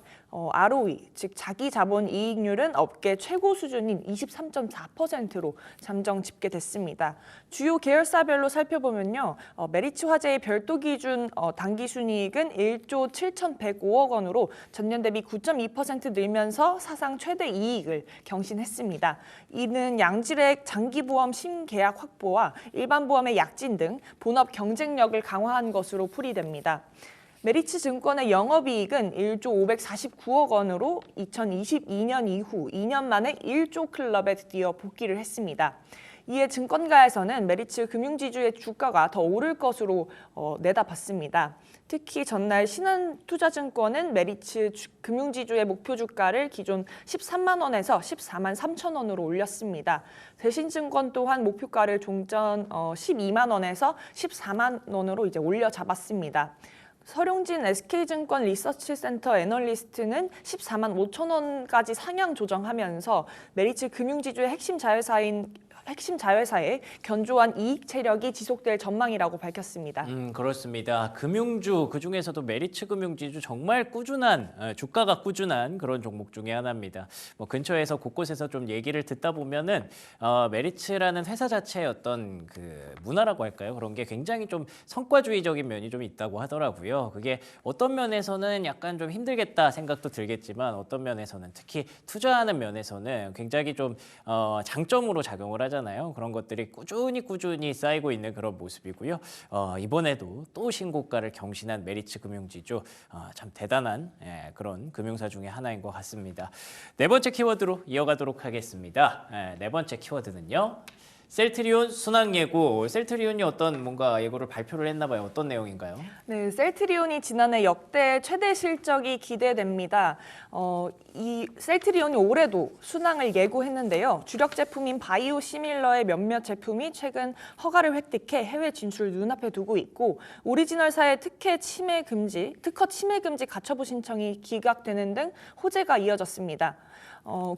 ROE, 즉 자기 자본 이익률은 업계 최고 수준인 23.4%로 잠정 집계됐습니다. 주요 계열사별로 살펴보면요. 메리츠 화재의 별도 기준 당기순이익은 1조 7,105억 원으로 전년 대비 9.2% 늘면서 사상 최대 이익을 경신했습니다. 이는 양질의 장기보험 신계약 확보와 일반보험의 약진 등 본업 경쟁력을 강화한 것으로 풀이됩니다. 메리츠 증권의 영업이익은 1조 549억 원으로 2022년 이후 2년 만에 1조 클럽에 드디어 복귀를 했습니다. 이에 증권가에서는 메리츠 금융지주의 주가가 더 오를 것으로 내다봤습니다. 특히 전날 신한투자증권은 메리츠 금융지주의 목표 주가를 기존 13만 원에서 14만 3천 원으로 올렸습니다. 대신증권 또한 목표가를 종전 12만 원에서 14만 원으로 이제 올려 잡았습니다. 서룡진 SK증권 리서치센터 애널리스트는 14만 5천 원까지 상향 조정하면서 메리츠 금융지주의 핵심 자회사의 견조한 이익 체력이 지속될 전망이라고 밝혔습니다. 그렇습니다. 금융주 그중에서도 메리츠 금융지주 정말 꾸준한 주가가 꾸준한 그런 종목 중에 하나입니다. 뭐 근처에서 곳곳에서 좀 얘기를 듣다 보면은 메리츠라는 회사 자체의 어떤 그 문화라고 할까요? 그런 게 굉장히 좀 성과주의적인 면이 좀 있다고 하더라고요. 그게 어떤 면에서는 약간 좀 힘들겠다 생각도 들겠지만 어떤 면에서는 특히 투자하는 면에서는 굉장히 좀 장점으로 작용을 하잖아요. 그런 것들이 꾸준히 쌓이고 있는 그런 모습이고요. 이번에도 또 신고가를 경신한 메리츠 금융지주 참 대단한 그런 금융사 중에 하나인 것 같습니다. 네 번째 키워드로 이어가도록 하겠습니다. 네 번째 키워드는요. 셀트리온 순항 예고. 셀트리온이 어떤 뭔가 예고를 발표를 했나 봐요. 어떤 내용인가요? 네, 셀트리온이 지난해 역대 최대 실적이 기대됩니다. 이 셀트리온이 올해도 순항을 예고했는데요. 주력 제품인 바이오 시밀러의 몇몇 제품이 최근 허가를 획득해 해외 진출을 눈앞에 두고 있고 오리지널사의 특허 침해 금지 가처분 신청이 기각되는 등 호재가 이어졌습니다.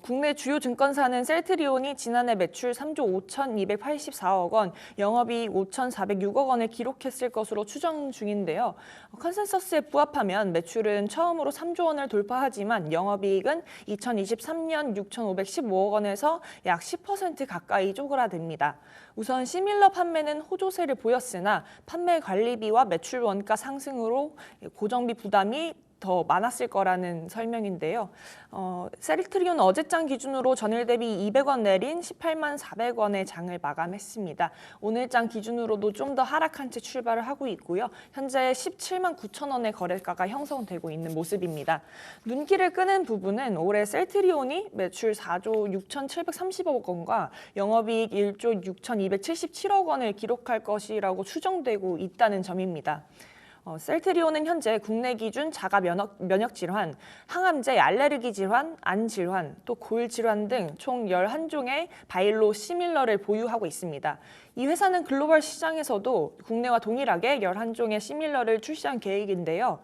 국내 주요 증권사는 셀트리온이 지난해 매출 3조 5,284억 원, 영업이익 5,406억 원을 기록했을 것으로 추정 중인데요. 컨센서스에 부합하면 매출은 처음으로 3조 원을 돌파하지만 영업이익은 2023년 6,515억 원에서 약 10% 가까이 쪼그라듭니다. 우선 시밀러 판매는 호조세를 보였으나 판매 관리비와 매출 원가 상승으로 고정비 부담이 더 많았을 거라는 설명인데요. 셀트리온 어제장 기준으로 전일 대비 200원 내린 18만 400원의 장을 마감했습니다. 오늘장 기준으로도 좀 더 하락한 채 출발을 하고 있고요. 현재 17만 9천 원의 거래가가 형성되고 있는 모습입니다. 눈길을 끄는 부분은 올해 셀트리온이 매출 4조 6,730억 원과 영업이익 1조 6,277억 원을 기록할 것이라고 추정되고 있다는 점입니다. 셀트리온은 현재 국내 기준 자가 면역 질환, 항암제, 알레르기 질환, 안 질환, 또 고일 질환 등 총 11종의 바이오 시밀러를 보유하고 있습니다. 이 회사는 글로벌 시장에서도 국내와 동일하게 11종의 시밀러를 출시한 계획인데요.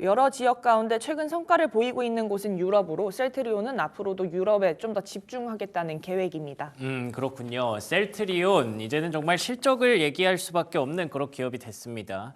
여러 지역 가운데 최근 성과를 보이고 있는 곳은 유럽으로 셀트리온은 앞으로도 유럽에 좀 더 집중하겠다는 계획입니다. 그렇군요. 셀트리온 이제는 정말 실적을 얘기할 수밖에 없는 그런 기업이 됐습니다.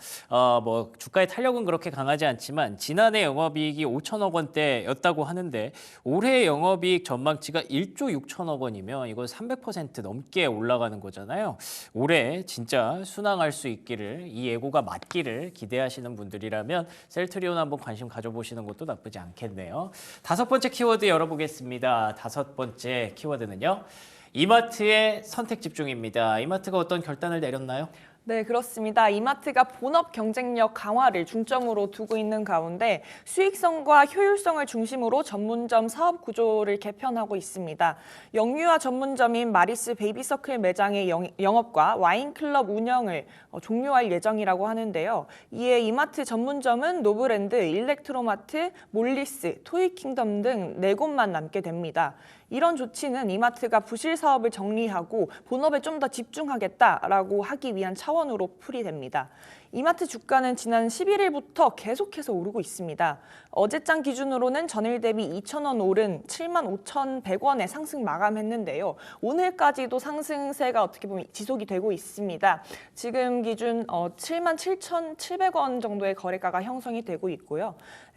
뭐 주가의 탄력은 그렇게 강하지 않지만 지난해 영업이익이 5천억 원대였다고 하는데 올해 영업이익 전망치가 1조 6천억 원이면 이거 300% 넘게 올라가는 거잖아요. 올해 진짜 순항할 수 있기를 이 예고가 맞기를 기대하시는 분들이라면 셀트리온 한번 관심 가져보시는 것도 나쁘지 않겠네요. 다섯 번째 키워드 열어보겠습니다. 다섯 번째 키워드는요. 이마트의 선택 집중입니다. 이마트가 어떤 결단을 내렸나요? 네, 그렇습니다. 이마트가 본업 경쟁력 강화를 중점으로 두고 있는 가운데 수익성과 효율성을 중심으로 전문점 사업 구조를 개편하고 있습니다. 영유아 전문점인 마리스 베이비서클 매장의 영업과 와인클럽 운영을 종료할 예정이라고 하는데요. 이에 이마트 전문점은 노브랜드, 일렉트로마트, 몰리스, 토이킹덤 등 4곳만 남게 됩니다. 이런 조치는 이마트가 부실 사업을 정리하고 본업에 좀 더 집중하겠다라고 하기 위한 차원으로 풀이됩니다. 이마트 주가는 지난 11일부터 계속해서 오르고 있습니다. 어제장 기준으로는 전일 대비 2,000원 오른 7만 5,100원의 상승 마감했는데요. 오늘까지도 상승세가 어떻게 보면 지속이 되고 있습니다. 지금 기준 7만 7,700원 정도의 거래가가 형성이 되고 있고요.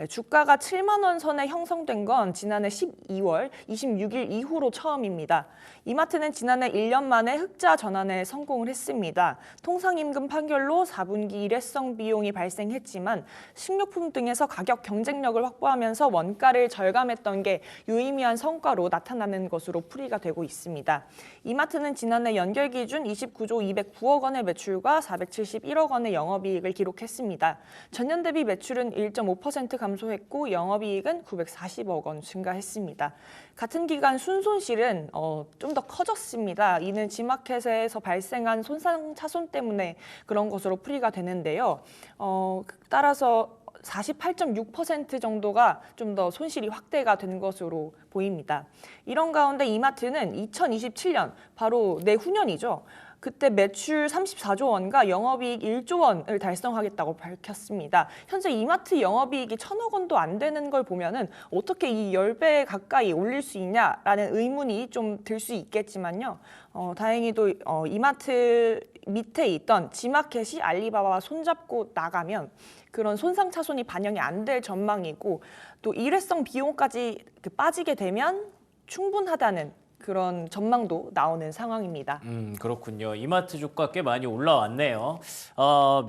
주가가 7만 원 선에 형성된 건 지난해 12월 26일 이후로 처음입니다. 이마트는 지난해 1년 만에 흑자 전환에 성공을 했습니다. 통상임금 판결로 4분기 일회성 비용이 발생했지만 식료품 등에서 가격 경쟁력을 확보하면서 원가를 절감했던 게 유의미한 성과로 나타나는 것으로 풀이가 되고 있습니다. 이마트는 지난해 연결 기준 29조 209억 원의 매출과 471억 원의 영업이익을 기록했습니다. 전년 대비 매출은 1.5% 감소했고 영업이익은 940억 원 증가했습니다. 같은 기간 순손실은 좀 더 커졌습니다. 이는 G마켓에서 발생한 손상차손 때문에 그런 것으로 풀이가 되는데요. 따라서 48.6% 정도가 좀 더 손실이 확대가 된 것으로 보입니다. 이런 가운데 이마트는 2027년, 바로 내후년이죠. 그때 매출 34조 원과 영업이익 1조 원을 달성하겠다고 밝혔습니다. 현재 이마트 영업이익이 1,000억 원도 안 되는 걸 보면은 어떻게 이 10배 가까이 올릴 수 있냐라는 의문이 좀 들 수 있겠지만요. 다행히도 이마트 밑에 있던 G마켓이 알리바바와 손잡고 나가면 그런 손상차손이 반영이 안 될 전망이고 또 일회성 비용까지 빠지게 되면 충분하다는 그런 전망도 나오는 상황입니다. 그렇군요. 이마트 주가 꽤 많이 올라왔네요.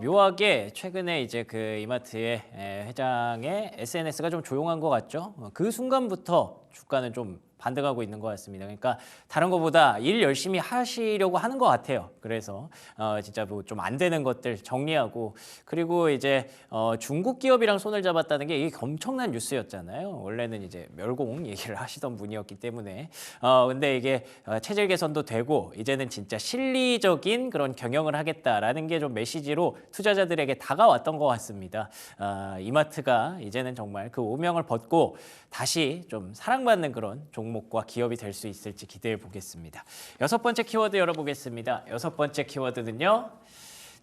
묘하게 최근에 이제 그 이마트의 회장의 SNS가 좀 조용한 것 같죠? 그 순간부터 주가는 좀 반등하고 있는 것 같습니다. 그러니까 다른 것보다 일 열심히 하시려고 하는 것 같아요. 그래서 진짜 뭐 좀 안 되는 것들 정리하고 그리고 이제 중국 기업이랑 손을 잡았다는 게 이게 엄청난 뉴스였잖아요. 원래는 이제 멸공 얘기를 하시던 분이었기 때문에 근데 이게 체질 개선도 되고 이제는 진짜 실리적인 그런 경영을 하겠다라는 게 좀 메시지로 투자자들에게 다가왔던 것 같습니다. 이마트가 이제는 정말 그 오명을 벗고 다시 좀 사랑받는 그런 종목과 기업이 될 수 있을지 기대해 보겠습니다. 6번째 키워드 열어보겠습니다. 6번째 키워드는요.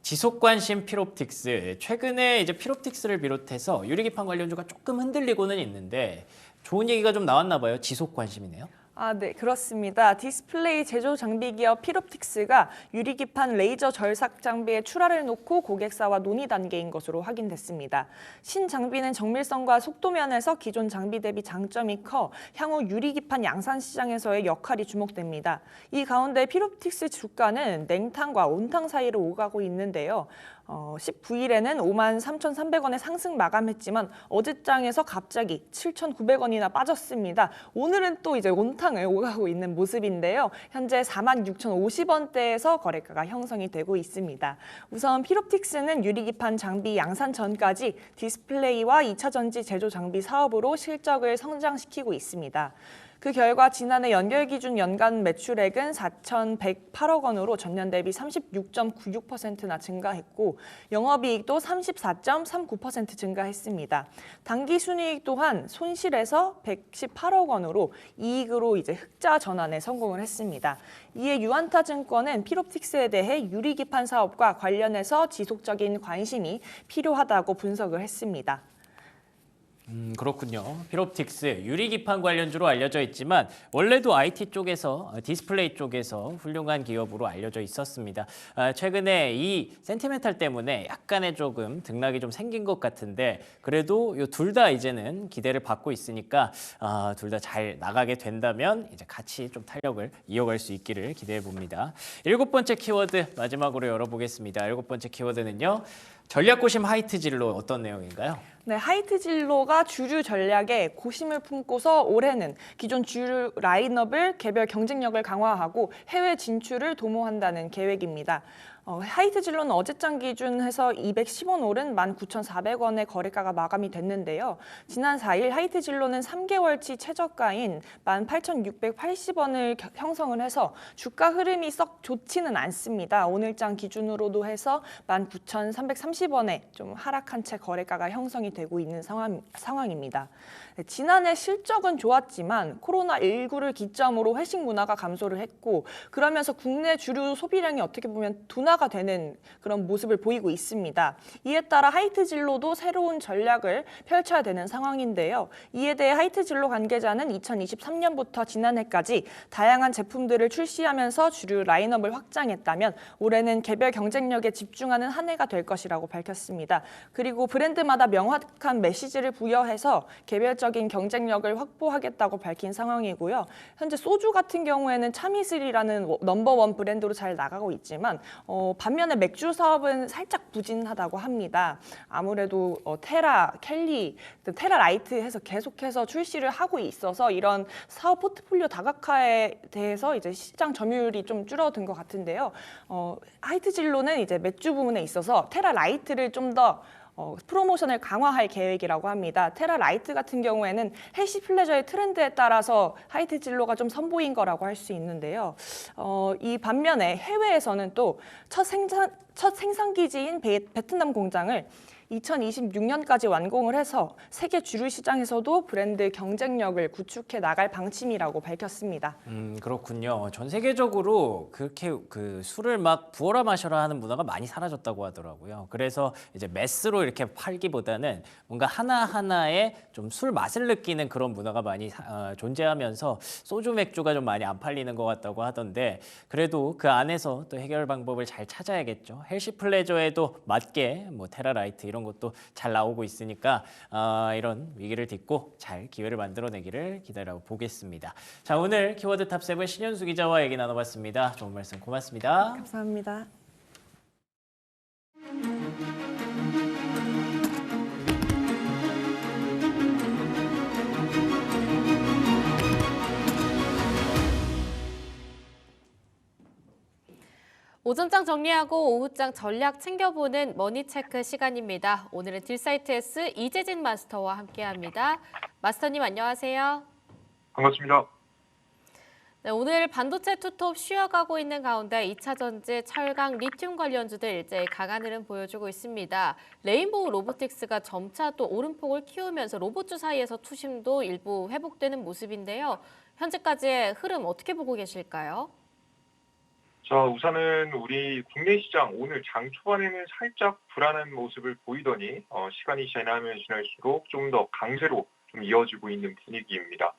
지속관심 필옵틱스. 최근에 이제 필옵틱스를 비롯해서 유리기판 관련주가 조금 흔들리고는 있는데 좋은 얘기가 좀 나왔나 봐요. 지속관심이네요. 네, 그렇습니다. 디스플레이 제조 장비 기업 필옵틱스가 유리기판 레이저 절삭 장비의 출하를 놓고 고객사와 논의 단계인 것으로 확인됐습니다. 신장비는 정밀성과 속도 면에서 기존 장비 대비 장점이 커 향후 유리기판 양산 시장에서의 역할이 주목됩니다. 이 가운데 필옵틱스 주가는 냉탕과 온탕 사이를 오가고 있는데요. 19일에는 53,300원에 상승 마감했지만 어제장에서 갑자기 7,900원이나 빠졌습니다. 오늘은 또 이제 온탕을 오가고 있는 모습인데요. 현재 46,050원대에서 거래가가 형성이 되고 있습니다. 우선 필옵틱스는 유리기판 장비 양산 전까지 디스플레이와 2차전지 제조 장비 사업으로 실적을 성장시키고 있습니다. 그 결과 지난해 연결 기준 연간 매출액은 4,108억 원으로 전년 대비 36.96%나 증가했고 영업이익도 34.39% 증가했습니다. 당기순이익 또한 손실에서 118억 원으로 이익으로 이제 흑자 전환에 성공을 했습니다. 이에 유안타증권은 필옵틱스에 대해 유리기판 사업과 관련해서 지속적인 관심이 필요하다고 분석을 했습니다. 그렇군요. 필옵틱스 유리기판 관련주로 알려져 있지만 원래도 IT 쪽에서 디스플레이 쪽에서 훌륭한 기업으로 알려져 있었습니다. 최근에 이 센티멘탈 때문에 약간의 조금 등락이 좀 생긴 것 같은데 그래도 이 둘 다 이제는 기대를 받고 있으니까 둘 다 잘 나가게 된다면 이제 같이 좀 탄력을 이어갈 수 있기를 기대해 봅니다. 7번째 키워드 마지막으로 열어보겠습니다. 7번째 키워드는요. 전략고심 하이트 진로 어떤 내용인가요? 네, 하이트 진로가 주류 전략에 고심을 품고서 올해는 기존 주류 라인업을 개별 경쟁력을 강화하고 해외 진출을 도모한다는 계획입니다. 하이트 진로는 어제장 기준해서 210원 오른 19,400원의 거래가가 마감이 됐는데요. 지난 4일 하이트 진로는 3개월치 최저가인 18,680원을 형성을 해서 주가 흐름이 썩 좋지는 않습니다. 오늘장 기준으로도 해서 19,330원에 좀 하락한 채 거래가가 형성이 되고 있는 상황입니다. 네, 지난해 실적은 좋았지만 코로나19를 기점으로 회식 문화가 감소를 했고 그러면서 국내 주류 소비량이 어떻게 보면 둔화가 되는 그런 모습을 보이고 있습니다. 이에 따라 하이트 진로도 새로운 전략을 펼쳐야 되는 상황인데요. 이에 대해 하이트 진로 관계자는 2023년부터 지난해까지 다양한 제품들을 출시하면서 주류 라인업을 확장했다면 올해는 개별 경쟁력에 집중하는 한 해가 될 것이라고 밝혔습니다. 그리고 브랜드마다 명확한 메시지를 부여해서 개별적인 경쟁력을 확보하겠다고 밝힌 상황이고요. 현재 소주 같은 경우에는 참이슬이라는 넘버원 브랜드로 잘 나가고 있지만 반면에 맥주 사업은 살짝 부진하다고 합니다. 아무래도 테라, 켈리, 테라 라이트 해서 계속해서 출시를 하고 있어서 이런 사업 포트폴리오 다각화에 대해서 이제 시장 점유율이 좀 줄어든 것 같은데요. 하이트진로는 이제 맥주 부문에 있어서 테라 라이트를 좀 더 프로모션을 강화할 계획이라고 합니다. 테라 라이트 같은 경우에는 헬시 플레저의 트렌드에 따라서 하이트 진로가 좀 선보인 거라고 할 수 있는데요. 이 반면에 해외에서는 또 첫 생산 기지인 베트남 공장을 2026년까지 완공을 해서 세계 주류 시장에서도 브랜드 경쟁력을 구축해 나갈 방침이라고 밝혔습니다. 그렇군요. 전 세계적으로 그렇게 그 술을 막 부어라 마셔라 하는 문화가 많이 사라졌다고 하더라고요. 그래서 이제 매스로 이렇게 팔기보다는 뭔가 하나하나에 좀 술 맛을 느끼는 그런 문화가 많이 존재하면서 소주 맥주가 좀 많이 안 팔리는 것 같다고 하던데 그래도 그 안에서 또 해결 방법을 잘 찾아야겠죠. 헬시 플레저에도 맞게 뭐 테라라이트 이런 것도 잘 나오고 있으니까 이런 위기를 딛고 잘 기회를 만들어내기를 기다려 보겠습니다. 자, 오늘 키워드 탑7 신현수 기자와 얘기 나눠봤습니다. 좋은 말씀 고맙습니다. 감사합니다. 오전장 정리하고 오후장 전략 챙겨보는 머니체크 시간입니다. 오늘은 딜사이트S 이재진 마스터와 함께합니다. 마스터님 안녕하세요. 반갑습니다. 네, 오늘 반도체 투톱 쉬어가고 있는 가운데 2차 전지, 철강, 리튬 관련주들 일제히 강한 흐름 보여주고 있습니다. 레인보우 로보틱스가 점차 또 오름폭을 키우면서 로봇주 사이에서 투심도 일부 회복되는 모습인데요. 현재까지의 흐름 어떻게 보고 계실까요? 자, 우선은 우리 국내 시장 오늘 장 초반에는 살짝 불안한 모습을 보이더니 시간이 지나면 지날수록 좀 더 강세로 좀 이어지고 있는 분위기입니다.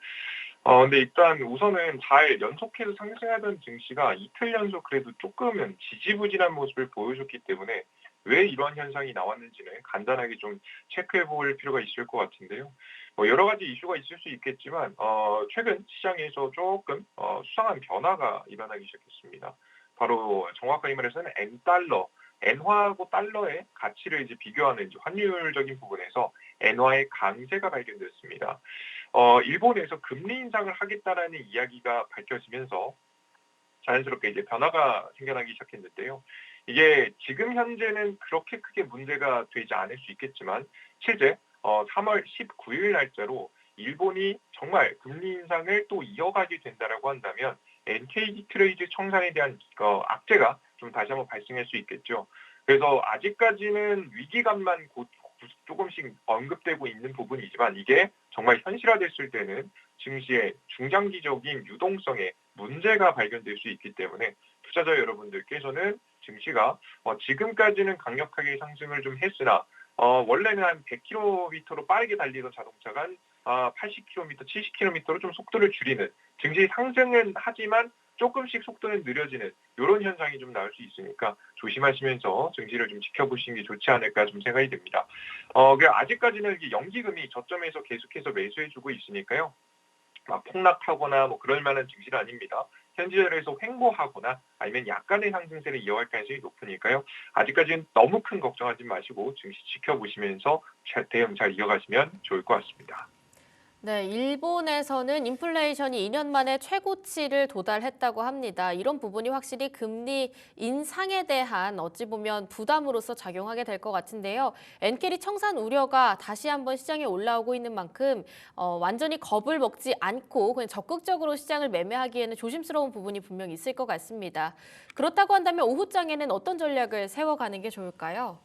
근데 일단 우선은 잘 연속해서 상승하던 증시가 이틀 연속 그래도 조금은 지지부진한 모습을 보여줬기 때문에 왜 이런 현상이 나왔는지는 간단하게 좀 체크해 볼 필요가 있을 것 같은데요. 여러 가지 이슈가 있을 수 있겠지만 최근 시장에서 조금 수상한 변화가 일어나기 시작했습니다. 바로 정확하게 말해서는 N달러, 엔화하고 달러의 가치를 이제 비교하는 이제 환율적인 부분에서 엔화의 강세가 발견됐습니다. 일본에서 금리 인상을 하겠다라는 이야기가 밝혀지면서 자연스럽게 이제 변화가 생겨나기 시작했는데요. 이게 지금 현재는 그렇게 크게 문제가 되지 않을 수 있겠지만 실제 3월 19일 날짜로 일본이 정말 금리 인상을 또 이어가게 된다라고 한다면 NKD 트레이드 청산에 대한 악재가 좀 다시 한번 발생할 수 있겠죠. 그래서 아직까지는 위기감만 조금씩 언급되고 있는 부분이지만 이게 정말 현실화됐을 때는 증시의 중장기적인 유동성에 문제가 발견될 수 있기 때문에 투자자 여러분들께서는 증시가 지금까지는 강력하게 상승을 좀 했으나 원래는 한 100km로 빠르게 달리던 자동차가 한 80km, 70km로 좀 속도를 줄이는 증시 상승은 하지만 조금씩 속도는 느려지는 이런 현상이 좀 나올 수 있으니까 조심하시면서 증시를 좀 지켜보시는 게 좋지 않을까 좀 생각이 듭니다. 아직까지는 연기금이 저점에서 계속해서 매수해주고 있으니까요. 막 폭락하거나 뭐 그럴 만한 증시는 아닙니다. 현지 자리에서 횡보하거나 아니면 약간의 상승세를 이어갈 가능성이 높으니까요. 아직까지는 너무 큰 걱정하지 마시고 증시 지켜보시면서 대응 잘 이어가시면 좋을 것 같습니다. 네, 일본에서는 인플레이션이 2년 만에 최고치를 도달했다고 합니다. 이런 부분이 확실히 금리 인상에 대한 어찌 보면 부담으로서 작용하게 될 것 같은데요. 엔캐리 청산 우려가 다시 한번 시장에 올라오고 있는 만큼 완전히 겁을 먹지 않고 그냥 적극적으로 시장을 매매하기에는 조심스러운 부분이 분명히 있을 것 같습니다. 그렇다고 한다면 오후장에는 어떤 전략을 세워가는 게 좋을까요?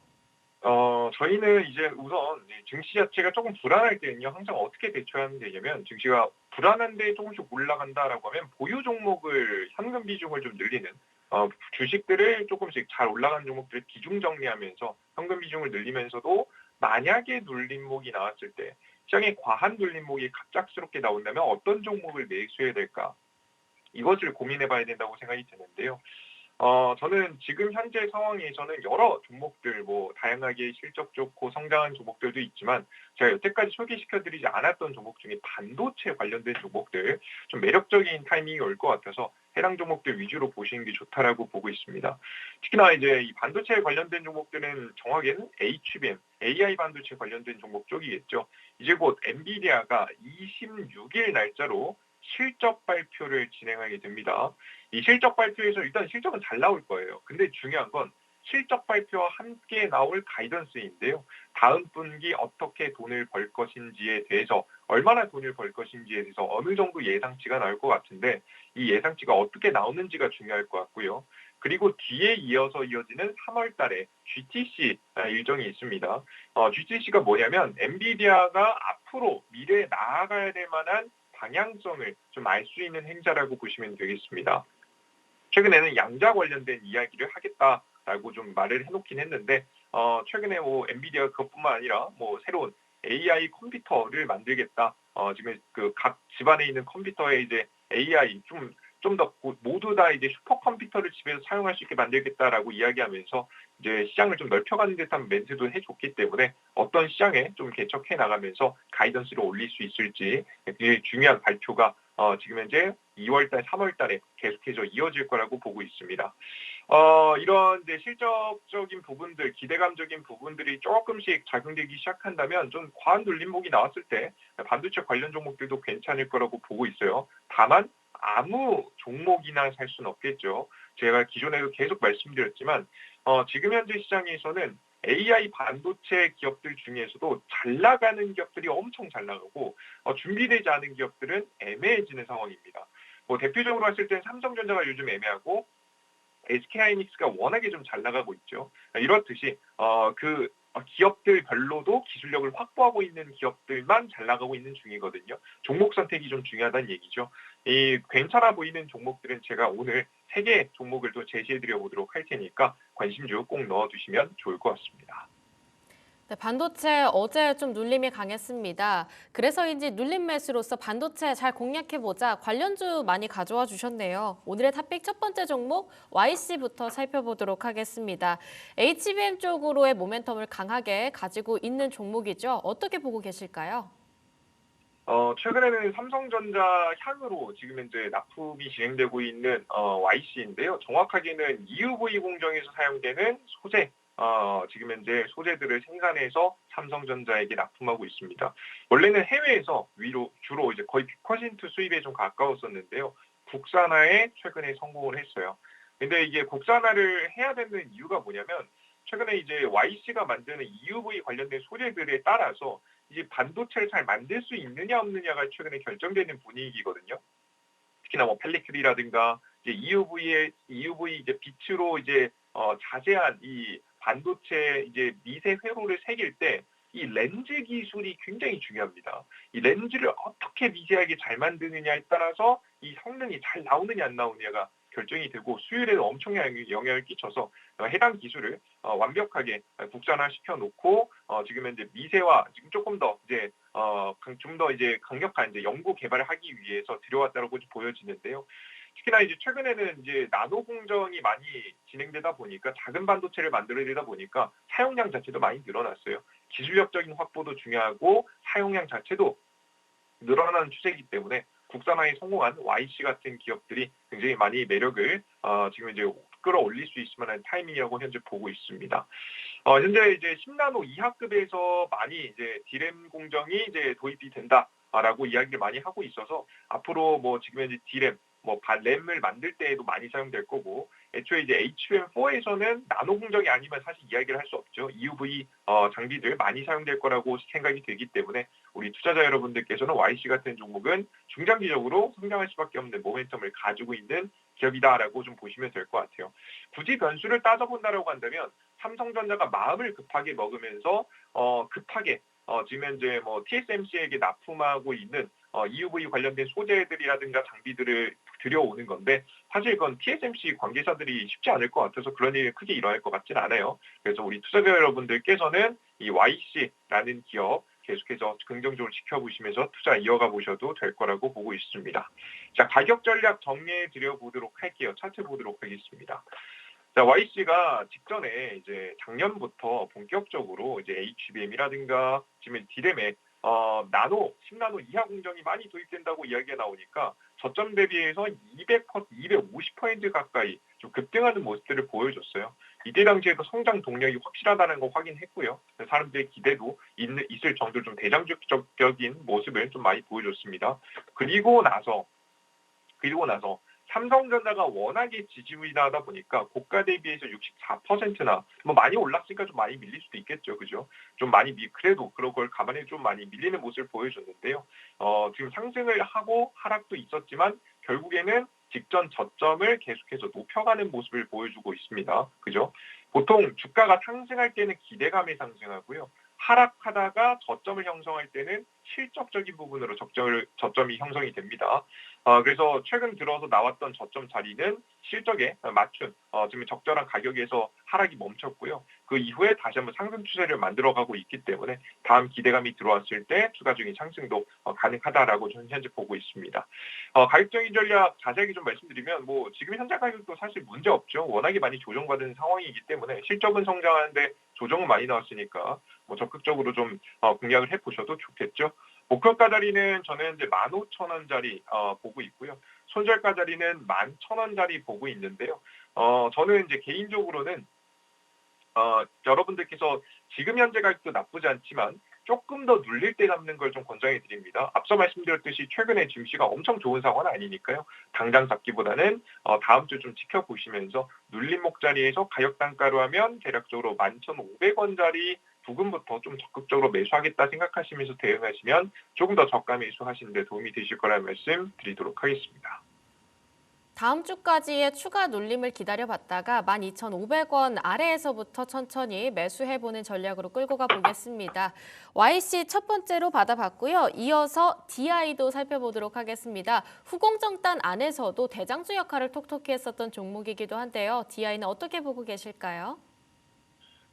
저희는 이제 우선 증시 자체가 조금 불안할 때는요, 항상 어떻게 대처하면 되냐면, 증시가 불안한데 조금씩 올라간다라고 하면 보유 종목을, 현금 비중을 좀 늘리는, 주식들을 조금씩 잘 올라가는 종목들을 비중 정리하면서 현금 비중을 늘리면서도 만약에 눌림목이 나왔을 때, 시장에 과한 눌림목이 갑작스럽게 나온다면 어떤 종목을 매수해야 될까? 이것을 고민해 봐야 된다고 생각이 드는데요. 저는 지금 현재 상황에서는 여러 종목들, 다양하게 실적 좋고 성장한 종목들도 있지만, 제가 여태까지 소개시켜드리지 않았던 종목 중에 반도체 관련된 종목들, 좀 매력적인 타이밍이 올 것 같아서 해당 종목들 위주로 보시는 게 좋다라고 보고 있습니다. 특히나 이제 이 반도체에 관련된 종목들은 정확히는 HBM, AI 반도체 관련된 종목 쪽이겠죠. 이제 곧 엔비디아가 26일 날짜로 실적 발표를 진행하게 됩니다. 이 실적 발표에서 일단 실적은 잘 나올 거예요. 근데 중요한 건 실적 발표와 함께 나올 가이던스인데요. 다음 분기 어떻게 돈을 벌 것인지에 대해서, 얼마나 돈을 벌 것인지에 대해서 어느 정도 예상치가 나올 것 같은데, 이 예상치가 어떻게 나오는지가 중요할 것 같고요. 그리고 뒤에 이어서 이어지는 3월 달에 GTC 일정이 있습니다. GTC가 뭐냐면 엔비디아가 앞으로 미래에 나아가야 될 만한 방향성을 좀 알 수 있는 행사라고 보시면 되겠습니다. 최근에는 양자 관련된 이야기를 하겠다라고 좀 말을 해놓긴 했는데, 최근에 뭐 엔비디아 그것뿐만 아니라 뭐 새로운 AI 컴퓨터를 만들겠다. 지금 그 각 집안에 있는 컴퓨터에 이제 AI 좀 더 모두 다 이제 슈퍼컴퓨터를 집에서 사용할 수 있게 만들겠다라고 이야기하면서 이제 시장을 좀 넓혀가는 듯한 멘트도 해줬기 때문에 어떤 시장에 좀 개척해 나가면서 가이던스를 올릴 수 있을지, 굉장히 중요한 발표가 지금 현재 2월달, 3월달에 계속해서 이어질 거라고 보고 있습니다. 이런 이제 실적적인 부분들, 기대감적인 부분들이 조금씩 작용되기 시작한다면 좀 과한 눌림목이 나왔을 때 반도체 관련 종목들도 괜찮을 거라고 보고 있어요. 다만 아무 종목이나 살 수는 없겠죠. 제가 기존에도 계속 말씀드렸지만 지금 현재 시장에서는 AI 반도체 기업들 중에서도 잘 나가는 기업들이 엄청 잘 나가고 준비되지 않은 기업들은 애매해지는 상황입니다. 뭐 대표적으로 봤을 땐 삼성전자가 요즘 애매하고 SK하이닉스가 워낙에 좀 잘 나가고 있죠. 이렇듯이 그 기업들별로도 기술력을 확보하고 있는 기업들만 잘 나가고 있는 중이거든요. 종목 선택이 좀 중요하다는 얘기죠. 이 괜찮아 보이는 종목들은 제가 오늘 3개 종목을 또 제시해드려 보도록 할 테니까 관심주 꼭 넣어두시면 좋을 것 같습니다. 네, 반도체 어제 좀 눌림이 강했습니다. 그래서인지 눌림 매수로서 반도체 잘 공략해보자 관련주 많이 가져와 주셨네요. 오늘의 탑픽 첫 번째 종목 YC부터 살펴보도록 하겠습니다. HBM 쪽으로의 모멘텀을 강하게 가지고 있는 종목이죠. 어떻게 보고 계실까요? 최근에는 삼성전자 향으로 지금 현재 납품이 진행되고 있는 YC인데요. 정확하게는 EUV 공정에서 사용되는 소재, 지금 현재 소재들을 생산해서 삼성전자에게 납품하고 있습니다. 원래는 해외에서 주로 이제 거의 100% 수입에 좀 가까웠었는데요. 국산화에 최근에 성공을 했어요. 근데 이게 국산화를 해야 되는 이유가 뭐냐면, 최근에 이제 YC가 만드는 EUV 관련된 소재들에 따라서 이제 반도체를 잘 만들 수 있느냐 없느냐가 최근에 결정되는 분위기거든요. 특히나 뭐 펠리클이라든가 이제 EUV 이제 빛으로 이제 자세한 이 반도체 이제 미세 회로를 새길 때 이 렌즈 기술이 굉장히 중요합니다. 이 렌즈를 어떻게 미세하게 잘 만드느냐에 따라서 이 성능이 잘 나오느냐 안 나오느냐가 결정이 되고 수율에도 엄청난 영향을 끼쳐서 해당 기술을 완벽하게 국산화 시켜놓고 지금 현재 미세화 지금 조금 더 이제 좀 더 이제 강력한 이제 연구 개발을 하기 위해서 들여왔다고 보여지는데요. 특히나 이제 최근에는 이제 나노 공정이 많이 진행되다 보니까 작은 반도체를 만들어내다 보니까 사용량 자체도 많이 늘어났어요. 기술력적인 확보도 중요하고 사용량 자체도 늘어나는 추세이기 때문에 국산화에 성공한 YC 같은 기업들이 굉장히 많이 매력을 지금 이제 끌어올릴 수 있을 만한 타이밍이라고 현재 보고 있습니다. 현재 이제 10나노 이하급에서 많이 이제 D램 공정이 이제 도입이 된다라고 이야기를 많이 하고 있어서 앞으로 뭐 지금 현재 D램 뭐 램을 만들 때에도 많이 사용될 거고, 애초에 이제 HBM4에서는 나노 공정이 아니면 사실 이야기를 할 수 없죠. EUV 장비들 많이 사용될 거라고 생각이 되기 때문에 우리 투자자 여러분들께서는 YC 같은 종목은 중장기적으로 성장할 수밖에 없는 모멘텀을 가지고 있는 기업이다라고 좀 보시면 될 것 같아요. 굳이 변수를 따져본다라고 한다면 삼성전자가 마음을 급하게 먹으면서 급하게 지금 현재 뭐 TSMC에게 납품하고 있는 EUV 관련된 소재들이라든가 장비들을 들여오는 건데, 사실 그건 TSMC 관계자들이 쉽지 않을 것 같아서 그런 일이 크게 일어날 것 같지는 않아요. 그래서 우리 투자자 여러분들께서는 이 YC라는 기업 계속해서 긍정적으로 지켜보시면서 투자 이어가 보셔도 될 거라고 보고 있습니다. 자, 가격 전략 정리해 드려 보도록 할게요. 차트 보도록 하겠습니다. 자, YC가 직전에 이제 작년부터 본격적으로 이제 HBM이라든가 지금 D램에 나노, 10나노 이하 공정이 많이 도입된다고 이야기가 나오니까 저점 대비해서 250% 가까이 좀 급등하는 모습들을 보여줬어요. 이때 당시에도 성장 동력이 확실하다는 거 확인했고요. 사람들의 기대도 있을 정도로 좀 대장적인 모습을 좀 많이 보여줬습니다. 그리고 나서 삼성전자가 워낙에 지지부진하다 보니까 고가 대비해서 64%나 뭐 많이 올랐으니까 좀 많이 밀릴 수도 있겠죠, 그죠? 좀 많이 그래도 그런 걸 감안해 좀 많이 밀리는 모습을 보여줬는데요. 지금 상승을 하고 하락도 있었지만 결국에는 직전 저점을 계속해서 높여가는 모습을 보여주고 있습니다, 그죠? 보통 주가가 상승할 때는 기대감에 상승하고요. 하락하다가 저점을 형성할 때는 실적적인 부분으로 저점이 형성이 됩니다. 그래서 최근 들어서 나왔던 저점 자리는 실적에 맞춘 지금 적절한 가격에서 하락이 멈췄고요. 그 이후에 다시 한번 상승 추세를 만들어가고 있기 때문에 다음 기대감이 들어왔을 때 추가적인 상승도 가능하다라고 저는 현재 보고 있습니다. 가격적인 전략 자세하게 좀 말씀드리면 뭐 지금 현재 가격도 사실 문제 없죠. 워낙에 많이 조정받은 상황이기 때문에 실적은 성장하는데 조정은 많이 나왔으니까 뭐 적극적으로 좀 공략을 해보셔도 좋겠죠. 목표가 자리는 저는 이제 15,000원짜리 보고 있고요. 손절가 자리는 11,000원짜리 보고 있는데요. 저는 이제 개인적으로는 여러분들께서 지금 현재 가격도 나쁘지 않지만 조금 더 눌릴 때 잡는 걸 좀 권장해 드립니다. 앞서 말씀드렸듯이 최근에 증시가 엄청 좋은 상황은 아니니까요. 당장 잡기보다는 다음 주 좀 지켜보시면서 눌림목 자리에서 가격 단가로 하면 대략적으로 11,500원짜리 부근부터 좀 적극적으로 매수하겠다 생각하시면서 대응하시면 조금 더 저가 매수하시는 데 도움이 되실 거라는 말씀 드리도록 하겠습니다. 다음 주까지의 추가 눌림을 기다려봤다가 12,500원 아래에서부터 천천히 매수해보는 전략으로 끌고 가보겠습니다. YC 첫 번째로 받아봤고요. 이어서 DI도 살펴보도록 하겠습니다. 후공정단 안에서도 대장주 역할을 톡톡히 했었던 종목이기도 한데요. DI는 어떻게 보고 계실까요?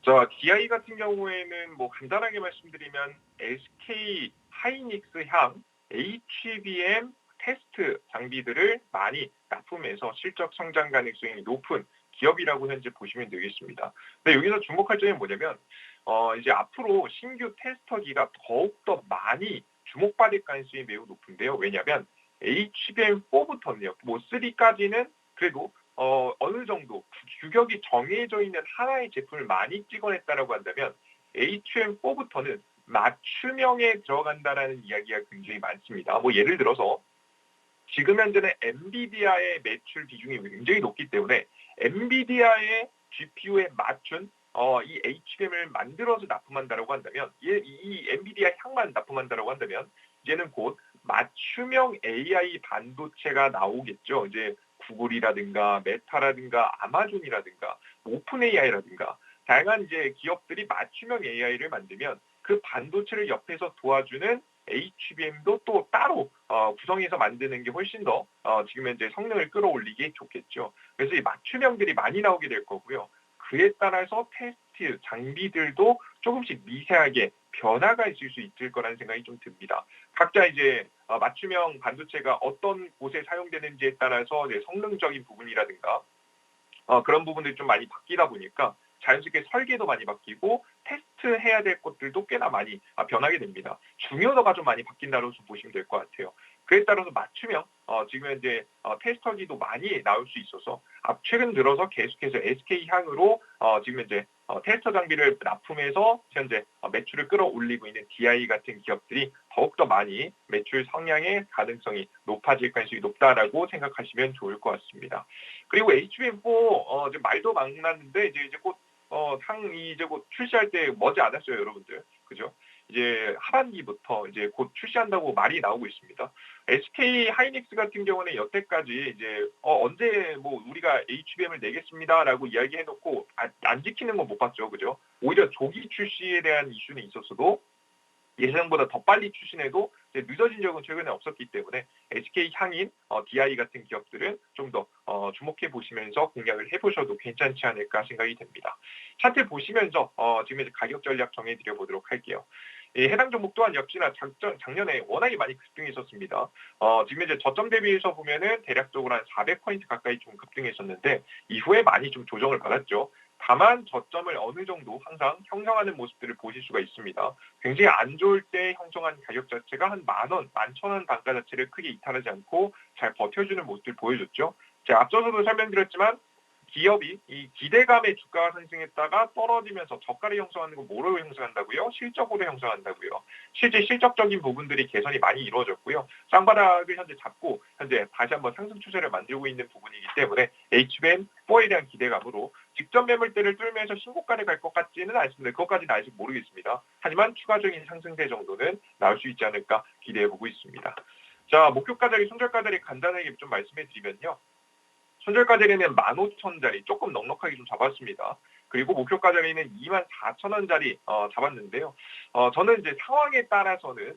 자, DI 같은 경우에는 뭐 간단하게 말씀드리면 SK 하이닉스향 HBM 테스트 장비들을 많이 납품해서 실적 성장 가능성이 높은 기업이라고 현재 보시면 되겠습니다. 근데 여기서 주목할 점이 뭐냐면 이제 앞으로 신규 테스터기가 더욱더 많이 주목받을 가능성이 매우 높은데요. 왜냐하면 HBM4부터는요, 뭐 3까지는 그래도 어느 정도 규격이 정해져 있는 하나의 제품을 많이 찍어냈다라고 한다면 HBM4부터는 맞춤형에 들어간다라는 이야기가 굉장히 많습니다. 뭐 예를 들어서 지금 현재는 엔비디아의 매출 비중이 굉장히 높기 때문에 엔비디아의 GPU에 맞춘 이 HBM을 만들어서 납품한다라고 한다면 이 엔비디아 향만 납품한다라고 한다면 이제는 곧 맞춤형 AI 반도체가 나오겠죠. 이제 구글이라든가 메타라든가 아마존이라든가 오픈 AI라든가 다양한 이제 기업들이 맞춤형 AI를 만들면 그 반도체를 옆에서 도와주는 HBM도 또 따로 구성해서 만드는 게 훨씬 더 지금 현재 성능을 끌어올리기 좋겠죠. 그래서 이 맞춤형들이 많이 나오게 될 거고요. 그에 따라서 테스트 장비들도 조금씩 미세하게 변화가 있을 수 있을 거라는 생각이 좀 듭니다. 각자 이제 맞춤형 반도체가 어떤 곳에 사용되는지에 따라서 이제 성능적인 부분이라든가 그런 부분들이 좀 많이 바뀌다 보니까 자연스럽게 설계도 많이 바뀌고 테스트해야 될 것들도 꽤나 많이 변하게 됩니다. 중요도가 좀 많이 바뀐다고 좀 보시면 될 것 같아요. 그에 따라서 맞춤형 지금 현재 테스터기도 많이 나올 수 있어서 최근 들어서 계속해서 SK향으로 지금 현재 테스터 장비를 납품해서 현재 매출을 끌어올리고 있는 DI 같은 기업들이 더욱더 많이 매출 성장의 가능성이 높아질 가능성이 높다라고 생각하시면 좋을 것 같습니다. 그리고 HBM4 지금 말도 많았는데 이제 곧 이제 곧 출시할 때 머지 않았어요, 여러분들. 그죠? 이제 하반기부터 이제 곧 출시한다고 말이 나오고 있습니다. SK 하이닉스 같은 경우는 여태까지 이제 언제 뭐 우리가 HBM을 내겠습니다라고 이야기해놓고 안 지키는 건 못 봤죠, 그죠? 오히려 조기 출시에 대한 이슈는 있었어도 예상보다 더 빨리 출시해도 늦어진 적은 최근에 없었기 때문에 SK 향인 DI 같은 기업들은 좀 더 주목해 보시면서 공략을 해보셔도 괜찮지 않을까 생각이 됩니다. 차트 보시면서 지금 이제 가격 전략 정해드려 보도록 할게요. 해당 종목 또한 역시나 작년에 워낙에 많이 급등했었습니다. 지금 이제 저점 대비해서 보면은 대략적으로 한 400포인트 가까이 좀 급등했었는데 이후에 많이 좀 조정을 받았죠. 다만 저점을 어느 정도 항상 형성하는 모습들을 보실 수가 있습니다. 굉장히 안 좋을 때 형성한 가격 자체가 한 10,000원, 11,000원 단가 자체를 크게 이탈하지 않고 잘 버텨주는 모습을 보여줬죠. 제가 앞서서도 설명드렸지만 기업이 이 기대감에 주가가 상승했다가 떨어지면서 저가를 형성하는 건 뭐로 형성한다고요? 실적으로 형성한다고요. 실제 실적적인 부분들이 개선이 많이 이루어졌고요. 쌍바닥을 현재 잡고 현재 다시 한번 상승 추세를 만들고 있는 부분이기 때문에 HBM4에 대한 기대감으로 직전 매물대를 뚫면서 신고가를 갈 것 같지는 않습니다. 그것까지는 아직 모르겠습니다. 하지만 추가적인 상승세 정도는 나올 수 있지 않을까 기대해보고 있습니다. 자, 목표가 자리, 손절가 자리 간단하게 좀 말씀해 드리면요. 손절가 자리는 15,000원짜리 조금 넉넉하게 좀 잡았습니다. 그리고 목표가 자리는 24,000원짜리 잡았는데요. 저는 이제 상황에 따라서는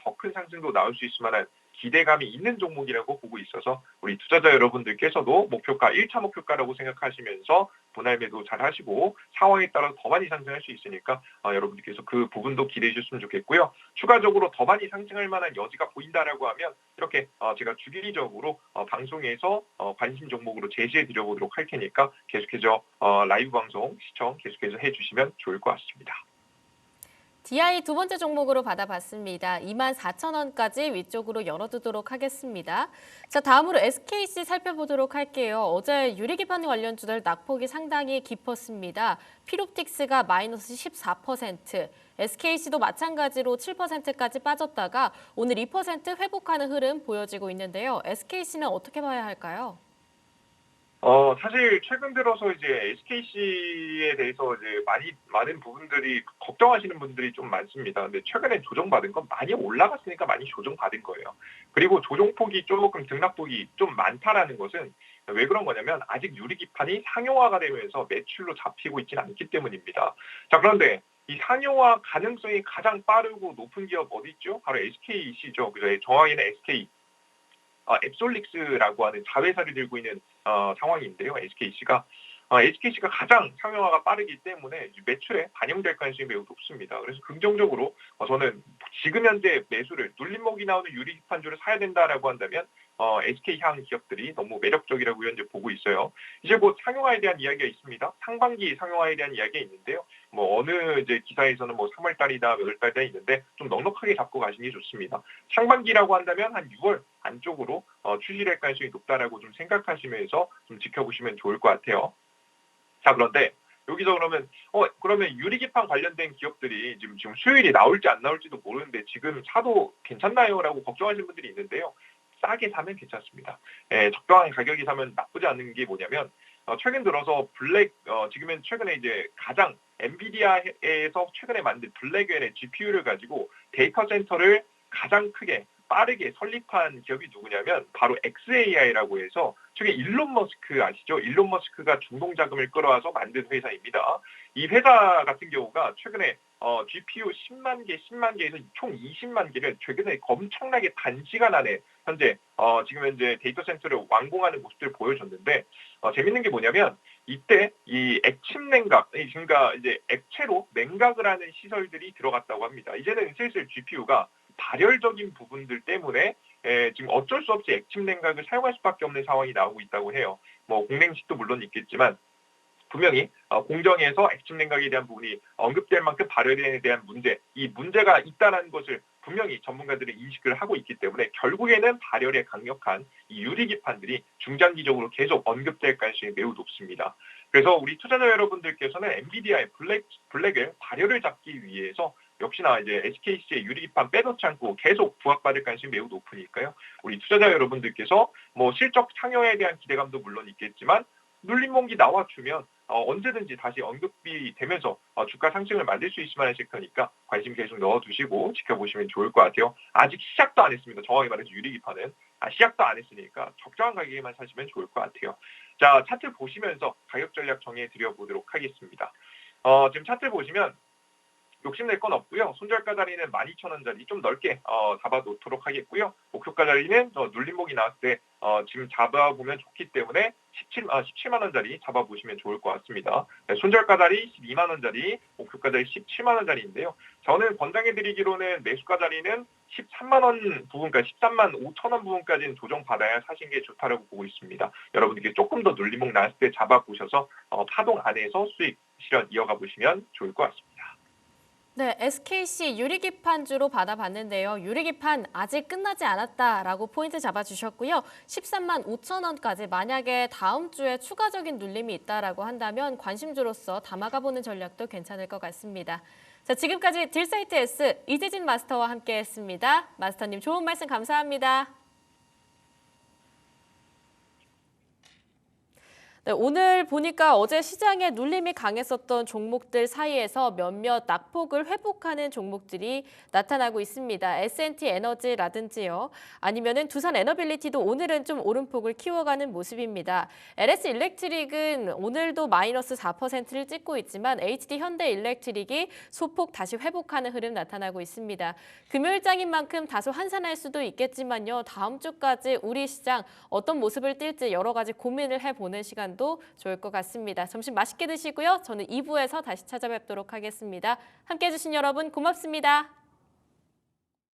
더 큰 상승도 나올 수 있을 만한 기대감이 있는 종목이라고 보고 있어서 우리 투자자 여러분들께서도 목표가 1차 목표가라고 생각하시면서 분할 매도 잘 하시고 상황에 따라 더 많이 상승할 수 있으니까 여러분들께서 그 부분도 기대해 주셨으면 좋겠고요. 추가적으로 더 많이 상승할 만한 여지가 보인다라고 하면 이렇게 제가 주기적으로 방송에서 관심 종목으로 제시해 드려보도록 할 테니까 계속해서 라이브 방송 시청 계속해서 해주시면 좋을 것 같습니다. DI 두 번째 종목으로 받아봤습니다. 24,000원까지 위쪽으로 열어두도록 하겠습니다. 자, 다음으로 SKC 살펴보도록 할게요. 어제 유리기판 관련주들 낙폭이 상당히 깊었습니다. 피롭틱스가 마이너스 14%, SKC도 마찬가지로 7%까지 빠졌다가 오늘 2% 회복하는 흐름 보여지고 있는데요. SKC는 어떻게 봐야 할까요? 사실 최근 들어서 이제 SKC에 대해서 이제 많은 부분들이 걱정하시는 분들이 좀 많습니다. 근데 최근에 조정받은 건 많이 올라갔으니까 많이 조정받은 거예요. 그리고 조정폭이 조금 등락폭이 좀 많다라는 것은 왜 그런 거냐면 아직 유리기판이 상용화가 되면서 매출로 잡히고 있지는 않기 때문입니다. 자, 그런데 이 상용화 가능성이 가장 빠르고 높은 기업 어디 있죠? 바로 SKC죠. 그래서 정확히는 SK. 앱솔릭스라고 하는 자회사를 들고 있는 상황인데요. SKC가 가장 상용화가 빠르기 때문에 매출에 반영될 가능성이 매우 높습니다. 그래서 긍정적으로 저는 지금 현재 매수를 눌림목이 나오는 유리기판주를 사야 된다라고 한다면 SK향 기업들이 너무 매력적이라고 현재 보고 있어요. 이제 뭐 상용화에 대한 이야기가 있습니다. 상반기 상용화에 대한 이야기가 있는데요. 뭐 어느 이제 기사에서는 뭐 3월 달이다, 몇 월 달이다 있는데 좀 넉넉하게 잡고 가시는 게 좋습니다. 상반기라고 한다면 한 6월 안쪽으로 출시될 가능성이 높다라고 좀 생각하시면서 좀 지켜보시면 좋을 것 같아요. 자, 그런데 여기서 그러면 유리기판 관련된 기업들이 지금 수요일이 나올지 안 나올지도 모르는데 지금 사도 괜찮나요?라고 걱정하시는 분들이 있는데요. 싸게 사면 괜찮습니다. 적당한 가격이 사면 나쁘지 않은 게 뭐냐면 최근 들어서 지금은 최근에 이제 가장 엔비디아에서 최근에 만든 블랙웰의 GPU를 가지고 데이터 센터를 가장 크게 빠르게 설립한 기업이 누구냐면 바로 xAI라고 해서 최근 일론 머스크 아시죠? 일론 머스크가 중동 자금을 끌어와서 만든 회사입니다. 이 회사 같은 경우가 최근에 GPU 10만 개에서 총 20만 개를 최근에 엄청나게 단시간 안에 현재 지금 현재 데이터 센터를 완공하는 모습들을 보여줬는데 재밌는 게 뭐냐면 이때 이 액침 냉각, 그러니까 이제 액체로 냉각을 하는 시설들이 들어갔다고 합니다. 이제는 슬슬 GPU가 발열적인 부분들 때문에 지금 어쩔 수 없이 액침 냉각을 사용할 수밖에 없는 상황이 나오고 있다고 해요. 뭐 공냉식도 물론 있겠지만 분명히 공정에서 액침 냉각에 대한 부분이 언급될 만큼 발열에 대한 이 문제가 있다는 것을 분명히 전문가들이 인식을 하고 있기 때문에 결국에는 발열에 강력한 이 유리기판들이 중장기적으로 계속 언급될 가능성이 매우 높습니다. 그래서 우리 투자자 여러분들께서는 엔비디아의 블랙의 발열을 잡기 위해서 역시나 이제 SKC의 유리기판 빼놓지 않고 계속 부각받을 가능성이 매우 높으니까요. 우리 투자자 여러분들께서 뭐 실적 상여에 대한 기대감도 물론 있겠지만 눌림목이 나와주면 언제든지 다시 언급이 되면서 주가 상승을 만들 수 있을 만한 섹터니까 관심 계속 넣어두시고 지켜보시면 좋을 것 같아요. 아직 시작도 안 했습니다. 정확히 말해서 유리기판은 시작도 안 했으니까 적정한 가격에만 사시면 좋을 것 같아요. 자, 차트 보시면서 가격 전략 정해 드려보도록 하겠습니다. 지금 차트 보시면 욕심낼 건 없고요. 손절가 자리는 12,000원짜리 좀 넓게 잡아놓도록 하겠고요. 목표가 자리는 눌림목이 나왔을 때 지금 잡아보면 좋기 때문에 17만 원짜리 잡아보시면 좋을 것 같습니다. 네, 손절가 자리 12만 원짜리, 목표가 자리 17만 원짜리인데요. 저는 권장해드리기로는 매수가 자리는 13만 원 부분까지 13만 5천 원 부분까지는 조정받아야 사신 게 좋다라고 보고 있습니다. 여러분들께 조금 더 눌림목 났을 때 잡아보셔서 파동 안에서 수익 실현 이어가 보시면 좋을 것 같습니다. 네, SKC 유리기판주로 받아봤는데요. 유리기판 아직 끝나지 않았다라고 포인트 잡아주셨고요. 13만 5천 원까지 만약에 다음 주에 추가적인 눌림이 있다라고 한다면 관심주로서 담아가보는 전략도 괜찮을 것 같습니다. 자, 지금까지 딜사이트 S 이재진 마스터와 함께했습니다. 마스터님 좋은 말씀 감사합니다. 네, 오늘 보니까 어제 시장에 눌림이 강했었던 종목들 사이에서 몇몇 낙폭을 회복하는 종목들이 나타나고 있습니다. S&T 에너지라든지요. 아니면은 두산 에너빌리티도 오늘은 좀 오름폭을 키워가는 모습입니다. LS 일렉트릭은 오늘도 마이너스 4%를 찍고 있지만 HD 현대 일렉트릭이 소폭 다시 회복하는 흐름 나타나고 있습니다. 금요일장인 만큼 다소 한산할 수도 있겠지만요. 다음 주까지 우리 시장 어떤 모습을 띨지 여러 가지 고민을 해보는 시간 도 좋을 것 같습니다. 점심 맛있게 드시고요. 저는 2부에서 다시 찾아뵙도록 하겠습니다. 함께해 주신 여러분 고맙습니다.